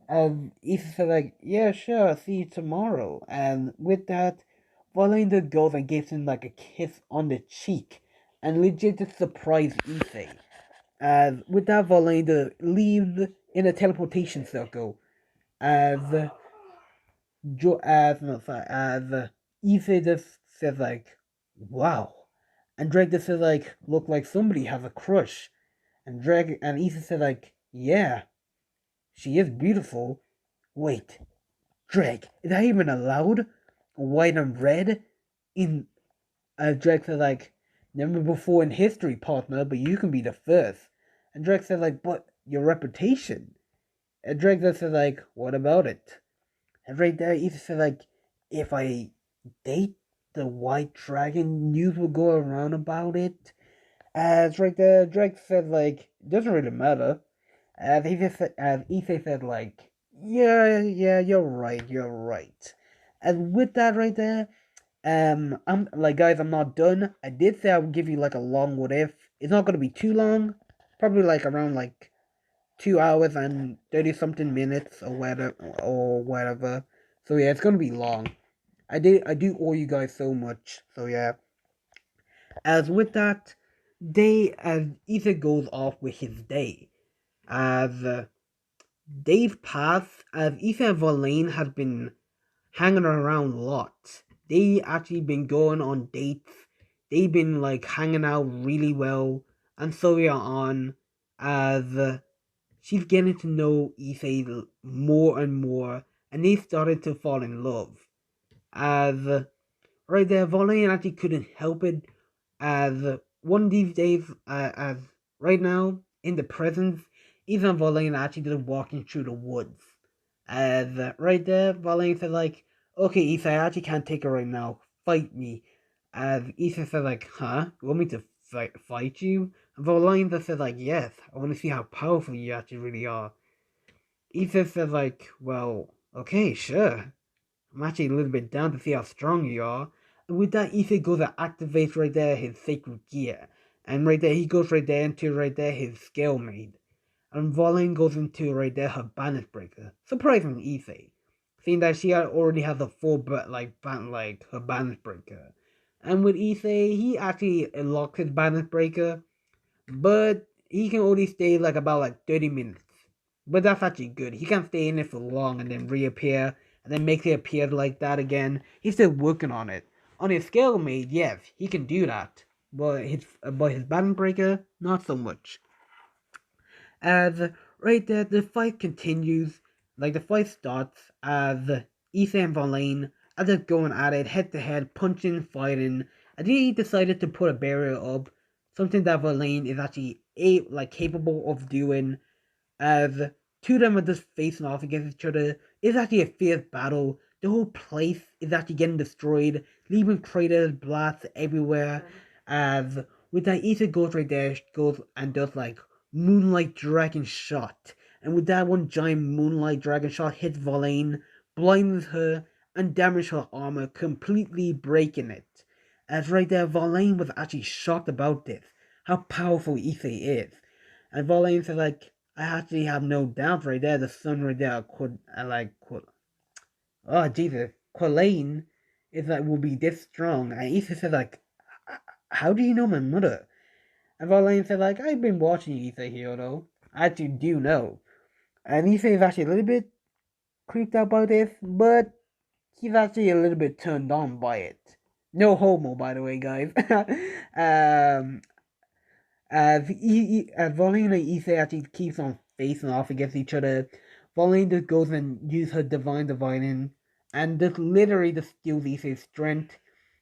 Issa said like, yeah, sure, I'll see you tomorrow. And with that, Volane goes and gives him like a kiss on the cheek, and legit just surprised Issei. As with that, Volane leaves in a teleportation circle. As Issei just says like, wow. And Drake just says like, look like somebody has a crush. And Drake and Issa said like, yeah, she is beautiful. Wait, Drake, is that even allowed? White and red? In Drake said like, never before in history, partner, but you can be the first. And Drake said like, but your reputation. And Drake just said like, what about it? And right there, Ethan said like, if I date the white dragon, news will go around about it. As right there, Drake said like, doesn't really matter. As Ethan said like, yeah, you're right. And with that right there, I'm like, guys, I'm not done. I did say I would give you like a long what if. It's not gonna be too long. Probably like around like 2 hours and 30 something minutes or whatever. So yeah, it's gonna be long. I do owe you guys so much. So yeah. As with that, as Ethan goes off with his day. As days pass, as Ethan and Verlaine has been hanging around a lot. They actually been going on dates. They've been like hanging out really well, and so we are on as she's getting to know Issei more and more, and they started to fall in love. As right there, Valiant actually couldn't help it. As one of these days, as right now in the present, even Valiant actually just walking through the woods. As right there, Valiant said like, "Okay, Issa, I actually can't take her right now. Fight me." As Issa said like, "Huh? You want me to fight you?" And Valiant just said like, "Yes, I want to see how powerful you actually really are." Issa said like, "Well, okay, sure. I'm actually a little bit down to see how strong you are." And with that, Ethan goes and activates right there his sacred gear. And right there, he goes right there into right there his scale maid. And Volane goes into right there her balance breaker. Surprising Ethan, seeing that she already has a full like her balance breaker. And with Ethan, he actually unlocks his balance breaker, but he can only stay like about like 30 minutes. But that's actually good. He can't stay in it for long and then reappear and then make it appear like that again. He's still working on it. On his scale made, yes, he can do that. But his balance breaker, not so much. As right there, the fight continues. Like the fight starts as Ethan and Verlaine are just going at it head to head, punching, fighting. And he decided to put a barrier up, something that Verlaine is actually capable of doing. As two of them are just facing off against each other. It's actually a fierce battle. The whole place is actually getting destroyed, leaving craters, blasts everywhere. As with that, Ethan goes right there, goes and does like Moonlight Dragon Shot. And with that one giant Moonlight Dragon Shot hits Verlaine, blinds her, and damages her armor, completely breaking it. As right there, Verlaine was actually shocked about this, how powerful Issei is. And Verlaine said like, I actually have no doubt right there, the sun right there, oh Jesus, Quillane is like, will be this strong. And Issa said like, how do you know my mother? And Verlaine said like, I've been watching you, Issa here though. I actually do know. And Issa is actually a little bit creeped out by this, but he's actually a little bit turned on by it. No homo, by the way, guys. um, as Volane and Issei actually keeps on facing off against each other, Volane just goes and uses her divine divining, and this literally just steals Issei's strength.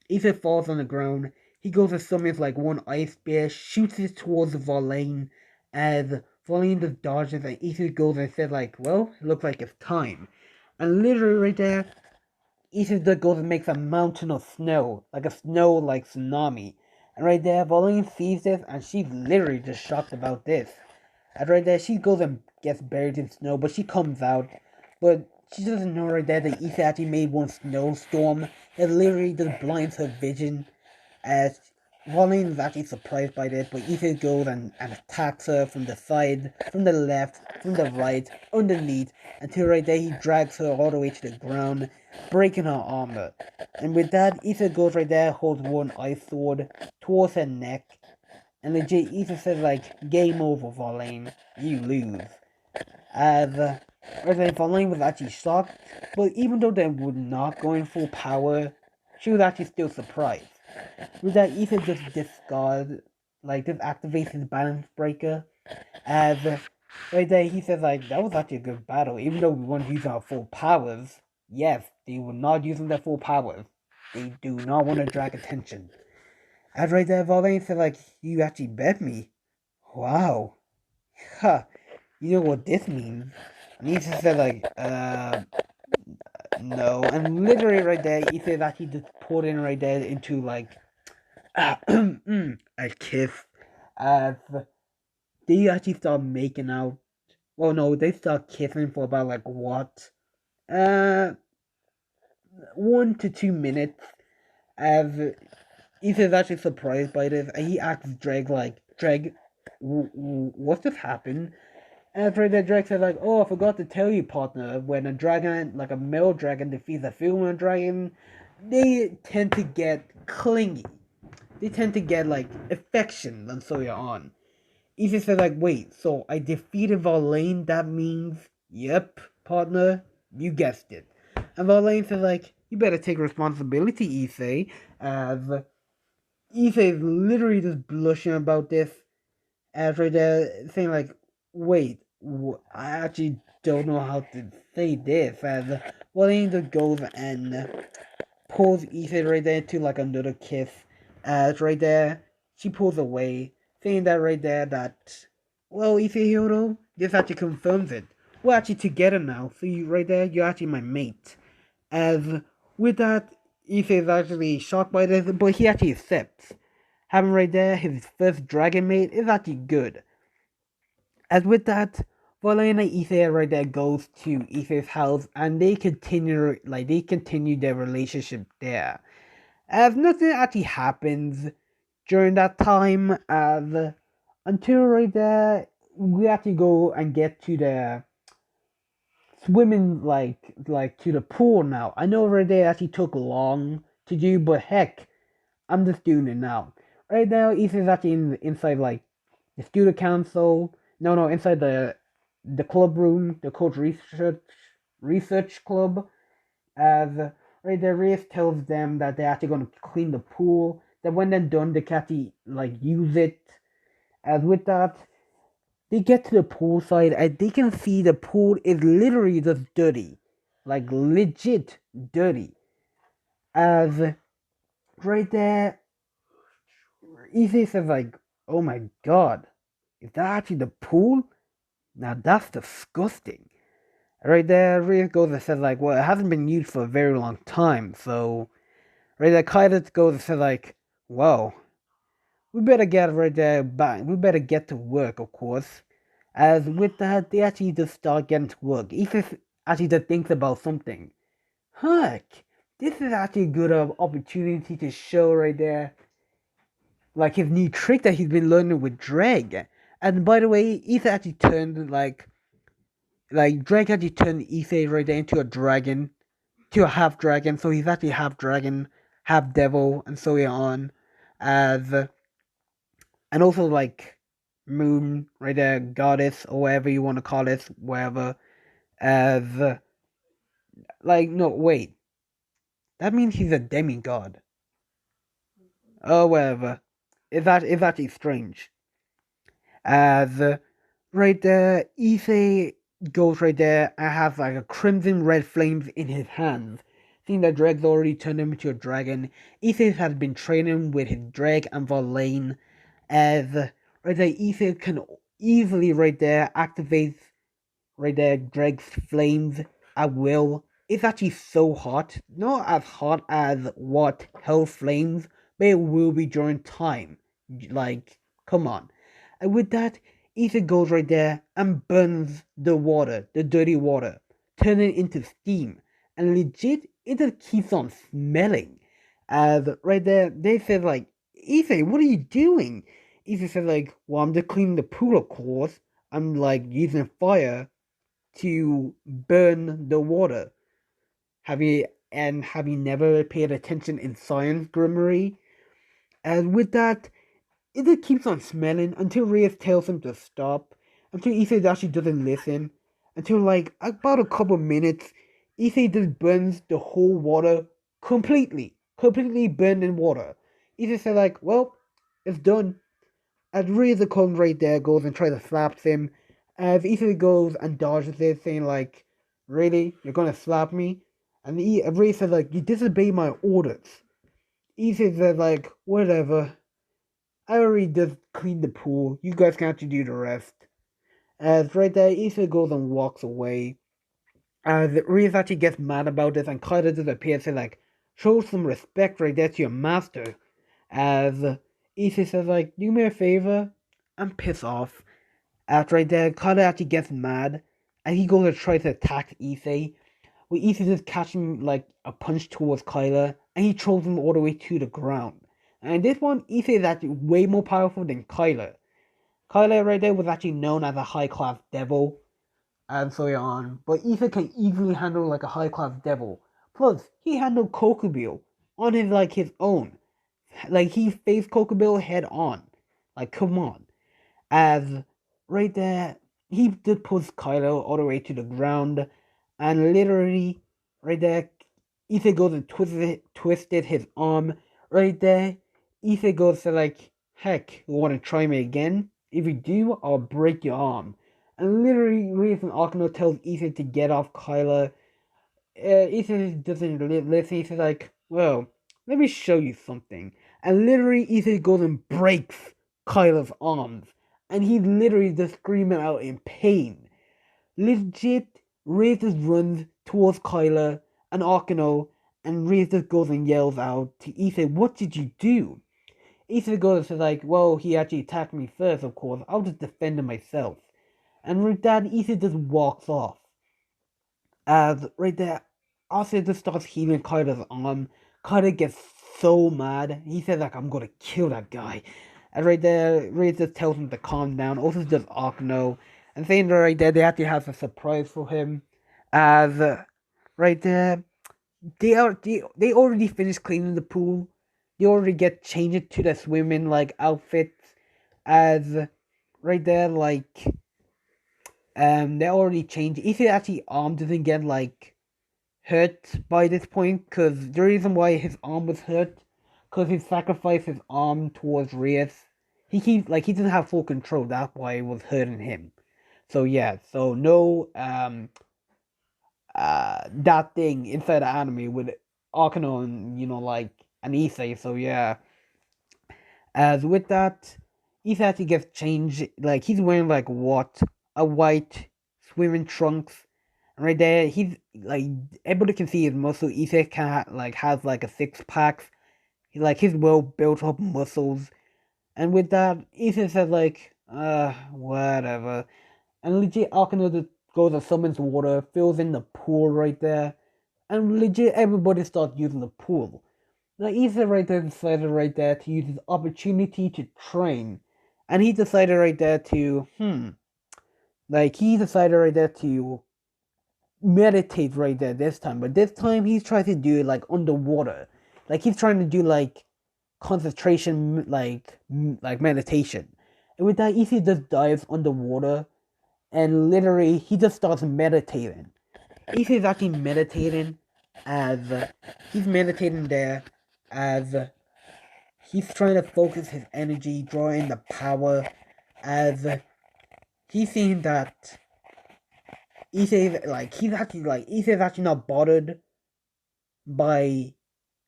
Issei falls on the ground. He goes and summons like one ice bear, shoots it towards Verlaine, as Verlaine just dodges, and Issei goes and says like, well, it looks like it's time. And literally right there, Issei just goes and makes a mountain of snow, like a snow like tsunami. And right there, Verlaine sees this, and she's literally just shocked about this. And right there, she goes and gets buried in snow, but she comes out. But she doesn't know right there that Issa actually made one snowstorm that literally just blinds her vision. As Pauline is actually surprised by this, but Issa goes and attacks her from the side, from the left, from the right, underneath, until right there he drags her all the way to the ground, breaking her armor. And with that, Issa goes right there, holds one ice sword towards her neck, and legit, Issa says like, game over, Verlaine, you lose. As Verlaine was actually shocked, but even though they were not going full power, she was actually still surprised. With that, Issa just discards, like, just activates his balance breaker, as right there he says like, that was actually a good battle, even though we weren't using our full powers. Yes, they were not using their full powers. They do not want to drag attention. As right there, Verlaine said like, you actually bet me. Wow. Huh. You know what this means? And Issa said like, no. And literally right there, Issa actually just poured in right there into like, a kiss. As they actually start making out. Well, no, they start kissing for about like what? Uh, 1 to 2 minutes. As Ethan's actually surprised by this, and he asks Drake like, Drake, what's just happened? And after that, Drake says like, oh, I forgot to tell you, partner. When a dragon, like a male dragon, defeats a female dragon, they tend to get clingy. They tend to get like affection, and so on. Ethan says like, wait, so I defeated Verlaine, that means, yep, partner, you guessed it. And Verlaine says like, you better take responsibility, Issei, as Issei is literally just blushing about this, as right there, saying like, wait, I actually don't know how to say this, as Verlaine just goes and pulls Issei right there to like another kiss, as right there, she pulls away, saying that right there that, well, Issei Hiro, this actually confirms it. We're actually together now, so you right there, you're actually my mate. As with that, Issei is actually shocked by this, but he actually accepts. Having right there his first dragon mate is actually good. As with that, Verlaine and Issei right there goes to Issei's house, and they continue their relationship there. As nothing actually happens during that time, as until right there we actually go and get to the swimming like to the pool now. I know right there actually took long to do, but heck, I'm just doing it now. Right now, Ethan's actually inside like the student council. No, inside the club room, the coach research club. As right there, Reyes tells them that they're actually going to clean the pool. That when they're done, they can actually like use it. As with that, they get to the pool side and they can see the pool is literally just dirty, like legit dirty. As right there, Issei says like, "Oh my god, is that actually the pool? Now that's disgusting." Right there, Reyes goes and says like, "Well, it hasn't been used for a very long time, so." Right there, Kaiser goes and says like, "Well, we better get right there back. We better get to work, of course." As with that, they actually just start getting to work. Ethan actually just thinks about something. Heck, this is actually a good opportunity to show right there, like his new trick that he's been learning with Dreg. And by the way, Ethan actually turned like Dreg actually turned Ethan right there into a dragon, to a half dragon. So he's actually half dragon, half devil, and so on. As and also like moon right there, goddess or whatever you want to call it, whatever. As like no wait, that means he's a demigod. Oh whatever. It's actually strange. As right there, Issei goes right there and has like a crimson red flames in his hands. seeing that Dreg's already turned him into a dragon, Issei has been training with his Dreg and Verlaine, as right there, Issei can easily right there activate right there Dreg's flames at will. It's actually so hot, not as hot as what Hell Flames, but it will be during time. Like, come on. And with that, Ethan goes right there and burns the water, the dirty water, turning it into steam. And legit, it just keeps on smelling. As right there, they said like, Ethan, what are you doing? Ethan said like, well, I'm just cleaning the pool, of course. I'm like using fire to burn the water. Have you never paid attention in science, Grimmery? And with that, it just keeps on smelling until Reyes tells him to stop. Until Issei actually doesn't listen. Until like about a couple minutes, Issei just burns the whole water completely. Completely burned in water. Issei said like, well, it's done. As Reza comes right there, goes and tries to slap him. As Issei goes and dodges it, saying like, really? You're gonna slap me? And Reza says like, you disobey my orders. Issei says like, whatever. I already just cleaned the pool. You guys can actually do the rest. As right there, Issei goes and walks away. As Reza actually gets mad about this and Kaido just appears to like, show some respect right there to your master. As Issei says like, do me a favor and piss off. After right there, Kaido actually gets mad and he goes to try to attack Issei. With Issei just catching like a punch towards Kaido and he throws him all the way to the ground. And this one, Issei is actually way more powerful than Kaido. Kaido right there was actually known as a high class devil and so on, but Issei can easily handle like a high class devil. Plus, he handled Kokubil on his own. Like he faced Kokubil head on. Like come on. As right there, he just puts Kylo all the way to the ground, and literally, right there, Issei goes and twisted his arm. Right there, Issei goes to like, heck, you want to try me again? If you do, I'll break your arm. And literally, Reason Akino tells Issei to get off Kylo. Issei doesn't listen. He's like, well, let me show you something. And literally, Issei goes and breaks Kylo's arms. And he's literally just screaming out in pain. Legit, Reyes just runs towards Kylo and Akino, and Reyes just goes and yells out to Issei, what did you do? Issei goes and says like, well, he actually attacked me first, of course. I'll just defend myself. And with that, Issei just walks off. As right there, Asa just starts healing Kaido's arm. Kaido gets so mad. He says like, I'm gonna kill that guy. And right there, Ray just tells him to calm down. Also does Akino. And saying that right there, they actually have a surprise for him. As right there, they already finished cleaning the pool. They already get changed to the swimming like outfits. As right there, like they already changed. Issei actually arm doesn't get like hurt by this point, because the reason why his arm was hurt, because he sacrificed his arm towards Reyes. He doesn't have full control. That's why it was hurting him. So yeah, so no that thing inside the anime with Akino and like an Issei. So yeah, as with that, Issei actually gets changed. Like he's wearing like what, a white swimming trunks. And right there, he's like everybody can see his muscle. Issei has like a 6-pack. His well built up muscles. And with that, Issei says like, whatever. And legit, Akino just goes and summons water, fills in the pool right there. And legit, everybody starts using the pool. Now, Issei right there decided right there to use his opportunity to train. And he decided right there to, he decided right there to meditate right there this time. But this time, he's trying to do it like underwater. Like, he's trying to do like concentration, like meditation. And with that, Issei just dives underwater. And literally, he just starts meditating. Issei is actually meditating as he's meditating there as he's trying to focus his energy, draw in the power, as he's seeing that Issei is actually not bothered by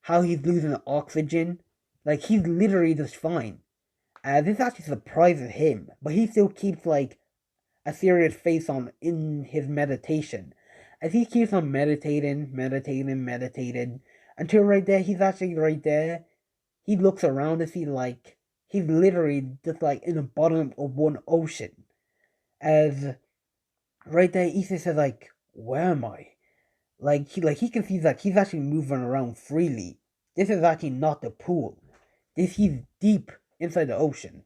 how he's losing oxygen. Like, he's literally just fine. This actually surprises him, but he still keeps, like, a serious face on in his meditation. As he keeps on meditating, until right there, he's actually right there. He looks around and see, like, he's literally just, like, in the bottom of one ocean. As right there, Ethan says, like, where am I? Like he can see that he's actually moving around freely. This is actually not the pool. He's deep inside the ocean.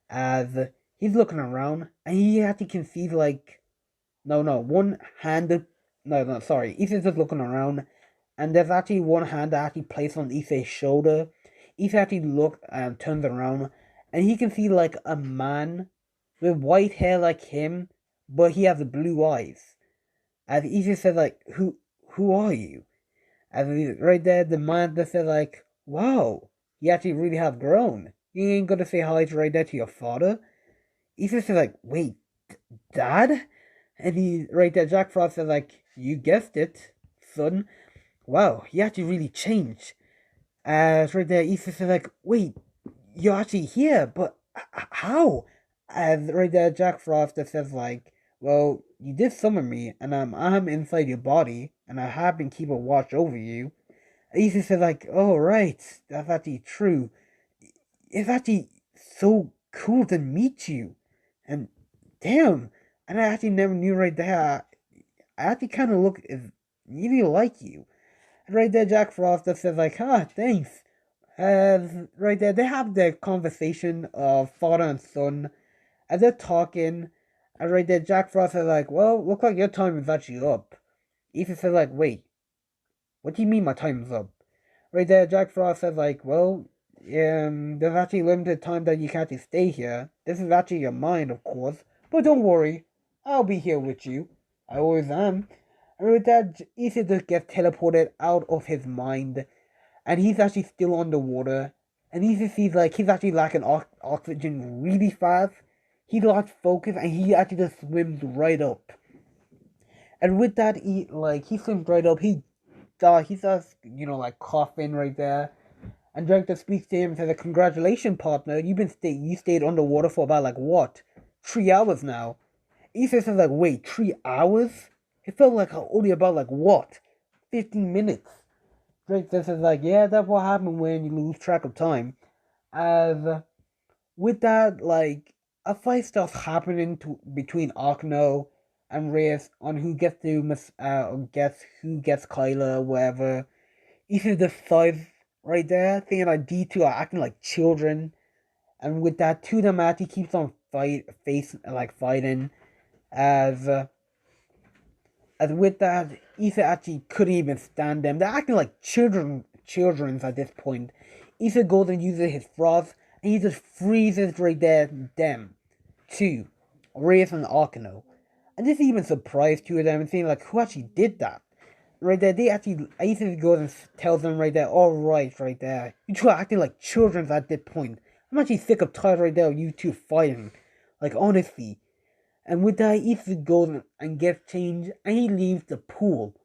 As he's looking around and he actually can see like one hand no sorry, Ethan's just looking around and there's actually one hand that actually placed on Ethan's shoulder. Ethan actually looks and turns around and he can see like a man with white hair like him, but he has blue eyes. As Ethan says like who are you? And right there, the man that said like, "Wow, you actually really have grown. You ain't gonna say hi to right there to your father." Ethan said like, "Wait, Dad?" And he right there, Jack Frost said like, "You guessed it, son. Wow, you actually really changed." Right there, Ethan said like, "Wait, you're actually here, but how?" And right there, Jack Frost that says like, "Well, you did summon me, and I'm inside your body, and I have been keeping watch over you." Ethan said like, "Oh right, that's actually true. It's actually so cool to meet you, and damn, and I actually never knew right there. I actually kind of look really like you." And right there, Jack Frost just says like, "Ah, thanks." Right there, they have their conversation of father and son, as they're talking. And right there, Jack Frost is like, "Well, look like your time is actually up." Ethan says like, "Wait, what do you mean my time is up?" Right there, Jack Frost says like, "Well, there's actually limited time that you can actually stay here. This is actually your mind, of course, but don't worry, I'll be here with you. I always am." And with that, Ethan just gets teleported out of his mind, and he's actually still underwater. And Ethan sees like he's actually lacking oxygen really fast. He lost focus, and he actually just swims right up. And with that, he swims right up. He starts like coughing right there. And director speaks to him and says, "Congratulations, partner. You stayed underwater for about like what, 3 hours now." Ethan says like, "Wait, 3 hours? It felt like only about like what, 15 minutes." Director says like, "Yeah, that's what happens when you lose track of time." As with that, like a fight starts happening between Arkno and Reyes on who gets to guess who gets Kyla, whatever. Ethan decides right there, thinking like D2 are acting like children, and with that, two of them actually keeps on fighting. As as with that, Ethan actually couldn't even stand them. They're acting like children at this point. Ethan goes and uses his frost, and he just freezes right there them two, Reyes and Arkano. And this even surprised two of them and saying like, who actually did that? Right there, they actually, Ethan goes and tells them right there, alright, right there. You two are acting like children at this point. I'm actually sick of tired right there of you two fighting. Like, honestly. And with that, Ethan goes and gets changed, and he leaves the pool.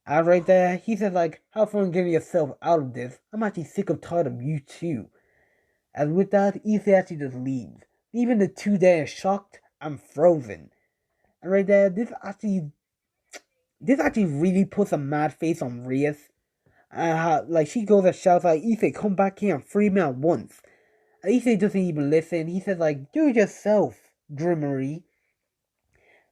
And right there, he says like, have fun getting yourself out of this. I'm actually sick of tired of you two. And with that, Ethan actually just leaves. Leaving the two there shocked and frozen. And right there, this actually really puts a mad face on Reyes. Like she goes and shouts like, "Ethan, come back here and free me at once." And Ethan doesn't even listen. He says like, "Do it yourself, Grimmery."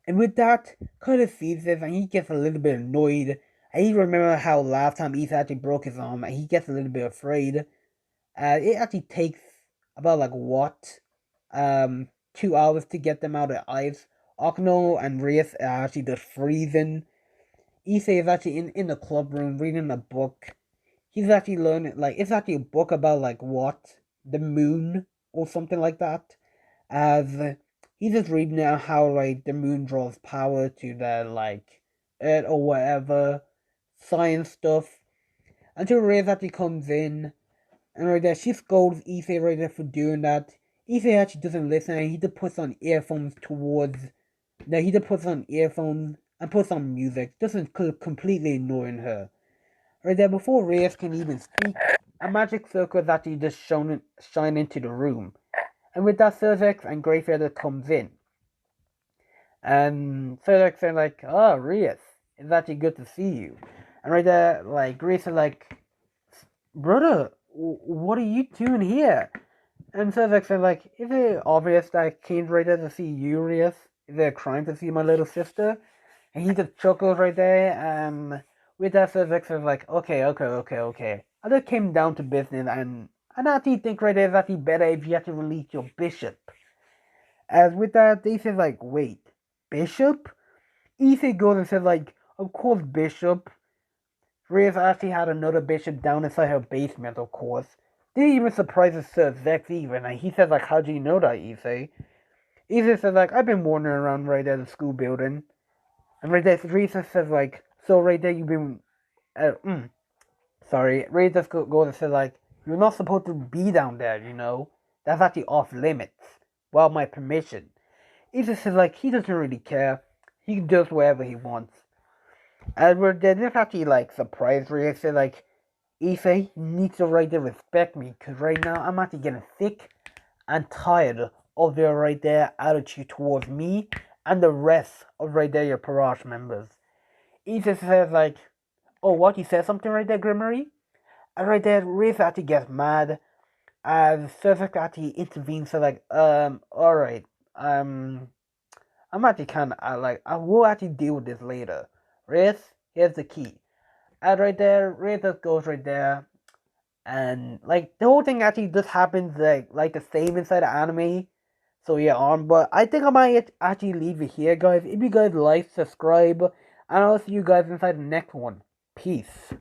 And with that, Curtis sees this and he gets a little bit annoyed. And he remembers how last time Ethan actually broke his arm and he gets a little bit afraid. It actually takes about like what, 2 hours to get them out of ice. Okno and Reyes are actually just freezing. Issei is actually in the club room reading a book. He's actually learning, like, it's actually a book about, like, what? The moon or something like that. As he's just reading out how, like, the moon draws power to the, like, Earth or whatever. Science stuff. Until Reyes actually comes in. And right there, she scolds Issei right there for doing that. Issei actually doesn't listen and he just puts on earphones towards. No, he just puts on earphones and puts on music, just completely ignoring her. Right there, before Reyes can even speak, a magic circle is actually just shine into the room. And with that, Cerzex and Greyfeather comes in. And Cerzex says like, "Oh, Reyes, it's actually good to see you." And right there, like, Reyes is like, "Brother, what are you doing here?" And Cerzex says like, "Is it obvious that I came right there to see you, Reyes? Is it a crime to see my little sister?" And he just chuckles right there, and with that, Cerzex is like, okay. I just came down to business, and I actually think right there is actually better if you have to release your bishop. As with that, they say like, wait, bishop? Issei goes and says like, of course, bishop. Reyes actually had another bishop down inside her basement, of course. Didn't even surprises Cerzex even, and he says like, how do you know that, Issei? Issei says like, I've been wandering around right at the school building. And right there, Reyes says like, so right there you've been, sorry, Reyes goes and says like, you're not supposed to be down there, you know? That's actually off limits. Without my permission. Issei says like, he doesn't really care. He does whatever he wants. And we're there, this actually like surprised Reyes said like, Issei, you need to right there respect me, cause right now I'm actually getting sick and tired of their right there attitude towards me and the rest of right there your Parash members. He just says like, oh, what, you said something right there, Grimmery? And right there, Riff actually gets mad as Surface actually intervenes, so like, alright, I'm actually kinda, I will actually deal with this later. Riff, here's the key. And right there, Riff just goes right there, and like, the whole thing actually just happens like the same inside the anime. So yeah, but I think I might actually leave it here, guys. If you guys like, subscribe, and I'll see you guys inside the next one. Peace.